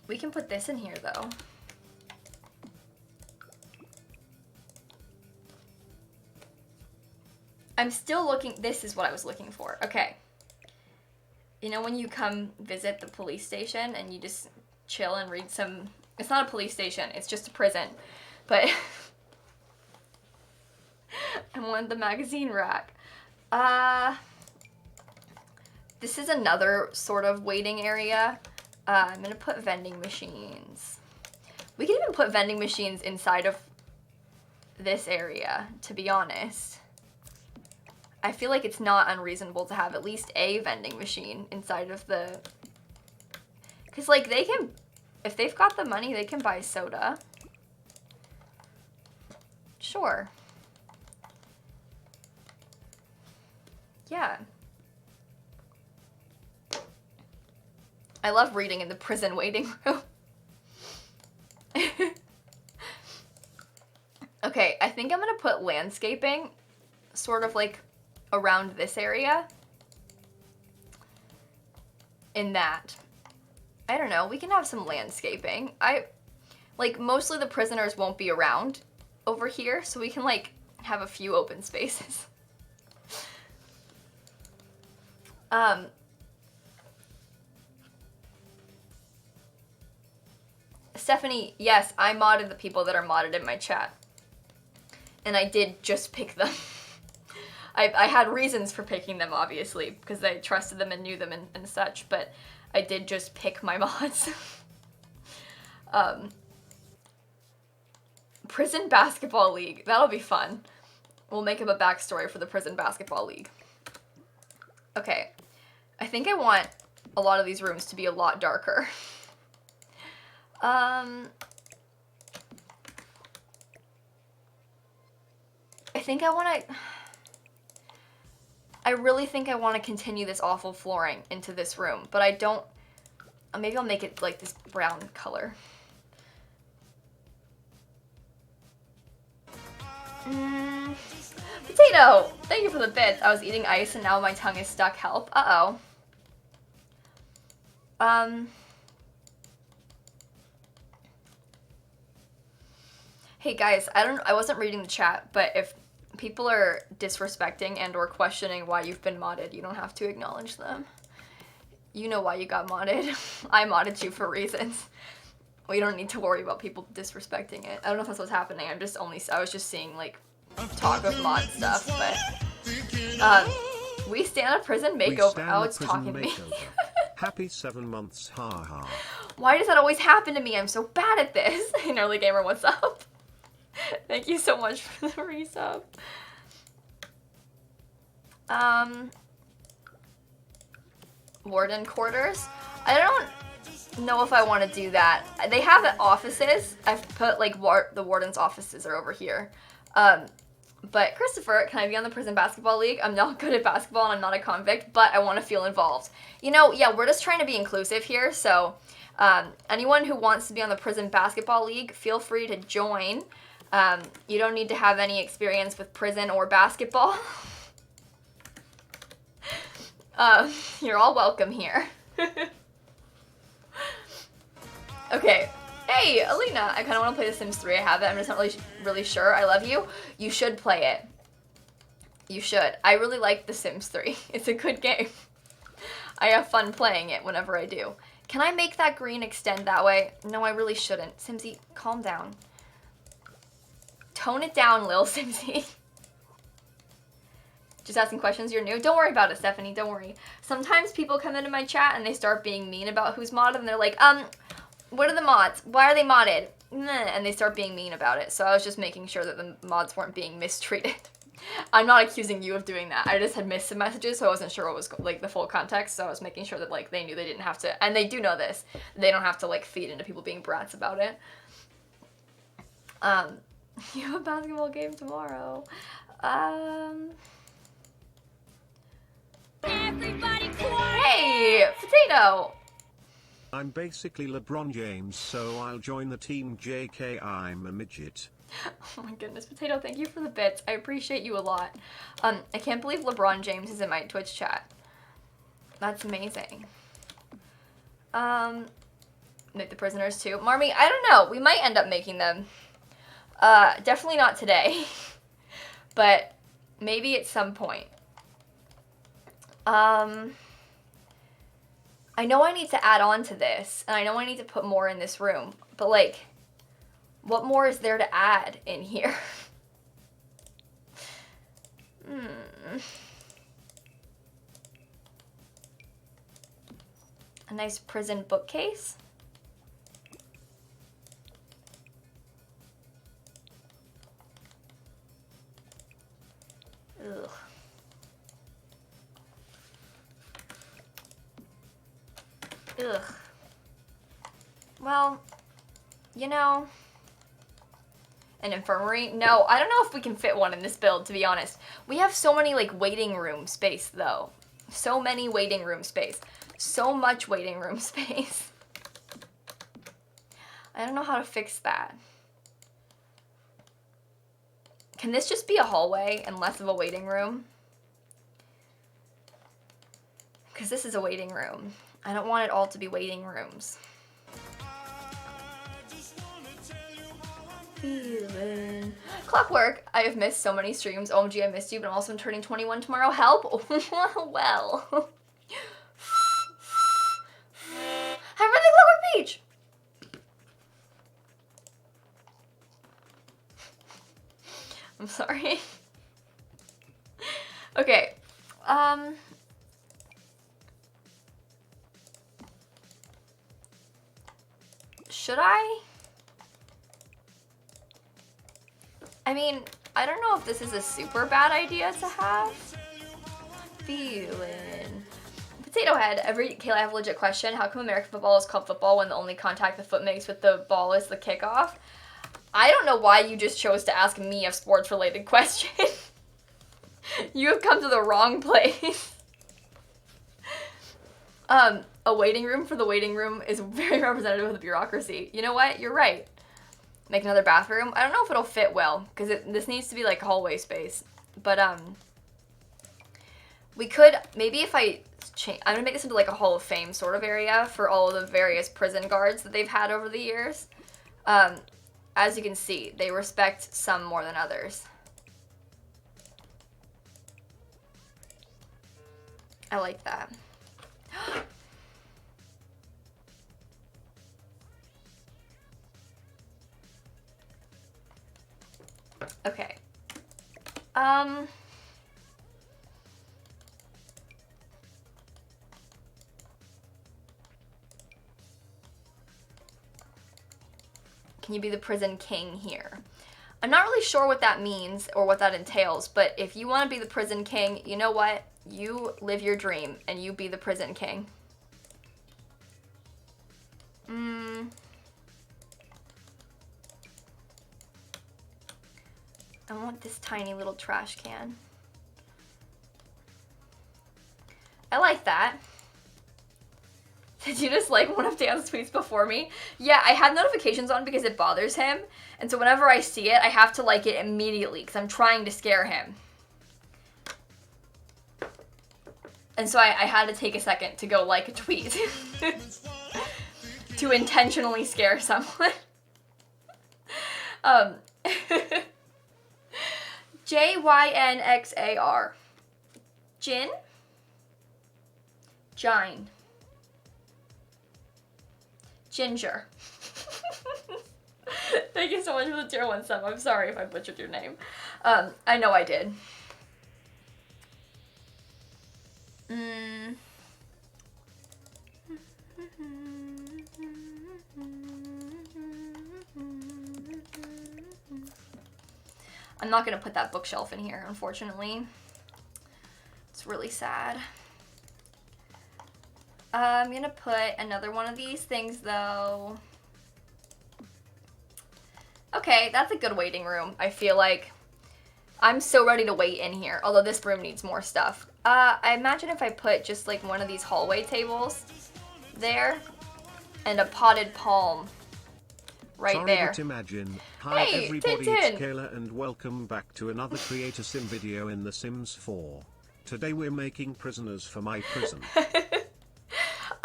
We can put this in here, though. I'm still looking... This is what I was looking for. Okay. You know when you come visit the police station and you just chill and read some... It's not a police station. It's just a prison. But... I want the magazine rack. This is another sort of waiting area. I'm going to put vending machines. We can even put vending machines inside of this area, to be honest. I feel like it's not unreasonable to have at least a vending machine inside of the... Because, like, they can... If they've got the money, they can buy soda. Sure. Yeah. I love reading in the prison waiting room. Okay, I think I'm gonna put landscaping sort of like around this area. In that. I don't know, we can have some landscaping. Like, mostly the prisoners won't be around over here, so we can, like, have a few open spaces. Stephanie, yes, I modded the people that are modded in my chat. And I did just pick them. I had reasons for picking them, obviously, because I trusted them and knew them and such, but I did just pick my mods. Prison Basketball League. That'll be fun. We'll make up a backstory for the Prison Basketball League. Okay. I think I want a lot of these rooms to be a lot darker. I really think I want to continue this awful flooring into this room, but I don't... Maybe I'll make it like this brown color. Potato! Thank you for the bits. I was eating ice and now my tongue is stuck. Help. Uh-oh. Hey guys, I wasn't reading the chat, but if people are disrespecting and or questioning why you've been modded, you don't have to acknowledge them. You know why you got modded. I modded you for reasons. We don't need to worry about people disrespecting it. I don't know if that's what's happening. I was just seeing like talk of mod stuff, but we stand a prison makeover. Oh, it's talking to me. Happy 7 months, ha ha. Why does that always happen to me? I'm so bad at this. Early Gamer, what's up? Thank you so much for the resub. Warden quarters. I don't know if I want to do that. They have offices. I've put like the warden's offices are over here. But Christopher, can I be on the Prison Basketball League? I'm not good at basketball and I'm not a convict, but I want to feel involved. You know, yeah, we're just trying to be inclusive here. So anyone who wants to be on the Prison Basketball League, feel free to join. You don't need to have any experience with prison or basketball. You're all welcome here. Okay. Hey, Alina, I kind of want to play The Sims 3. I have it. I'm just not really sure. I love you. You should play it. You should. I really like The Sims 3. It's a good game. I have fun playing it whenever I do. Can I make that green extend that way? No, I really shouldn't. Simsie, calm down. Tone it down, lilsimsie. Just asking questions, you're new? Don't worry about it, Stephanie, don't worry. Sometimes people come into my chat and they start being mean about who's modded and they're like, what are the mods? Why are they modded? And they start being mean about it. So I was just making sure that the mods weren't being mistreated. I'm not accusing you of doing that. I just had missed some messages, so I wasn't sure what was like the full context. So I was making sure that like they knew they didn't have to, and they do know this. They don't have to like feed into people being brats about it. You have a basketball game tomorrow. Everybody quiet! Hey, Potato! I'm basically LeBron James, so I'll join the team JK. I'm a midget. Oh my goodness, Potato, thank you for the bits. I appreciate you a lot. I can't believe LeBron James is in my Twitch chat. That's amazing. Make the prisoners too. Marmy, I don't know. We might end up making them. Definitely not today. But maybe at some point. I know I need to add on to this, and I know I need to put more in this room, but like, what more is there to add in here? A nice prison bookcase? Ugh. Ugh. Well, you know, an infirmary? No, I don't know if we can fit one in this build, to be honest. We have so many, like, waiting room space, though. So many waiting room space. So much waiting room space. I don't know how to fix that. Can this just be a hallway and less of a waiting room? Because this is a waiting room. I don't want it all to be waiting rooms. Clockwork, I have missed so many streams. OMG, I missed you, but I'm also turning 21 tomorrow. Help? Well. Happy birthday, Clockwork Peach! I'm sorry. Okay. Should I? I mean, I don't know if this is a super bad idea to have. Feeling. Potato Head. Kayla, I have a legit question. How come American football is called football when the only contact the foot makes with the ball is the kickoff? I don't know why you just chose to ask me a sports-related question. You have come to the wrong place. A waiting room for the waiting room is very representative of the bureaucracy. You know what? You're right. Make another bathroom. I don't know if it'll fit well, because this needs to be like hallway space. But, we could, maybe if I'm gonna make this into like a Hall of Fame sort of area for all of the various prison guards that they've had over the years. As you can see, they respect some more than others. I like that. Okay. Can you be the prison king here? I'm not really sure what that means or what that entails, but if you want to be the prison king, you know what? You live your dream and you be the prison king. I want this tiny little trash can. I like that. Did you just like one of Dan's tweets before me? Yeah, I had notifications on because it bothers him. And so whenever I see it, I have to like it immediately because I'm trying to scare him. And so I had to take a second to go like a tweet. To intentionally scare someone. Jynxar. Jin? Jine. Ginger. Thank you so much for the tier 1 sub. I'm sorry if I butchered your name. I know I did. I'm not gonna put that bookshelf in here, unfortunately. It's really sad. I'm gonna put another one of these things though. Okay, that's a good waiting room. I feel like I'm so ready to wait in here, although this room needs more stuff. I imagine if I put just like one of these hallway tables there and a potted palm right Sorry, there. But imagine. Hi Hey, everybody, Tintin. it's Kayla and welcome back to another Creator Sim video in The Sims 4. Today we're making prisoners for my prison.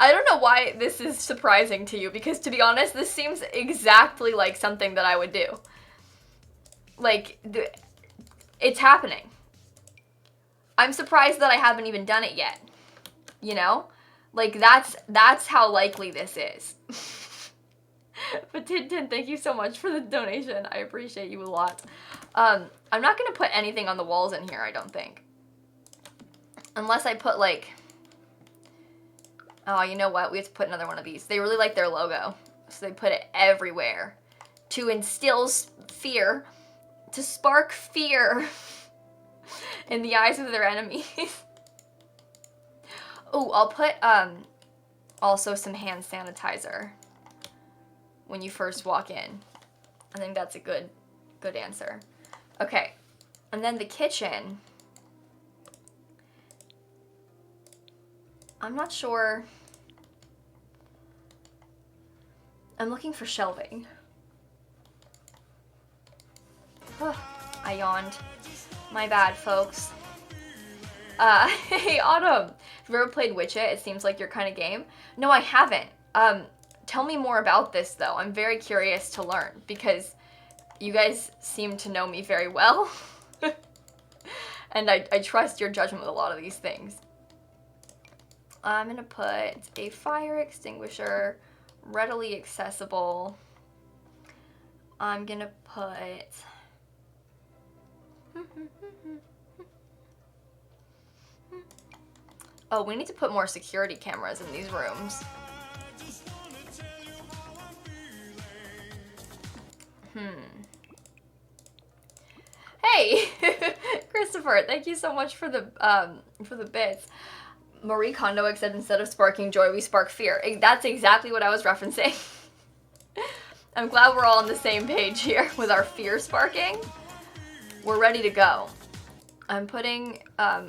I don't know why this is surprising to you, because to be honest, this seems exactly like something that I would do. Like, it's happening. I'm surprised that I haven't even done it yet. You know? Like, that's how likely this is. But Tintin, thank you so much for the donation. I appreciate you a lot. I'm not going to put anything on the walls in here, I don't think. Unless I put, like... Oh, you know what? We have to put another one of these. They really like their logo. So they put it everywhere. To instill fear. To spark fear. In the eyes of their enemies. Oh, I'll put, also some hand sanitizer. When you first walk in. I think that's a good answer. Okay. And then the kitchen. I'm not sure. I'm looking for shelving. I yawned. My bad, folks. Hey, Autumn. Have you ever played Witcher? It seems like your kind of game. No, I haven't. Tell me more about this, though. I'm very curious to learn, because you guys seem to know me very well. And I trust your judgment with a lot of these things. I'm gonna put a fire extinguisher, readily accessible. I'm gonna put Oh, we need to put more security cameras in these rooms. Hey, Christopher, thank you so much for the bits. Marie Kondo said instead of sparking joy, we spark fear. That's exactly what I was referencing. I'm glad we're all on the same page here with our fear sparking. We're ready to go. I'm putting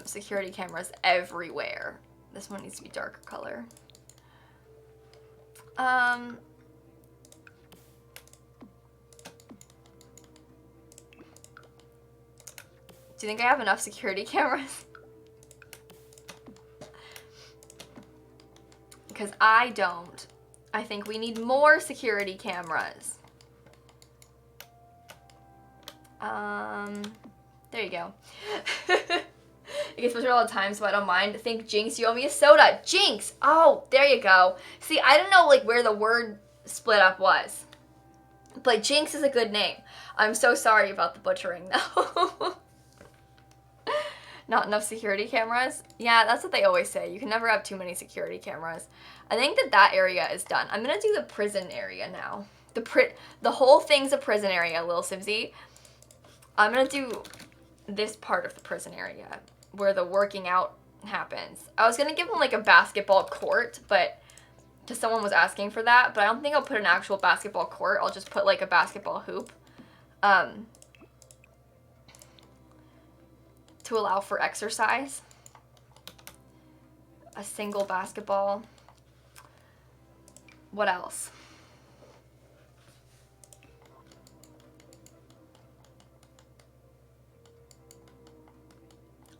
security cameras everywhere. This one needs to be darker color. Do you think I have enough security cameras? Because I don't. I think we need more security cameras. There you go. It gets pushed all the time, so I don't mind. Think Jinx, you owe me a soda. Jinx! Oh, there you go. See, I don't know like where the word split up was. But Jinx is a good name. I'm so sorry about the butchering though. Not enough security cameras? Yeah, that's what they always say. You can never have too many security cameras. I think that area is done. I'm gonna do the prison area now. The whole thing's a prison area, lilsimsie. I'm gonna do this part of the prison area where the working out happens. I was gonna give them like a basketball court, but because someone was asking for that, but I don't think I'll put an actual basketball court. I'll just put like a basketball hoop. To allow for exercise. A single basketball. What else?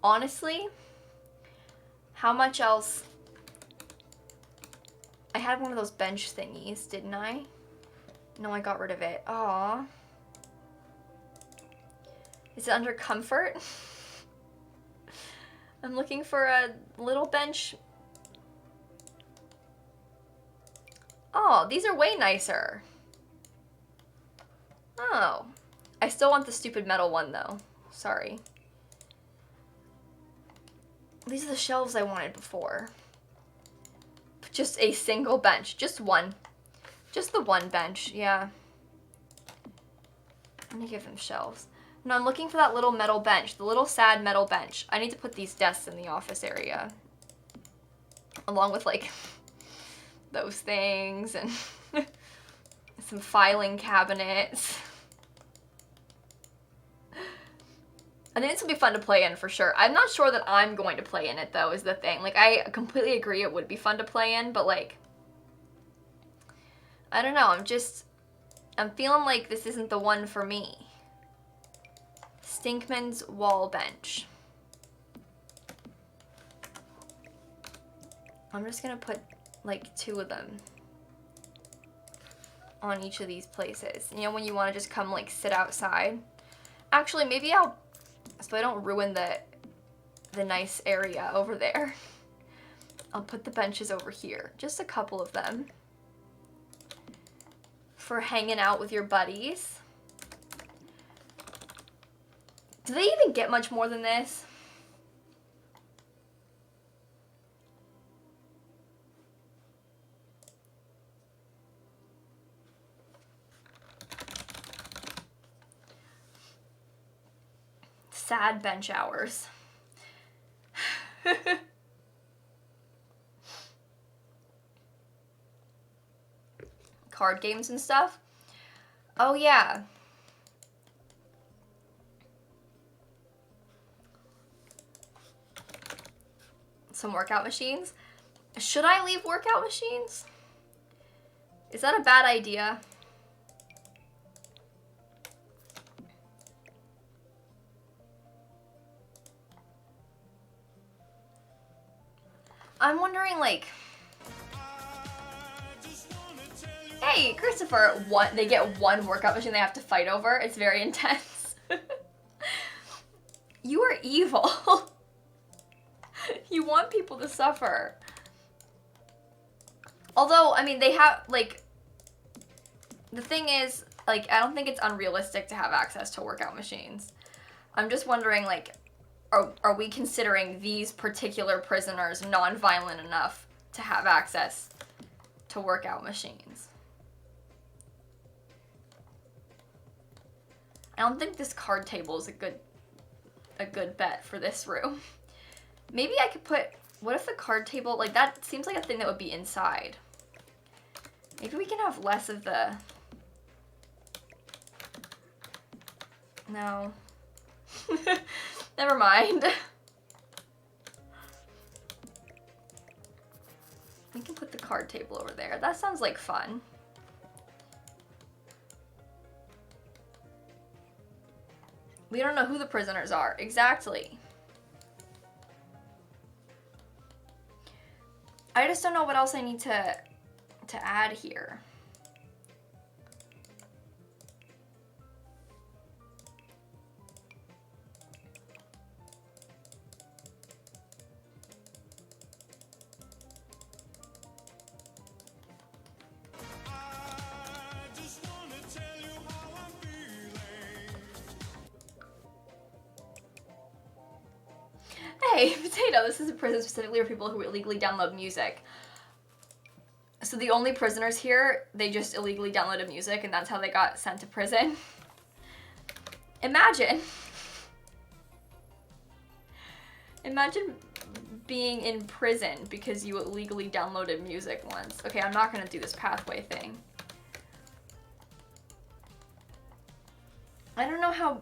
Honestly, how much else? I had one of those bench thingies, didn't I? No, I got rid of it. Aww. Is it under comfort? I'm looking for a little bench. Oh, these are way nicer. Oh. I still want the stupid metal one though. Sorry. These are the shelves I wanted before. Just a single bench. Just one. Just the one bench, yeah. I'm gonna give them shelves. No, I'm looking for that little metal bench. The little sad metal bench. I need to put these desks in the office area. Along with like those things and some filing cabinets. I think this will be fun to play in for sure. I'm not sure that I'm going to play in it though, is the thing. Like, I completely agree it would be fun to play in, but like, I don't know, I'm feeling like this isn't the one for me. Stinkman's wall bench. I'm just gonna put like 2 of them on each of these places. You know, when you want to just come like sit outside. Actually, maybe I'll, so I don't ruin the nice area over there. I'll put the benches over here. Just a couple of them. For hanging out with your buddies. Do they even get much more than this? Sad bench hours. Card games and stuff. Oh yeah. Some workout machines. Should I leave workout machines? Is that a bad idea? I'm wondering, like, hey, Christopher, they get one workout machine they have to fight over. It's very intense. You are evil. You want people to suffer. Although, I mean, they have, like, the thing is, like, I don't think it's unrealistic to have access to workout machines. I'm just wondering, like, are we considering these particular prisoners non-violent enough to have access to workout machines? I don't think this card table is a good bet for this room. Maybe I could put, what if the card table, like that seems like a thing that would be inside. Maybe we can have less of the, no. Never mind. We can put the card table over there. That sounds like fun. We don't know who the prisoners are. Exactly. I just don't know what else I need to add here. Hey, Potato, this is a prison specifically for people who illegally download music. So the only prisoners here, they just illegally downloaded music and that's how they got sent to prison. Imagine. Imagine being in prison because you illegally downloaded music once. Okay, I'm not gonna do this pathway thing. I don't know how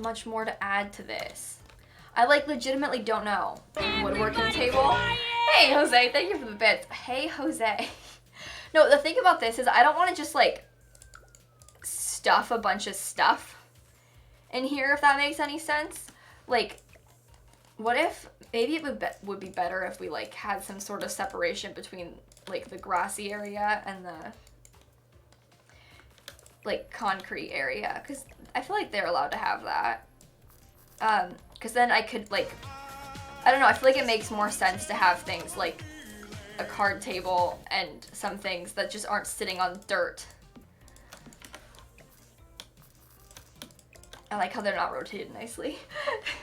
much more to add to this. I like legitimately don't know. Woodworking table. Hey Jose, thank you for the bits. Hey Jose. No, the thing about this is I don't want to just like stuff a bunch of stuff in here, if that makes any sense. Like, what if maybe it would be better if we like had some sort of separation between like the grassy area and the like concrete area, because I feel like they're allowed to have that. Because then I could, like, I don't know, I feel like it makes more sense to have things like a card table and some things that just aren't sitting on dirt. I like how they're not rotated nicely.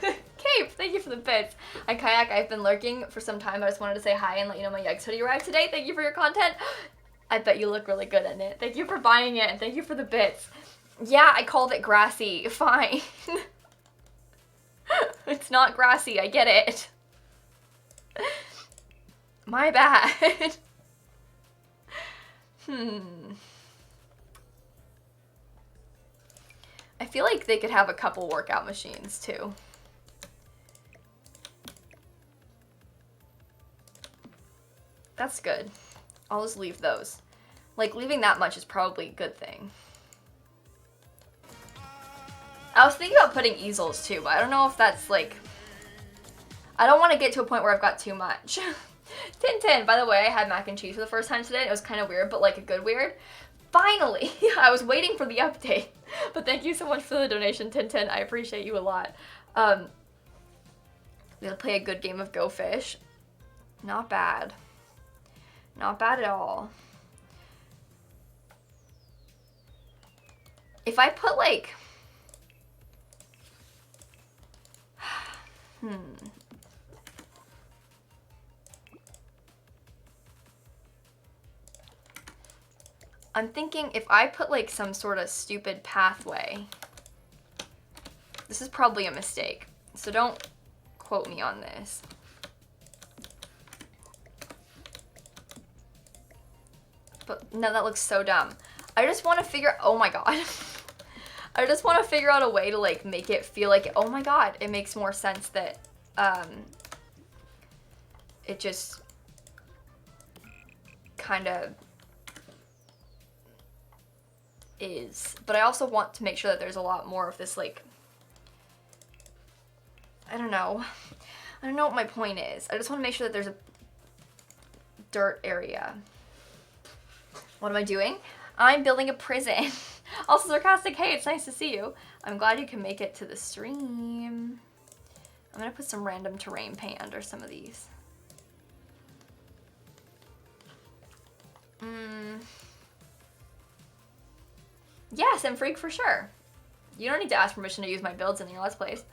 Cape, thank you for the bits. And Kayak, I've been lurking for some time. I just wanted to say hi and let you know my Yikes hoodie arrived today. Thank you for your content. I bet you look really good in it. Thank you for buying it and thank you for the bits. Yeah, I called it grassy. Fine. It's not grassy, I get it. My bad. I feel like they could have a couple workout machines too. That's good. I'll just leave those. Like, leaving that much is probably a good thing. I was thinking about putting easels too, but I don't know if that's like... I don't want to get to a point where I've got too much. Tintin, by the way, I had mac and cheese for the first time today. It was kind of weird, but like a good weird. Finally! I was waiting for the update. But thank you so much for the donation, Tintin. I appreciate you a lot. We're gonna play a good game of Go Fish. Not bad. Not bad at all. If I put like... I'm thinking if I put like some sort of stupid pathway, this is probably a mistake, so don't quote me on this. But no, that looks so dumb. I just want to figure, oh my god. I just want to figure out a way to like make it feel like, oh my god, it makes more sense that it just kind of is. But I also want to make sure that there's a lot more of this like, I don't know what my point is. I just want to make sure that there's a dirt area. What am I doing? I'm building a prison. Also sarcastic, hey, it's nice to see you. I'm glad you can make it to the stream. I'm gonna put some random terrain paint under some of these. Yes, and Freak for sure. You don't need to ask permission to use my builds in your Let's Plays.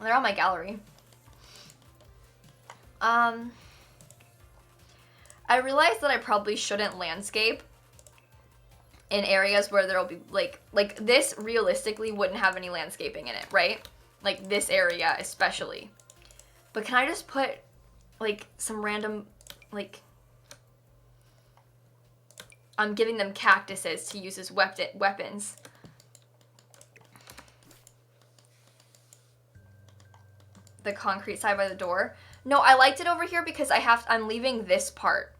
They're on my gallery. I realized that I probably shouldn't landscape in areas where there'll be, like this realistically wouldn't have any landscaping in it, right? Like this area especially. But can I just put, like, some random, like, I'm giving them cactuses to use as weapons. The concrete side by the door. No, I liked it over here because I'm leaving this part.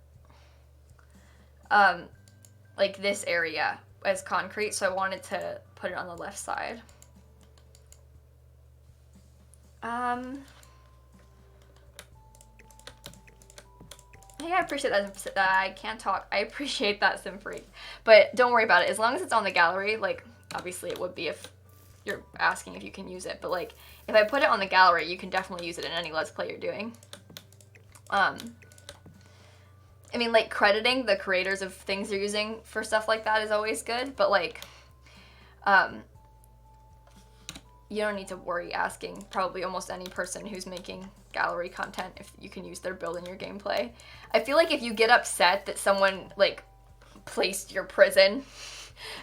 Like this area as concrete, so I wanted to put it on the left side. Hey, I appreciate that. I can't talk. I appreciate that, Simfreak. But don't worry about it. As long as it's on the gallery, like, obviously it would be if you're asking if you can use it. But, like, if I put it on the gallery, you can definitely use it in any Let's Play you're doing. I mean, like, crediting the creators of things you're using for stuff like that is always good. But, like, you don't need to worry asking probably almost any person who's making gallery content if you can use their build in your gameplay. I feel like if you get upset that someone, like, placed your prison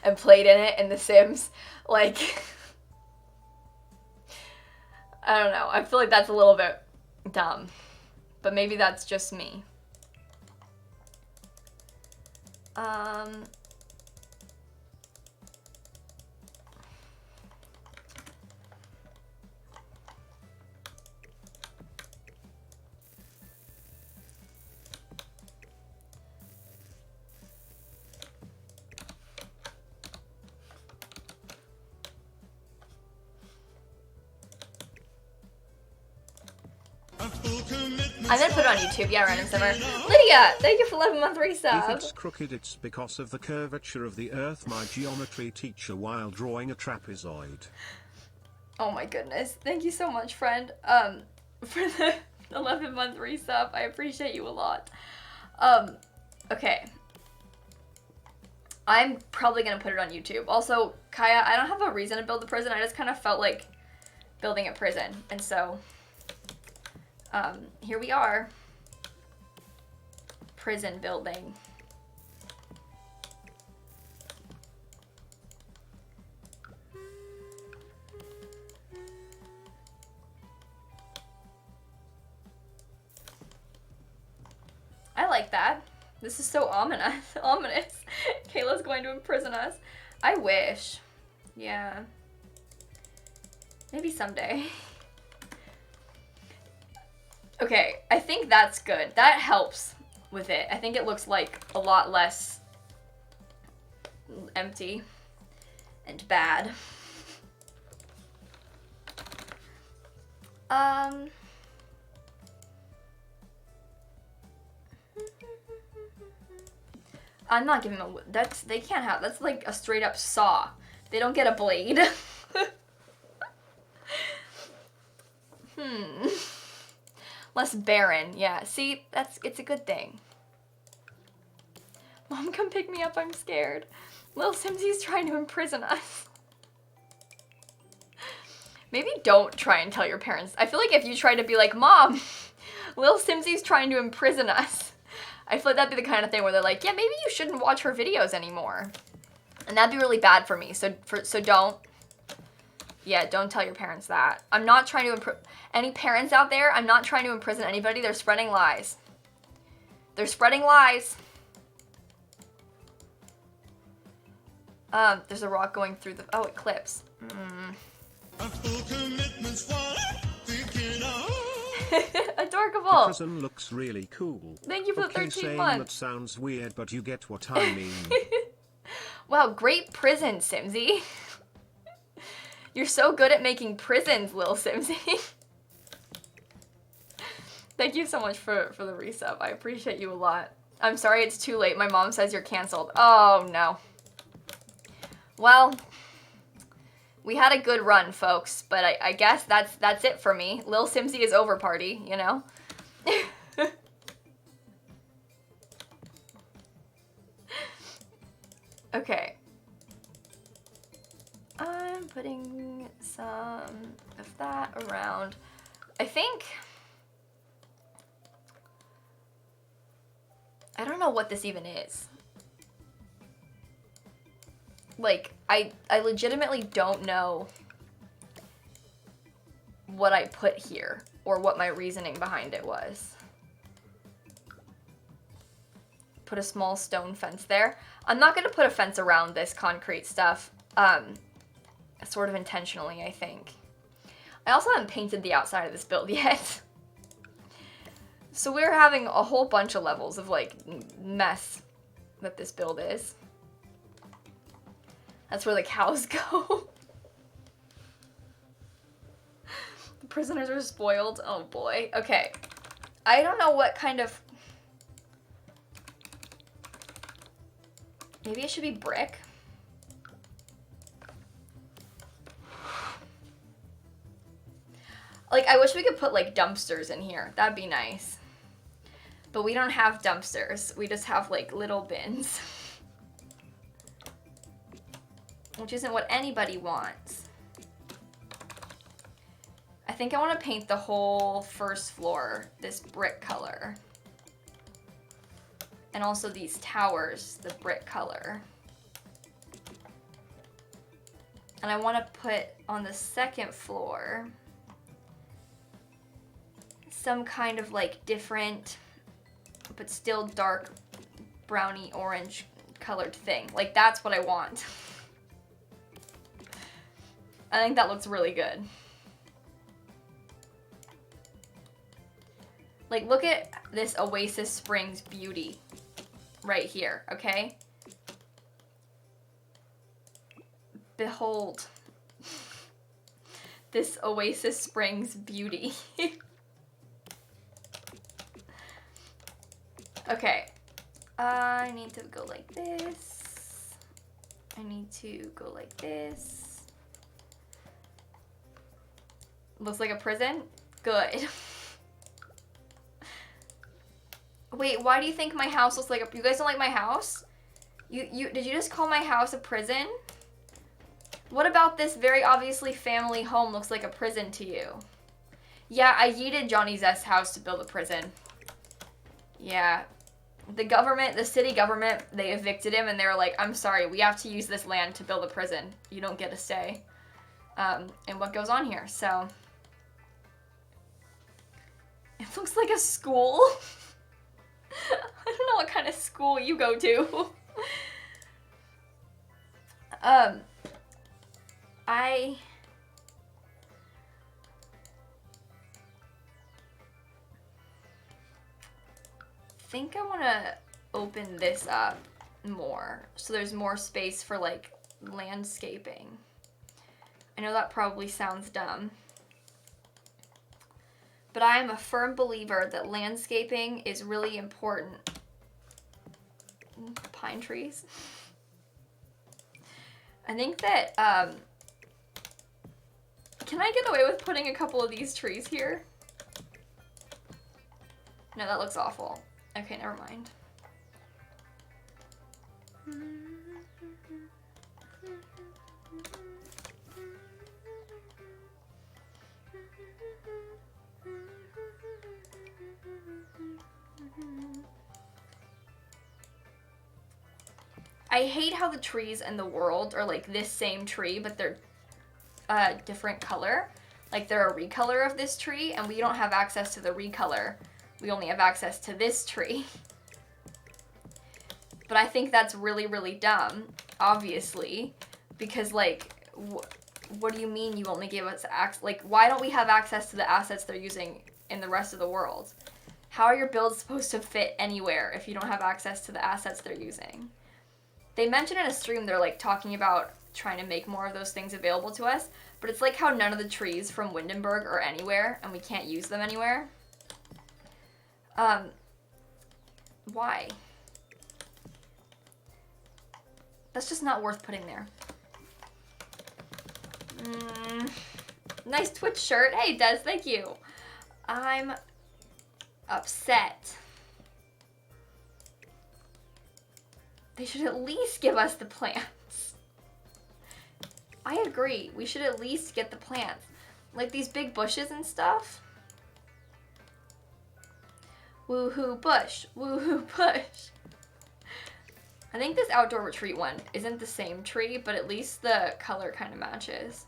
and played in it in The Sims, like, I don't know. I feel like that's a little bit dumb. But maybe that's just me. I'm gonna put it on YouTube, yeah, Random Simmer. Lydia, thank you for 11-month resub. If it's crooked, it's because of the curvature of the Earth, my geometry teacher, while drawing a trapezoid. Oh my goodness. Thank you so much, friend, for the 11-month resub. I appreciate you a lot. Okay. I'm probably gonna put it on YouTube. Also, Kaya, I don't have a reason to build the prison. I just kind of felt like building a prison. And so, here we are. Prison building. I like that. This is so ominous. Ominous. Kayla's going to imprison us. I wish. Yeah. Maybe someday. Okay, I think that's good. That helps with it. I think it looks like a lot less empty and bad. I'm not giving them a, they can't have, that's like a straight up saw. They don't get a blade. Less barren, yeah. See, it's a good thing. Mom, come pick me up, I'm scared. Lil Simsie's trying to imprison us. Maybe don't try and tell your parents. I feel like if you try to be like, Mom, Lil Simsie's trying to imprison us, I feel like that'd be the kind of thing where they're like, yeah, maybe you shouldn't watch her videos anymore. And that'd be really bad for me, so don't. Yeah, don't tell your parents that. I'm not trying to any parents out there, I'm not trying to imprison anybody. They're spreading lies. They're spreading lies. There's a rock going through the, oh, it clips. Adorkable. The prison looks really cool. Thank you for the 13 months. That sounds weird, but you get what I mean. Wow, great prison, Simsie. You're so good at making prisons, Lil Simsie. Thank you so much for the resub. I appreciate you a lot. I'm sorry it's too late. My mom says you're canceled. Oh, no. Well, we had a good run, folks, but I guess that's it for me. Lil Simsie is over party, you know? Okay. I'm putting some of that around. I think, I don't know what this even is. Like, I legitimately don't know what I put here or what my reasoning behind it was. Put a small stone fence there. I'm not gonna put a fence around this concrete stuff, sort of intentionally, I think. I also haven't painted the outside of this build yet. So we're having a whole bunch of levels of like mess that this build is. That's where the cows go. The prisoners are spoiled. Oh boy. Okay. I don't know what kind of... Maybe it should be brick. Like, I wish we could put like dumpsters in here. That'd be nice. But we don't have dumpsters. We just have like little bins. Which isn't what anybody wants. I think I want to paint the whole first floor this brick color. And also these towers, the brick color. And I want to put on the second floor some kind of like different, but still dark browny orange colored thing. Like that's what I want. I think that looks really good. Like, look at this Oasis Springs beauty right here, okay? Behold this Oasis Springs beauty. Okay, I need to go like this. I need to go like this. Looks like a prison? Good. Wait, why do you think my house looks like a... You guys don't like my house? Did you just call my house a prison? What about this very obviously family home looks like a prison to you? Yeah, I yeeted Johnny Zest's house to build a prison. Yeah. The government, the city government, they evicted him and they were like, I'm sorry, we have to use this land to build a prison. You don't get a say. And what goes on here, so... It looks like a school. I don't know what kind of school you go to. I think I want to open this up more so there's more space for like landscaping. I know that probably sounds dumb. But I am a firm believer that landscaping is really important. Pine trees. I think that, can I get away with putting a couple of these trees here? No, that looks awful. Okay, never mind. I hate how the trees in the world are like this same tree, but they're a different color. Like they're a recolor of this tree, and we don't have access to the recolor. We only have access to this tree. But I think that's really, really dumb, obviously, because like, what do you mean you only give us access? Like, why don't we have access to the assets they're using in the rest of the world? How are your builds supposed to fit anywhere if you don't have access to the assets they're using? They mentioned in a stream they're like talking about trying to make more of those things available to us, but it's like how none of the trees from Windenburg are anywhere and we can't use them anywhere. Why? That's just not worth putting there. Nice Twitch shirt. Hey, Des, thank you. I'm upset. They should at least give us the plants. I agree. We should at least get the plants. Like these big bushes and stuff. Woohoo bush. Woohoo bush. I think this outdoor retreat one isn't the same tree, but at least the color kind of matches.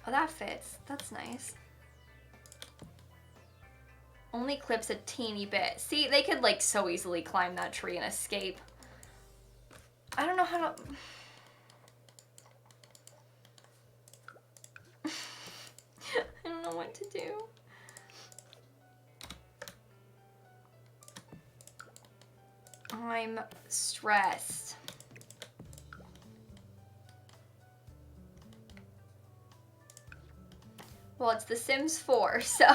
Oh, that fits. That's nice. Only clips a teeny bit. See, they could like so easily climb that tree and escape. I don't know how to... I don't know what to do. I'm stressed. Well, it's The Sims 4, so...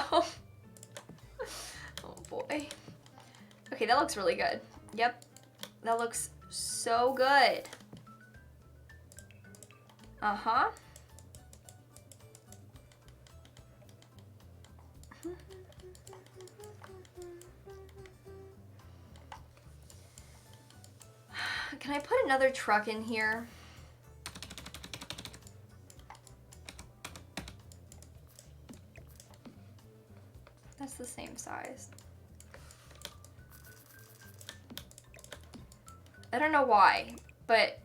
Oh boy. Okay, that looks really good. Yep. That looks so good. Uh-huh. Can I put another truck in here? That's the same size. I don't know why, but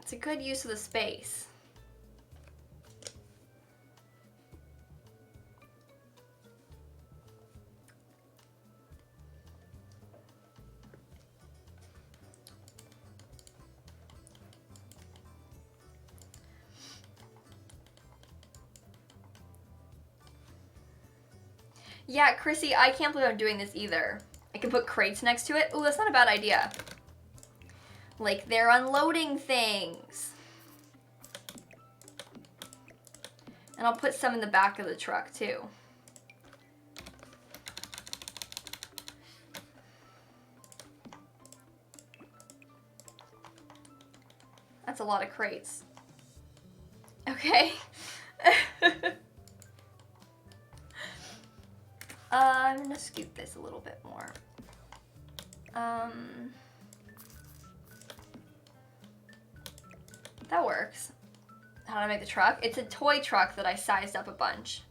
it's a good use of the space. Yeah, Chrissy, I can't believe I'm doing this either. I can put crates next to it. Ooh, that's not a bad idea. Like they're unloading things. And I'll put some in the back of the truck too. That's a lot of crates. Okay. I'm gonna scoot this a little bit more. That works. How do I make the truck? It's a toy truck that I sized up a bunch.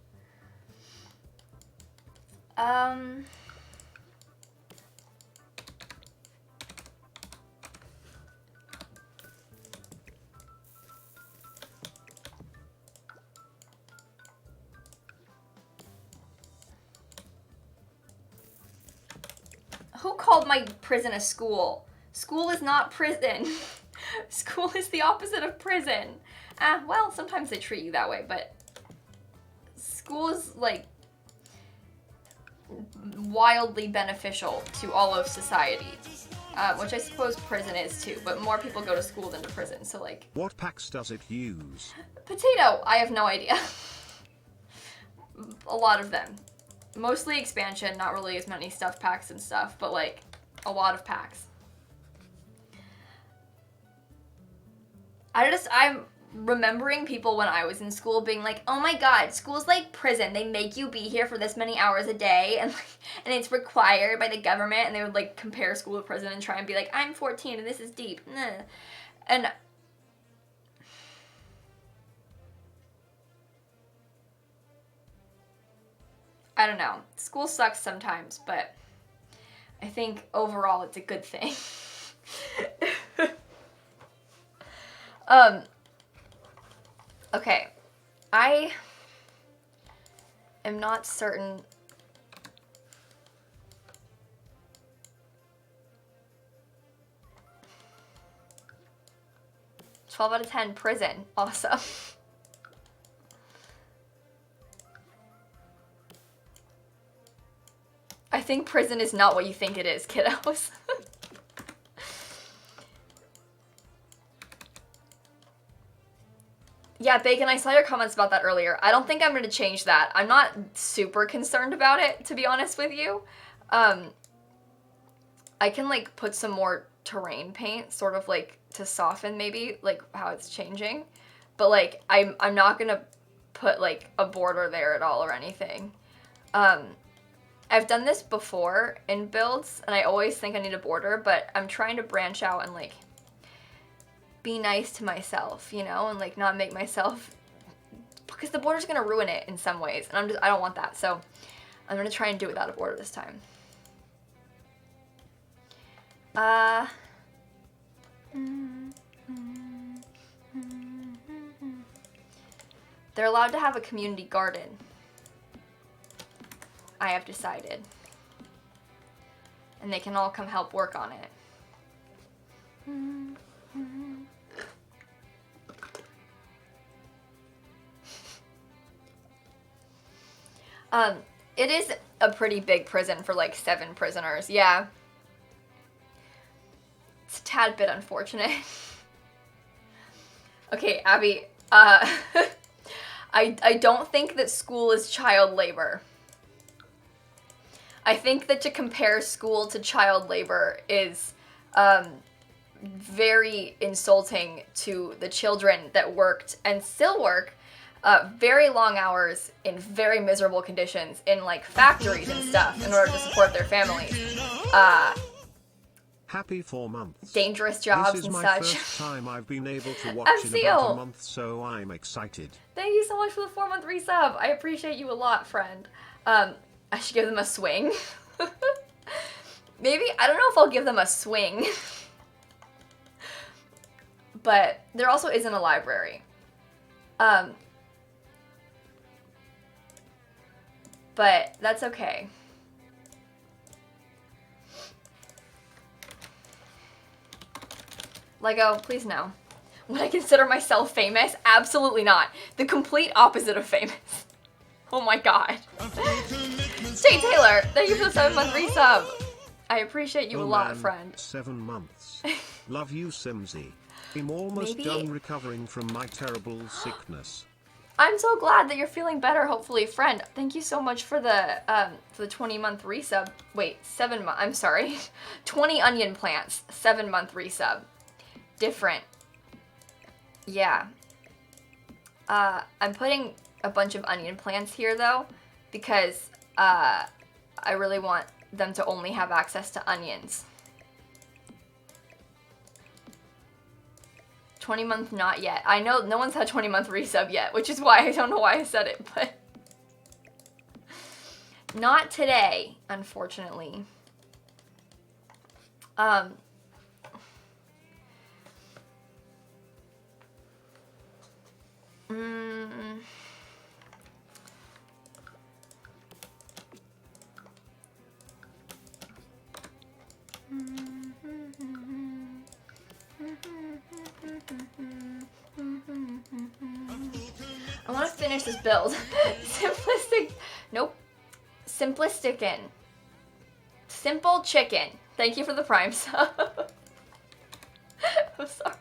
Who called my prison a school? School is not prison. School is the opposite of prison. Well, sometimes they treat you that way, but school is like wildly beneficial to all of society. Which I suppose prison is too, but more people go to school than to prison, so like... What packs does it use? Potato! I have no idea. A lot of them. Mostly expansion, not really as many stuff packs and stuff, but like a lot of packs. I'm remembering people when I was in school being like, oh my god, school's like prison. They make you be here for this many hours a day and it's required by the government, and they would like compare school to prison and try and be like, I'm 14 and this is deep. And I don't know. School sucks sometimes, but I think overall it's a good thing. Okay. I am not certain. "12 out of 10 prison." Awesome. I think prison is not what you think it is, kiddos. Yeah, Bacon, I saw your comments about that earlier. I don't think I'm going to change that. I'm not super concerned about it, to be honest with you. I can, like, put some more terrain paint, sort of, like, to soften, maybe, like, how it's changing. But, like, I'm not going to put like a border there at all or anything. I've done this before in builds, and I always think I need a border, but I'm trying to branch out and like be nice to myself, you know, and like not make myself, because the border's gonna ruin it in some ways, and I don't want that, so I'm gonna try and do it without a border this time. They're allowed to have a community garden, I have decided. And they can all come help work on it. It is a pretty big prison for like 7 prisoners, yeah. It's a tad bit unfortunate. Okay, Abby, I don't think that school is child labor. I think that to compare school to child labor is very insulting to the children that worked and still work very long hours in very miserable conditions in like factories and stuff in order to support their families. Happy 4 months. Dangerous jobs this is and my such. First time I've been able to watch in about a month, so I'm excited. Thank you so much for the 4-month resub. I appreciate you a lot, friend. I should give them a swing. Maybe, I don't know if I'll give them a swing. But there also isn't a library. But that's okay. Lego, please no. Would I consider myself famous? Absolutely not. The complete opposite of famous. Oh my god. Jay Taylor, thank you for the 7-month resub. I appreciate you a lot, friend. 7 months. Love you, Simsie. I'm almost Maybe. done recovering from my terrible sickness. I'm so glad that you're feeling better, hopefully, friend. Thank you so much for the 20-month resub. Wait, 7 months. I'm sorry. 20 onion plants, 7-month resub. Different. Yeah. I'm putting a bunch of onion plants here though, because I really want them to only have access to onions. 20-month not yet. I know no one's had 20-month resub yet, which is why I don't know why I said it, but not today, unfortunately. I want to finish this build. Simplistic. Nope. Simplisticin. Simple chicken. Thank you for the prime sub. I'm sorry.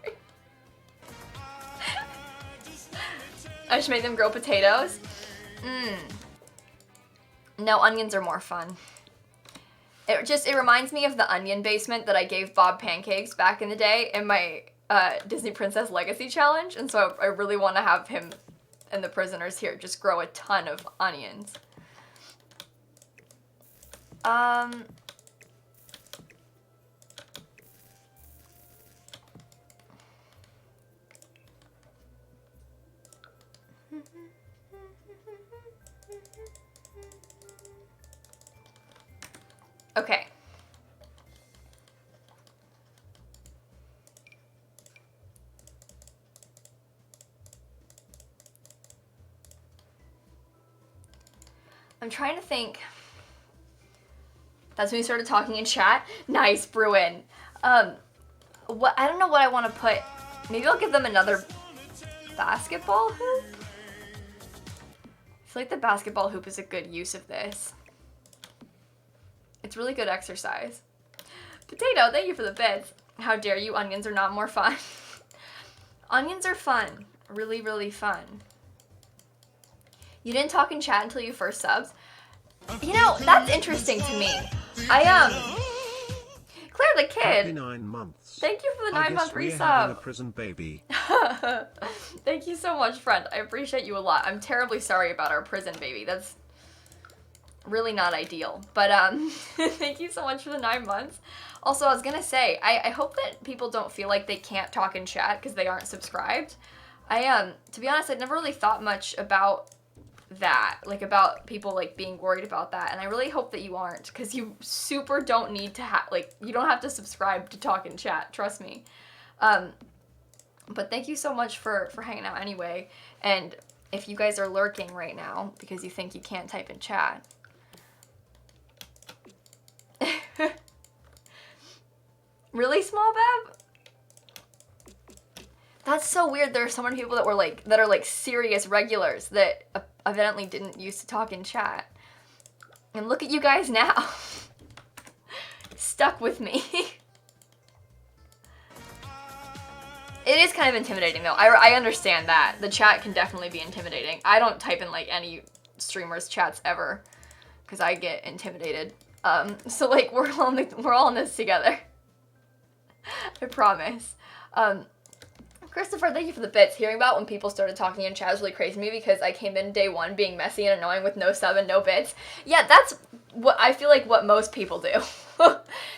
I just made them grow potatoes. No, onions are more fun. It reminds me of the onion basement that I gave Bob Pancakes back in the day in my Disney Princess Legacy Challenge, and so I really want to have him and the prisoners here just grow a ton of onions. Okay. I'm trying to think. That's when we started talking in chat. Nice, Bruin. What I don't know what I want to put. Maybe I'll give them another basketball hoop. I feel like the basketball hoop is a good use of this. It's really good exercise. Potato, thank you for the bits. How dare you, onions are not more fun. Onions are fun. Really, really fun. You didn't talk in chat until you first subs. You know, that's interesting to me. Claire the kid. Happy 9 months. Thank you for the 9-month we're having a resub. prison baby. Thank you so much, friend. I appreciate you a lot. I'm terribly sorry about our prison baby. That's really not ideal. But thank you so much for the 9 months. Also, I was gonna say, I hope that people don't feel like they can't talk in chat because they aren't subscribed. To be honest, I'd never really thought much about that, like about people like being worried about that, and I really hope that you aren't, because you super don't need to you don't have to subscribe to talk in chat, trust me. But thank you so much for hanging out anyway, and if you guys are lurking right now because you think you can't type in chat, really, Small Bab? That's so weird. There are so many people that are like serious regulars that evidently didn't used to talk in chat. And look at you guys now. Stuck with me. It is kind of intimidating though. I understand that. The chat can definitely be intimidating. I don't type in like any streamers' chats ever because I get intimidated. So like we're all in this together. I promise. Christopher, thank you for the bits. Hearing about when people started talking in chat was really crazy to me because I came in day one being messy and annoying with no sub and no bits. Yeah, that's what I feel like what most people do.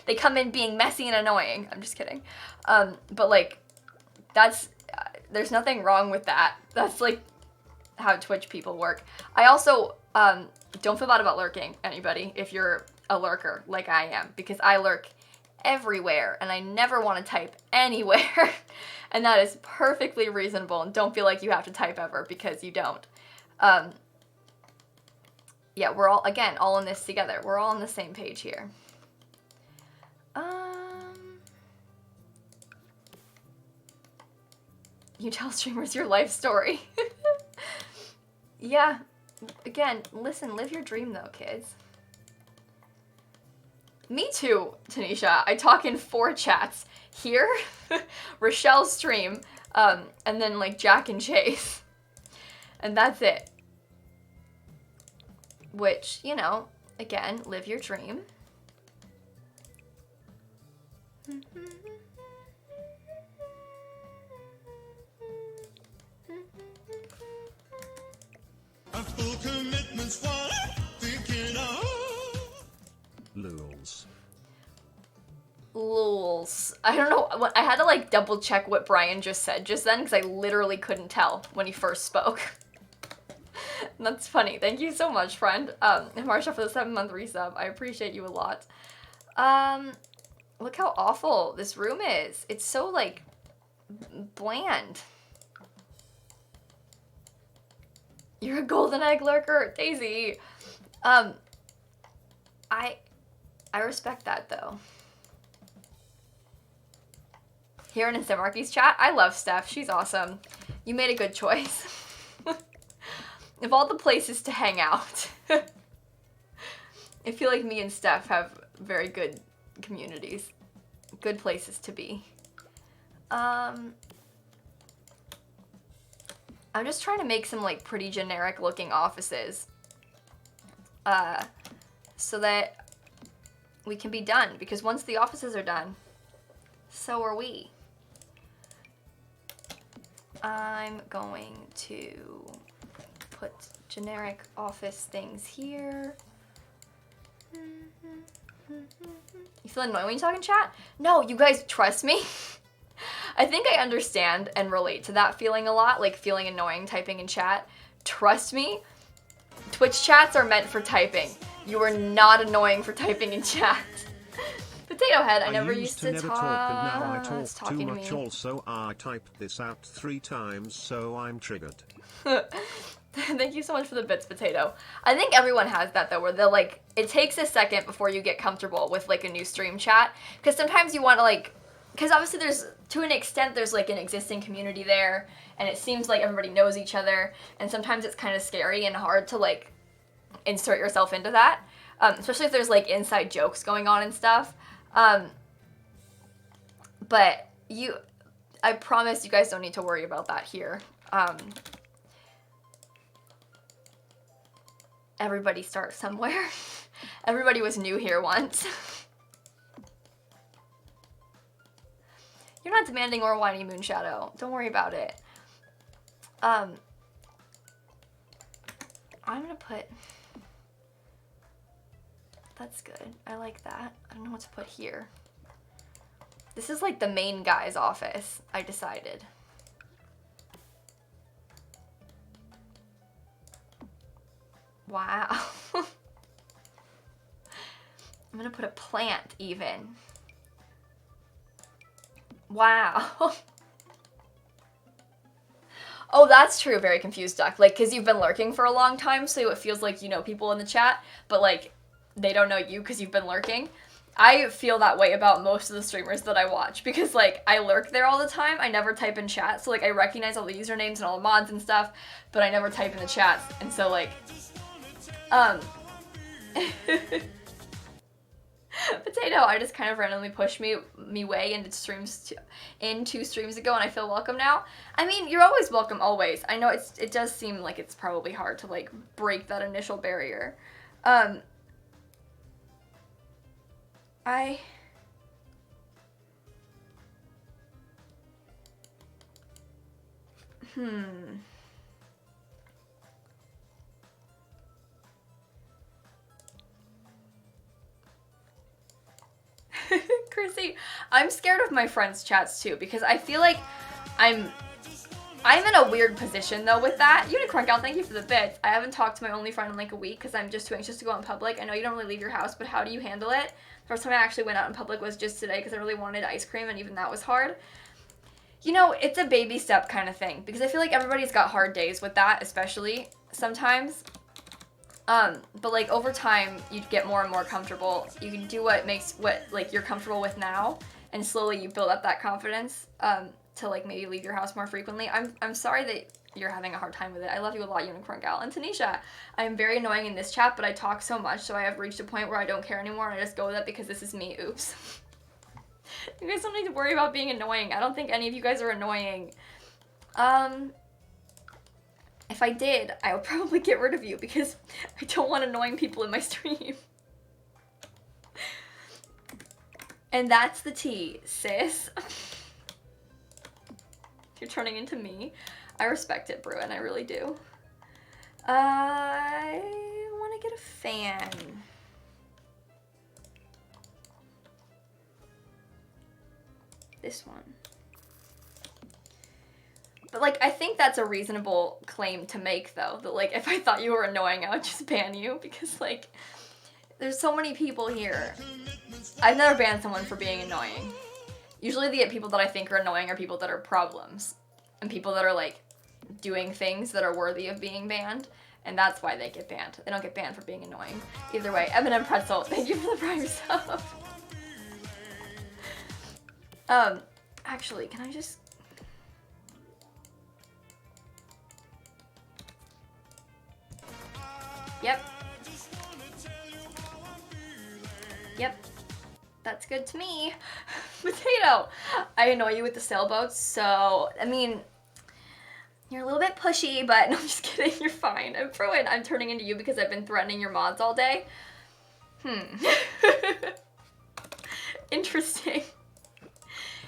They come in being messy and annoying. I'm just kidding. But like, that's, there's nothing wrong with that. That's like how Twitch people work. I also, don't feel bad about lurking, anybody, if you're a lurker like I am, because I lurk everywhere and I never want to type anywhere. And that is perfectly reasonable, and don't feel like you have to type ever because you don't. Yeah, we're all, again, all in this together. We're all on the same page here. You tell streamers your life story. Yeah, again, listen, live your dream though, kids. Me too, Tanisha. I talk in 4 chats. Here, Rochelle's stream, and then like Jack and Chase. And that's it. Which, you know, again, live your dream. Full commitments, what I'm thinking of. Lulz. Lulz. I don't know. I had to like double check what Brian just said just then because I literally couldn't tell when he first spoke. That's funny. Thank you so much, friend. And Marsha for the 7-month resub. I appreciate you a lot. Look how awful this room is. It's so like bland. You're a golden egg lurker, Daisy. I respect that though. Here in Instant Marky's chat, I love Steph. She's awesome. You made a good choice. Of all the places to hang out, I feel like me and Steph have very good communities. Good places to be. I'm just trying to make some like pretty generic looking offices. So that we can be done. Because once the offices are done, so are we. I'm going to put generic office things here. You feel annoyed when you talk in chat? No, you guys, trust me. I think I understand and relate to that feeling a lot, like feeling annoying typing in chat. Trust me, Twitch chats are meant for typing. You are not annoying for typing in chat. Potato Head, I never used to never talk. and now I talk It's too talking to much. me. Also, I typed this out 3 times, so I'm triggered. Thank you so much for the bits, Potato. I think everyone has that though, where they're like, it takes a second before you get comfortable with like a new stream chat. Because sometimes you want to like, because obviously there's, to an extent, there's like an existing community there, and it seems like everybody knows each other, and sometimes it's kind of scary and hard to like insert yourself into that, especially if there's like inside jokes going on and stuff. But I promise you guys don't need to worry about that here. Everybody starts somewhere. Everybody was new here once. You're not demanding or whiny Moonshadow. Don't worry about it. I'm gonna put... That's good. I like that. I don't know what to put here. This is like the main guy's office, I decided. Wow. I'm gonna put a plant even. Wow. Oh, that's true. Very confused, Duck. Like, because you've been lurking for a long time, so it feels like you know people in the chat, but like, they don't know you because you've been lurking. I feel that way about most of the streamers that I watch because, like, I lurk there all the time. I never type in chat, so, like, I recognize all the usernames and all the mods and stuff, but I never type in the chats, and so, like, Potato, I just kind of randomly pushed me way into streams two streams ago, and I feel welcome now. I mean, you're always welcome, always. I know it does seem like it's probably hard to, like, break that initial barrier. Chrissy, I'm scared of my friends' chats too because I feel like I'm in a weird position though with that. Unicorn Gal, thank you for the bits. I haven't talked to my only friend in like a week because I'm just too anxious to go out in public. I know you don't really leave your house, but how do you handle it? The first time I actually went out in public was just today because I really wanted ice cream, and even that was hard. You know, it's a baby step kind of thing because I feel like everybody's got hard days with that, especially sometimes. But like over time, you get more and more comfortable. You can do what like you're comfortable with now, and slowly you build up that confidence to like maybe leave your house more frequently. I'm sorry that you're having a hard time with it. I love you a lot, Unicorn Gal. And Tanisha, I'm very annoying in this chat, but I talk so much, so I have reached a point where I don't care anymore, and I just go with it because this is me. Oops. You guys don't need to worry about being annoying. I don't think any of you guys are annoying. If I did, I would probably get rid of you because I don't want annoying people in my stream. And that's the tea, sis. You're turning into me. I respect it, Bruin, I really do. I want to get a fan. This one. But, like, I think that's a reasonable claim to make, though. That, like, if I thought you were annoying, I would just ban you. Because, like, there's so many people here. I've never banned someone for being annoying. Usually the people that I think are annoying are people that are problems. And people that are, like, doing things that are worthy of being banned. And that's why they get banned. They don't get banned for being annoying. Either way, M&M Pretzel, thank you for the prime sub. Actually, can I just... Yep. Yep. That's good to me. Potato! I annoy you with the sailboats, so, I mean, you're a little bit pushy, but no, I'm just kidding, you're fine. I'm Fruin. I'm turning into you because I've been threatening your mods all day. Interesting.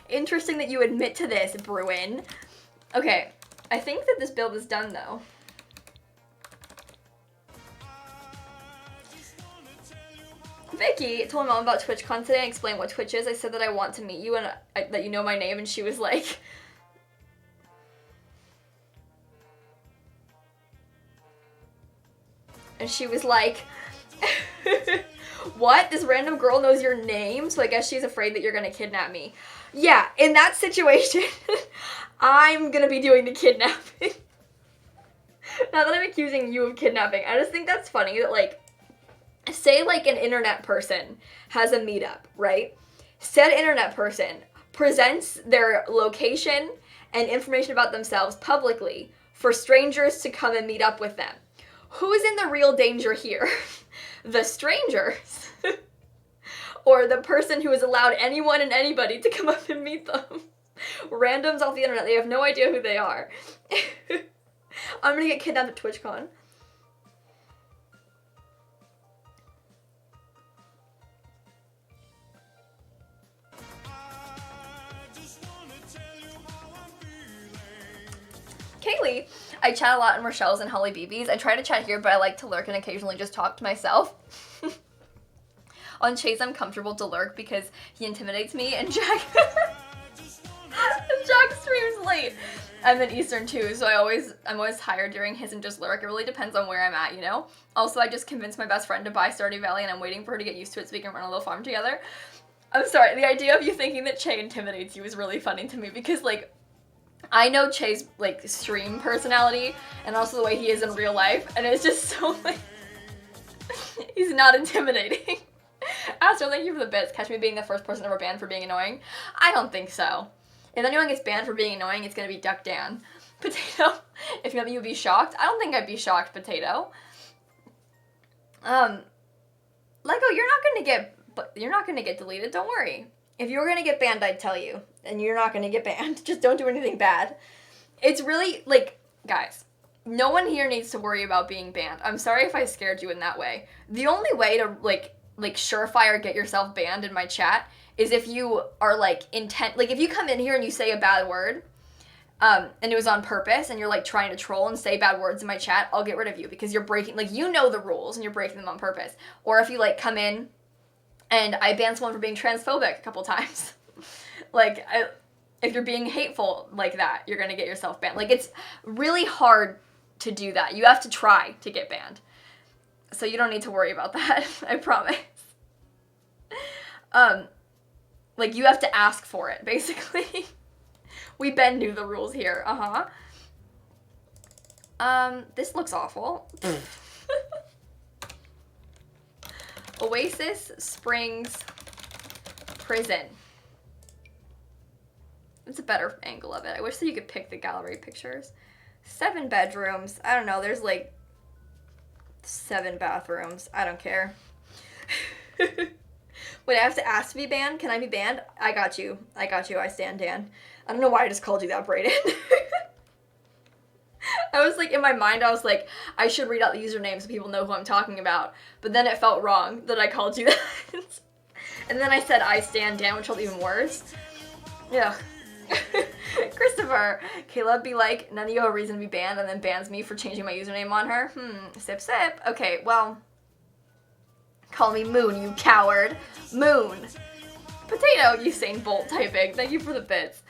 Interesting that you admit to this, Bruin. Okay, I think that this build is done, though. Vicky told my mom about TwitchCon today and explained what Twitch is. I said that I want to meet you and that you know my name, and she was like... And she was like... What? This random girl knows your name? So I guess she's afraid that you're gonna kidnap me. Yeah, in that situation, I'm gonna be doing the kidnapping. Not that I'm accusing you of kidnapping. I just think that's funny that, like, say, like, an internet person has a meetup, right? Said internet person presents their location and information about themselves publicly for strangers to come and meet up with them. Who's in the real danger here? The strangers? Or the person who has allowed anyone and anybody to come up and meet them? Randoms off the internet, they have no idea who they are. I'm gonna get kidnapped at TwitchCon. I chat a lot in Rochelle's and Holly BB's. I try to chat here, but I like to lurk and occasionally just talk to myself. On Chase, I'm comfortable to lurk because he intimidates me, and Jack Jack streams late. I'm in Eastern too, so I'm always tired during his and just lurk. It really depends on where I'm at, you know? Also, I just convinced my best friend to buy Stardew Valley, and I'm waiting for her to get used to it so we can run a little farm together. I'm sorry, the idea of you thinking that Che intimidates you is really funny to me because, like, I know Che's, like, stream personality and also the way he is in real life, and it's just so, like, he's not intimidating. Astro, thank you for the bits. Catch me being the first person ever banned for being annoying. I don't think so. If anyone gets banned for being annoying, it's gonna be Duck Dan. Potato, if you would be shocked. I don't think I'd be shocked, Potato. Lego, you're not gonna get deleted, don't worry. If you were gonna get banned, I'd tell you. And you're not gonna get banned. Just don't do anything bad. It's really, like, guys, no one here needs to worry about being banned. I'm sorry if I scared you in that way. The only way to, like surefire get yourself banned in my chat is if you are, like, if you come in here and you say a bad word, and it was on purpose, and you're, like, trying to troll and say bad words in my chat, I'll get rid of you, because you're breaking, like, you know the rules, and you're breaking them on purpose. Or if you, like, come in, and I banned someone for being transphobic a couple times. Like, if you're being hateful like that, you're gonna get yourself banned. Like, it's really hard to do that. You have to try to get banned. So you don't need to worry about that, I promise. Like, you have to ask for it, basically. We Ben knew the rules here, this looks awful. Oasis Springs Prison. It's a better angle of it. I wish that you could pick the gallery pictures. 7 bedrooms. I don't know, there's like 7 bathrooms. I don't care. Wait, I have to ask to be banned? Can I be banned? I got you. I stand Dan. I don't know why I just called you that, Brayden. I was like, in my mind, I was like, I should read out the username so people know who I'm talking about. But then it felt wrong that I called you that. And then I said, I stand Dan, which felt even worse. Yeah. Christopher. Caleb be like, none of you have a reason to be banned, and then bans me for changing my username on her. Sip sip. Okay, well. Call me Moon, you coward. Moon. Potato, Usain Bolt typing. Thank you for the bits.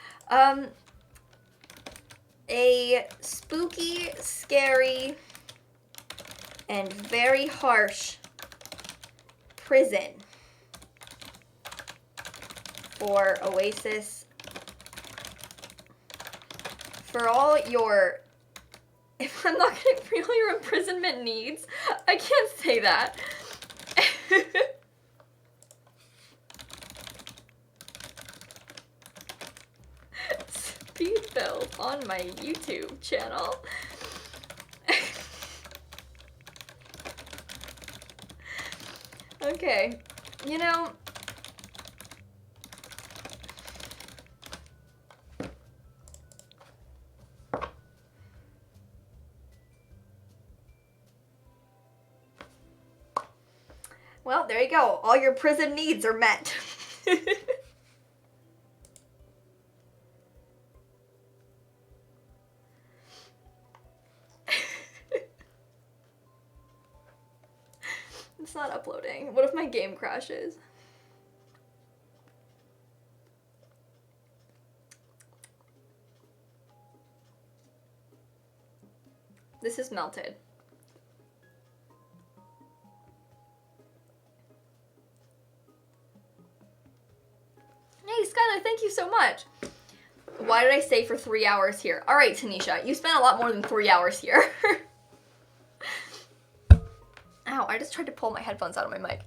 A spooky, scary, and very harsh prison for Oasis. For all your, if I'm not getting for all your imprisonment needs, I can't say that. Speed build on my YouTube channel. Okay, you know, well, there you go. All your prison needs are met. It's not uploading. What if my game crashes? This is melted. Hey, Skylar, thank you so much. Why did I stay for 3 hours here? All right, Tanisha, you spent a lot more than 3 hours here. Ow, I just tried to pull my headphones out of my mic.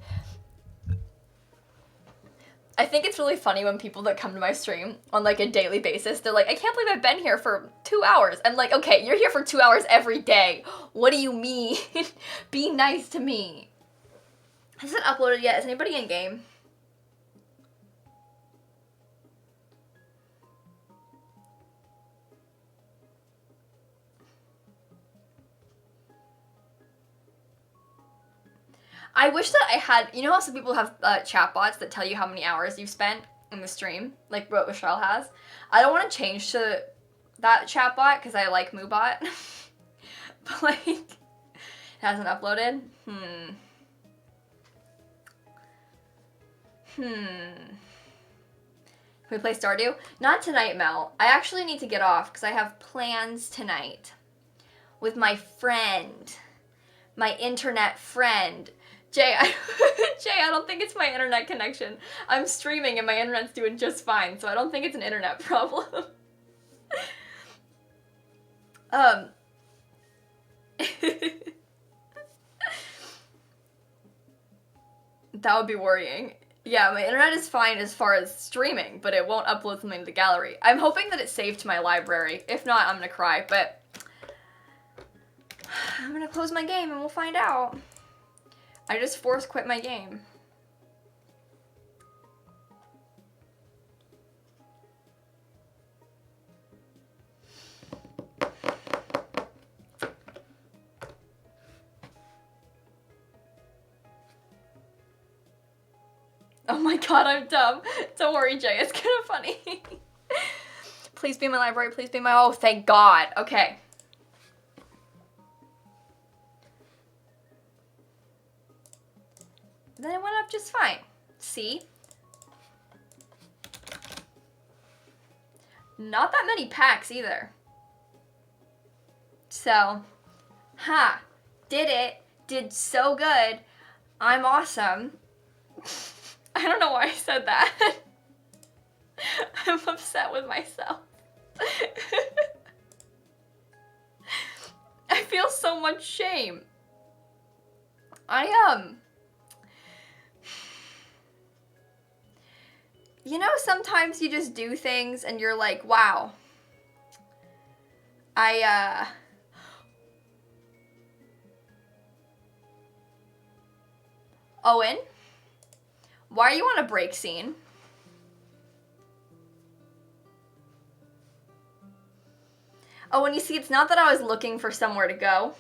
I think it's really funny when people that come to my stream on, like, a daily basis, they're like, I can't believe I've been here for 2 hours. I'm like, okay, you're here for 2 hours every day. What do you mean? Be nice to me. Has it uploaded yet? Is anybody in game? I wish that I had, you know how some people have chat bots that tell you how many hours you've spent in the stream, like what Rochelle has? I don't want to change to that chat bot because I like Moobot. But like, it hasn't uploaded? Can we play Stardew? Not tonight, Mel. I actually need to get off because I have plans tonight with my friend. My internet friend. Jay, I don't think it's my internet connection. I'm streaming and my internet's doing just fine, so I don't think it's an internet problem. That would be worrying. Yeah, my internet is fine as far as streaming, but it won't upload something to the gallery. I'm hoping that it's saved to my library. If not, I'm gonna cry, but I'm gonna close my game and we'll find out. I just force quit my game. Oh my god, I'm dumb. Don't worry, Jay, it's kind of funny. Please be in my library, please be in my, oh, thank god. Okay. Then it went up just fine. See? Not that many packs either. So, did it. Did so good. I'm awesome. I don't know why I said that. I'm upset with myself. I feel so much shame. You know, sometimes you just do things and you're like, wow. Owen? Why are you on a break scene? Oh, and you see, it's not that I was looking for somewhere to go.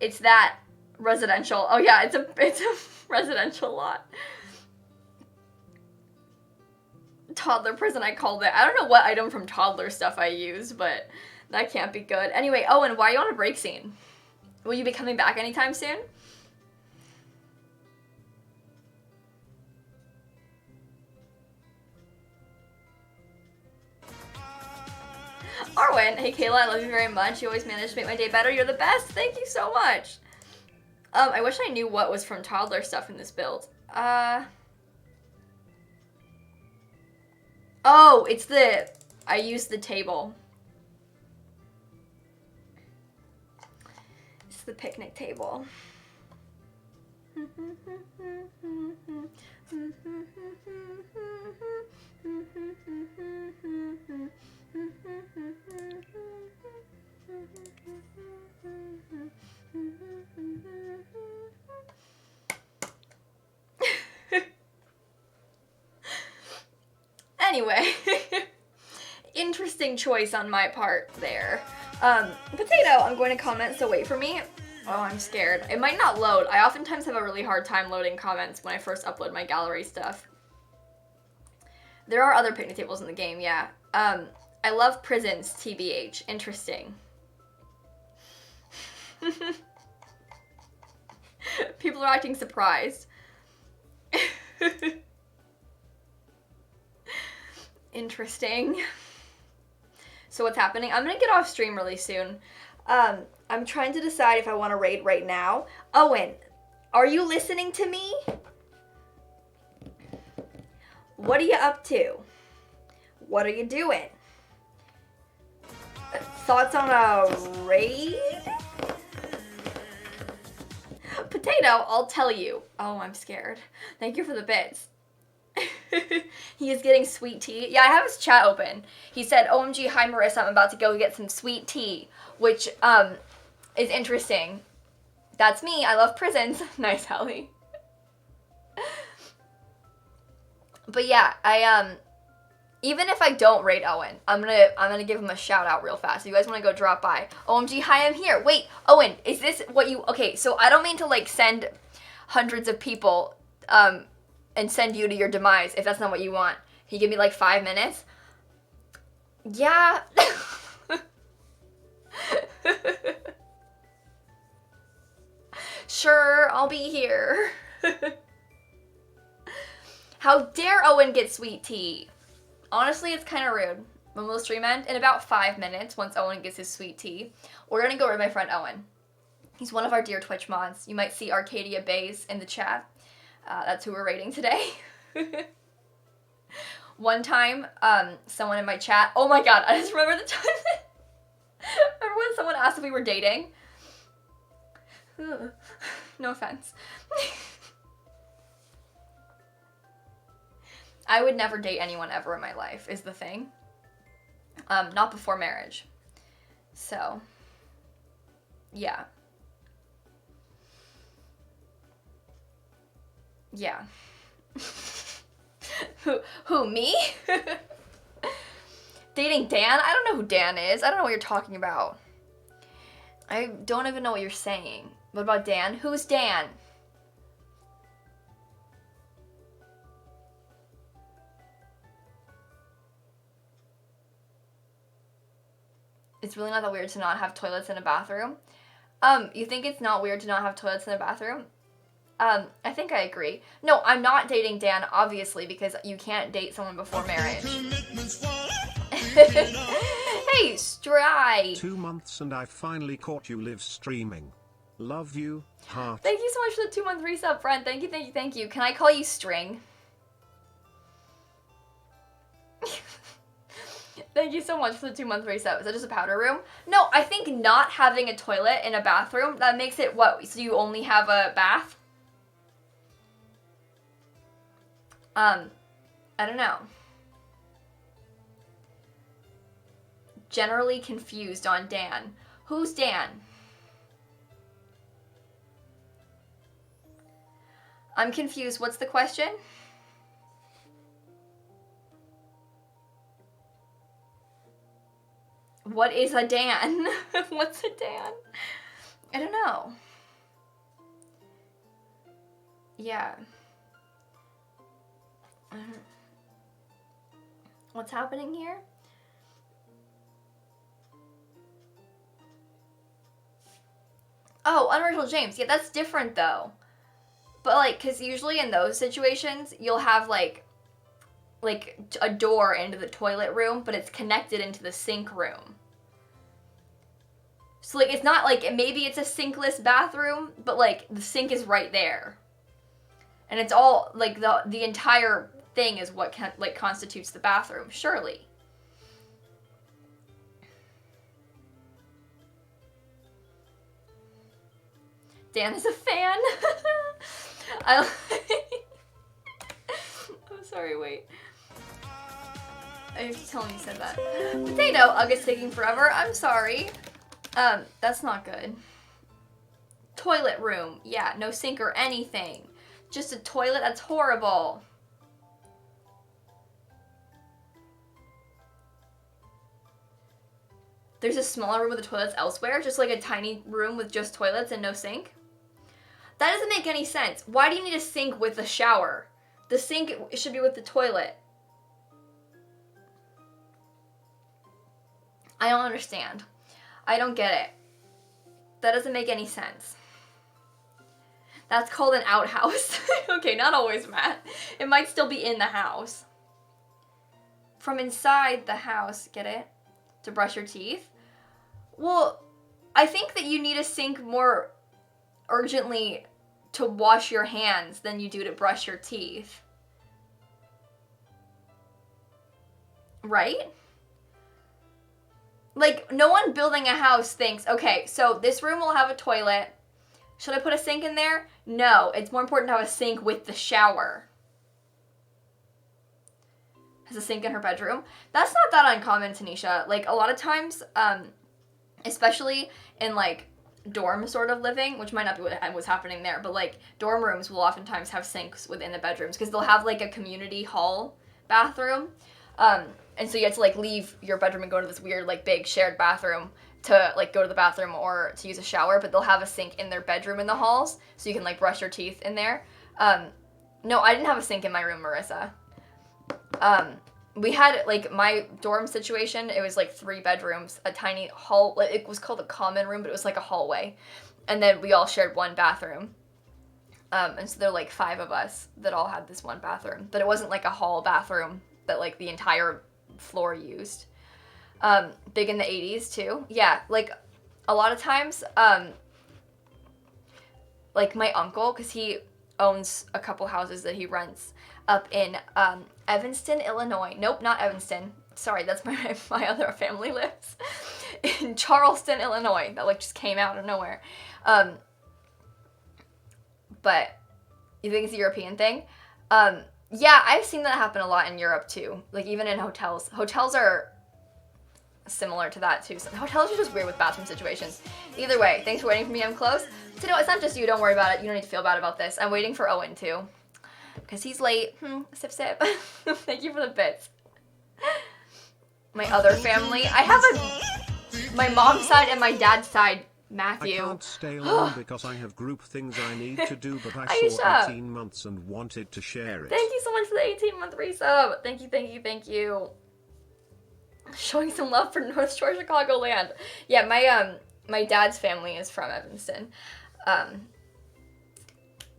It's that residential. Oh yeah, it's a residential lot. Toddler prison, I called it. I don't know what item from toddler stuff I use, but that can't be good. Anyway, Owen, why are you on a break scene? Will you be coming back anytime soon? Arwen, hey Kayla, I love you very much. You always manage to make my day better. You're the best. Thank you so much. I wish I knew what was from toddler stuff in this build. Oh, it's I used the table. It's the picnic table. Anyway, interesting choice on my part there. Potato, I'm going to comment, so wait for me. Oh, I'm scared. It might not load. I oftentimes have a really hard time loading comments when I first upload my gallery stuff. There are other picnic tables in the game, yeah. I love prisons, TBH. Interesting. People are acting surprised. Interesting. So what's happening? I'm gonna get off stream really soon. I'm trying to decide if I want to raid right now. Owen, are you listening to me? What are you up to? What are you doing? Thoughts on a raid? Potato, I'll tell you. Oh, I'm scared. Thank you for the bits. He is getting sweet tea. Yeah, I have his chat open. He said, OMG, hi Marissa, I'm about to go get some sweet tea, which is interesting. That's me. I love prisons. Nice, Hallie. But yeah, even if I don't raid Owen, I'm gonna give him a shout out real fast. If you guys want to go drop by. OMG, hi, I'm here. Wait, Owen, is this what you? Okay, so I don't mean to like send hundreds of people and send you to your demise if that's not what you want. Can you give me like 5 minutes? Yeah. Sure, I'll be here. How dare Owen get sweet tea? Honestly, it's kind of rude. When we'll stream end in about 5 minutes, once Owen gets his sweet tea, we're gonna go with my friend Owen. He's one of our dear Twitch mods. You might see Arcadia Bays in the chat. That's who we're rating today. One time, someone in my chat, oh my god, I just remember the time remember when someone asked if we were dating? Ugh. No offense. I would never date anyone ever in my life, is the thing. Not before marriage. So, yeah. Yeah. Who, me? Dating Dan? I don't know who Dan is. I don't know what you're talking about. I don't even know what you're saying. What about Dan? Who's Dan? It's really not that weird to not have toilets in a bathroom. You think it's not weird to not have toilets in a bathroom? I think I agree. No, I'm not dating Dan, obviously, because you can't date someone before marriage. Hey, Stry! 2 months and I finally caught you live streaming. Love you, heart. Thank you so much for the 2-month resub, friend. Thank you, thank you, thank you. Can I call you String? Thank you so much for the 2-month resub. Is that just a powder room? No, I think not having a toilet in a bathroom, that makes it what? So you only have a bath? I don't know. Generally confused on Dan. Who's Dan? I'm confused. What's the question? What is a Dan? What's a Dan? I don't know. Yeah. What's happening here? Oh, unoriginal James. Yeah, that's different though. But like, cause usually in those situations, you'll have like a door into the toilet room, but it's connected into the sink room. So like, it's not like, maybe it's a sinkless bathroom, but like the sink is right there. And it's all like the entire thing is what constitutes the bathroom, surely. Dan is a fan. I'm sorry, wait. I have to tell him you said that. Potato, ugh, it's taking forever. I'm sorry. That's not good. Toilet room. Yeah, no sink or anything. Just a toilet, that's horrible. There's a smaller room with the toilets elsewhere, just like a tiny room with just toilets and no sink? That doesn't make any sense. Why do you need a sink with a shower? The sink should be with the toilet. I don't understand. I don't get it. That doesn't make any sense. That's called an outhouse. Okay, not always, Matt. It might still be in the house. From inside the house, get it? To brush your teeth? Well, I think that you need a sink more urgently to wash your hands than you do to brush your teeth. Right? Like, no one building a house thinks, okay, so this room will have a toilet. Should I put a sink in there? No, it's more important to have a sink with the shower. Has a sink in her bedroom? That's not that uncommon, Tanisha. Like, a lot of times, especially in, like, dorm sort of living, which might not be what was happening there, but, like, dorm rooms will oftentimes have sinks within the bedrooms because they'll have, like, a community hall bathroom. And so you have to, like, leave your bedroom and go to this weird, like, big shared bathroom to, like, go to the bathroom or to use a shower, but they'll have a sink in their bedroom in the halls, so you can, like, brush your teeth in there. No, I didn't have a sink in my room, Marissa. we had, like, my dorm situation, it was, like, 3 bedrooms, a tiny hall, like, it was called a common room, but it was, like, a hallway, and then we all shared one bathroom, and so there were, like, 5 of us that all had this one bathroom, but it wasn't, like, a hall bathroom that, like, the entire floor used. Big in the 80s, too. Yeah, like, a lot of times, like, my uncle, because he owns a couple houses that he rents up in, Evanston, Illinois. Nope, not Evanston. Sorry, that's where my other family lives. In Charleston, Illinois. That, like, just came out of nowhere. But you think it's a European thing? Yeah, I've seen that happen a lot in Europe, too. Like, even in hotels. Hotels are similar to that, too. So hotels are just weird with bathroom situations. Either way, thanks for waiting for me. I'm close. So, no, it's not just you. Don't worry about it. You don't need to feel bad about this. I'm waiting for Owen, too. Because he's late. Sip, sip. Thank you for the bits. My other family. I have my mom's side and my dad's side, Matthew. I can't stay alone because I have group things I need to do, but I saw Aisha. 18 months and wanted to share it. Thank you so much for the 18-month resub. Thank you, thank you, thank you. Showing some love for North Shore Chicagoland. Yeah, my dad's family is from Evanston.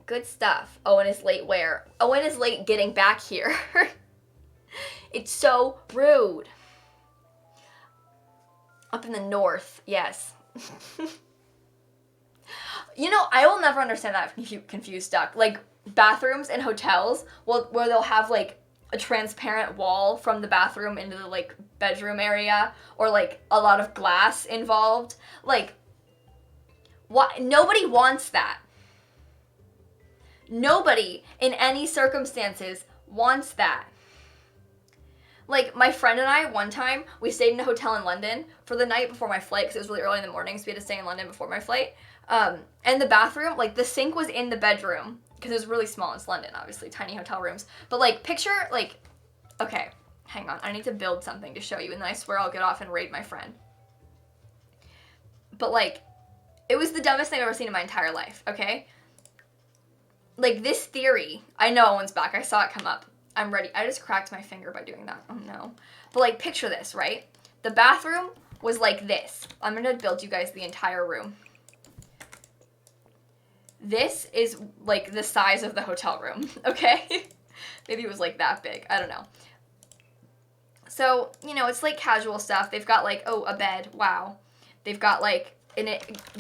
Good stuff. Owen is late where? Owen is late getting back here. It's so rude. Up in the north, yes. You know, I will never understand that confused duck. Like, bathrooms in hotels, where they'll have, like, a transparent wall from the bathroom into the, like, bedroom area, or, like, a lot of glass involved. Like, what? Nobody wants that. Nobody, in any circumstances, wants that. Like, my friend and I, one time, we stayed in a hotel in London for the night before my flight, because it was really early in the morning, so we had to stay in London before my flight. And the bathroom, like, the sink was in the bedroom, because it was really small. It's London, obviously, tiny hotel rooms. But, like, picture, like, okay, hang on. I need to build something to show you, and then I swear I'll get off and raid my friend. But, like, it was the dumbest thing I've ever seen in my entire life, okay? Like, this theory, I know Owen's back. I saw it come up. I'm ready. I just cracked my finger by doing that. Oh, no. But, like, picture this, right? The bathroom was like this. I'm going to build you guys the entire room. This is, like, the size of the hotel room, okay? Maybe it was, like, that big. I don't know. So, you know, it's, like, casual stuff. They've got, like, oh, a bed. Wow. They've got, like,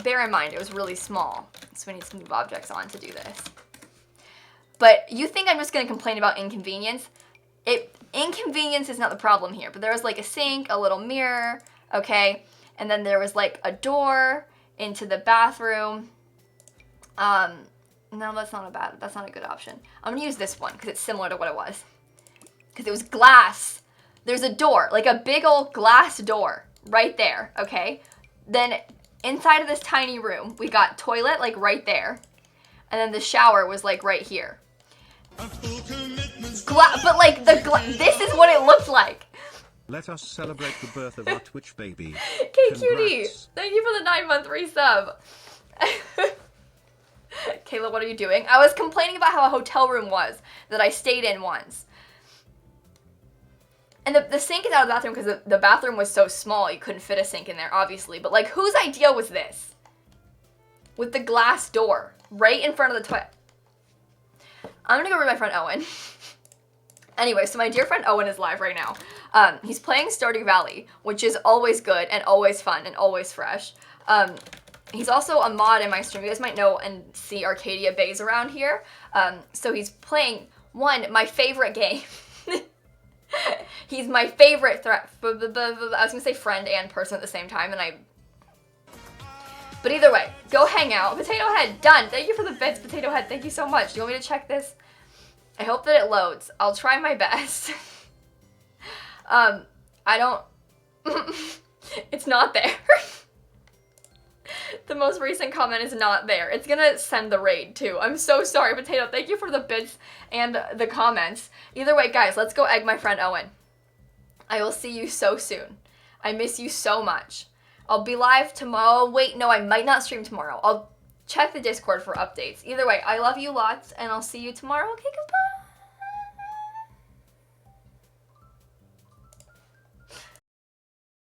bear in mind, it was really small. So we need to move objects on to do this. But you think I'm just going to complain about inconvenience? Inconvenience is not the problem here. But there was, like, a sink, a little mirror, okay? And then there was, like, a door into the bathroom. No, that's not a good option. I'm going to use this one because it's similar to what it was. Because it was glass. There's a door, like a big old glass door right there, okay? Then inside of this tiny room, we got toilet, like, right there. And then the shower was, like, right here. But, like, this is what it looked like. Let us celebrate the birth of our Twitch baby. Okay, cutie. Thank you for the 9-month resub. Kayla, what are you doing? I was complaining about how a hotel room was that I stayed in once. And the sink is out of the bathroom because the bathroom was so small you couldn't fit a sink in there, obviously. But, like, whose idea was this? With the glass door right in front of the toilet. I'm going to go with my friend Owen. Anyway, so my dear friend Owen is live right now. He's playing Stardew Valley, which is always good and always fun and always fresh. He's also a mod in my stream. You guys might know and see Arcadia Bays around here. So he's playing, my favorite game. He's my favorite I was going to say friend and person at the same time, But either way, go hang out. Potato Head, done. Thank you for the bits, Potato Head. Thank you so much. Do you want me to check this? I hope that it loads. I'll try my best. I don't... It's not there. The most recent comment is not there. It's gonna send the raid, too. I'm so sorry, Potato. Thank you for the bits and the comments. Either way, guys, let's go egg my friend Owen. I will see you so soon. I miss you so much. I'll be live tomorrow. Wait, no, I might not stream tomorrow. I'll check the Discord for updates. Either way, I love you lots, and I'll see you tomorrow. Okay, goodbye.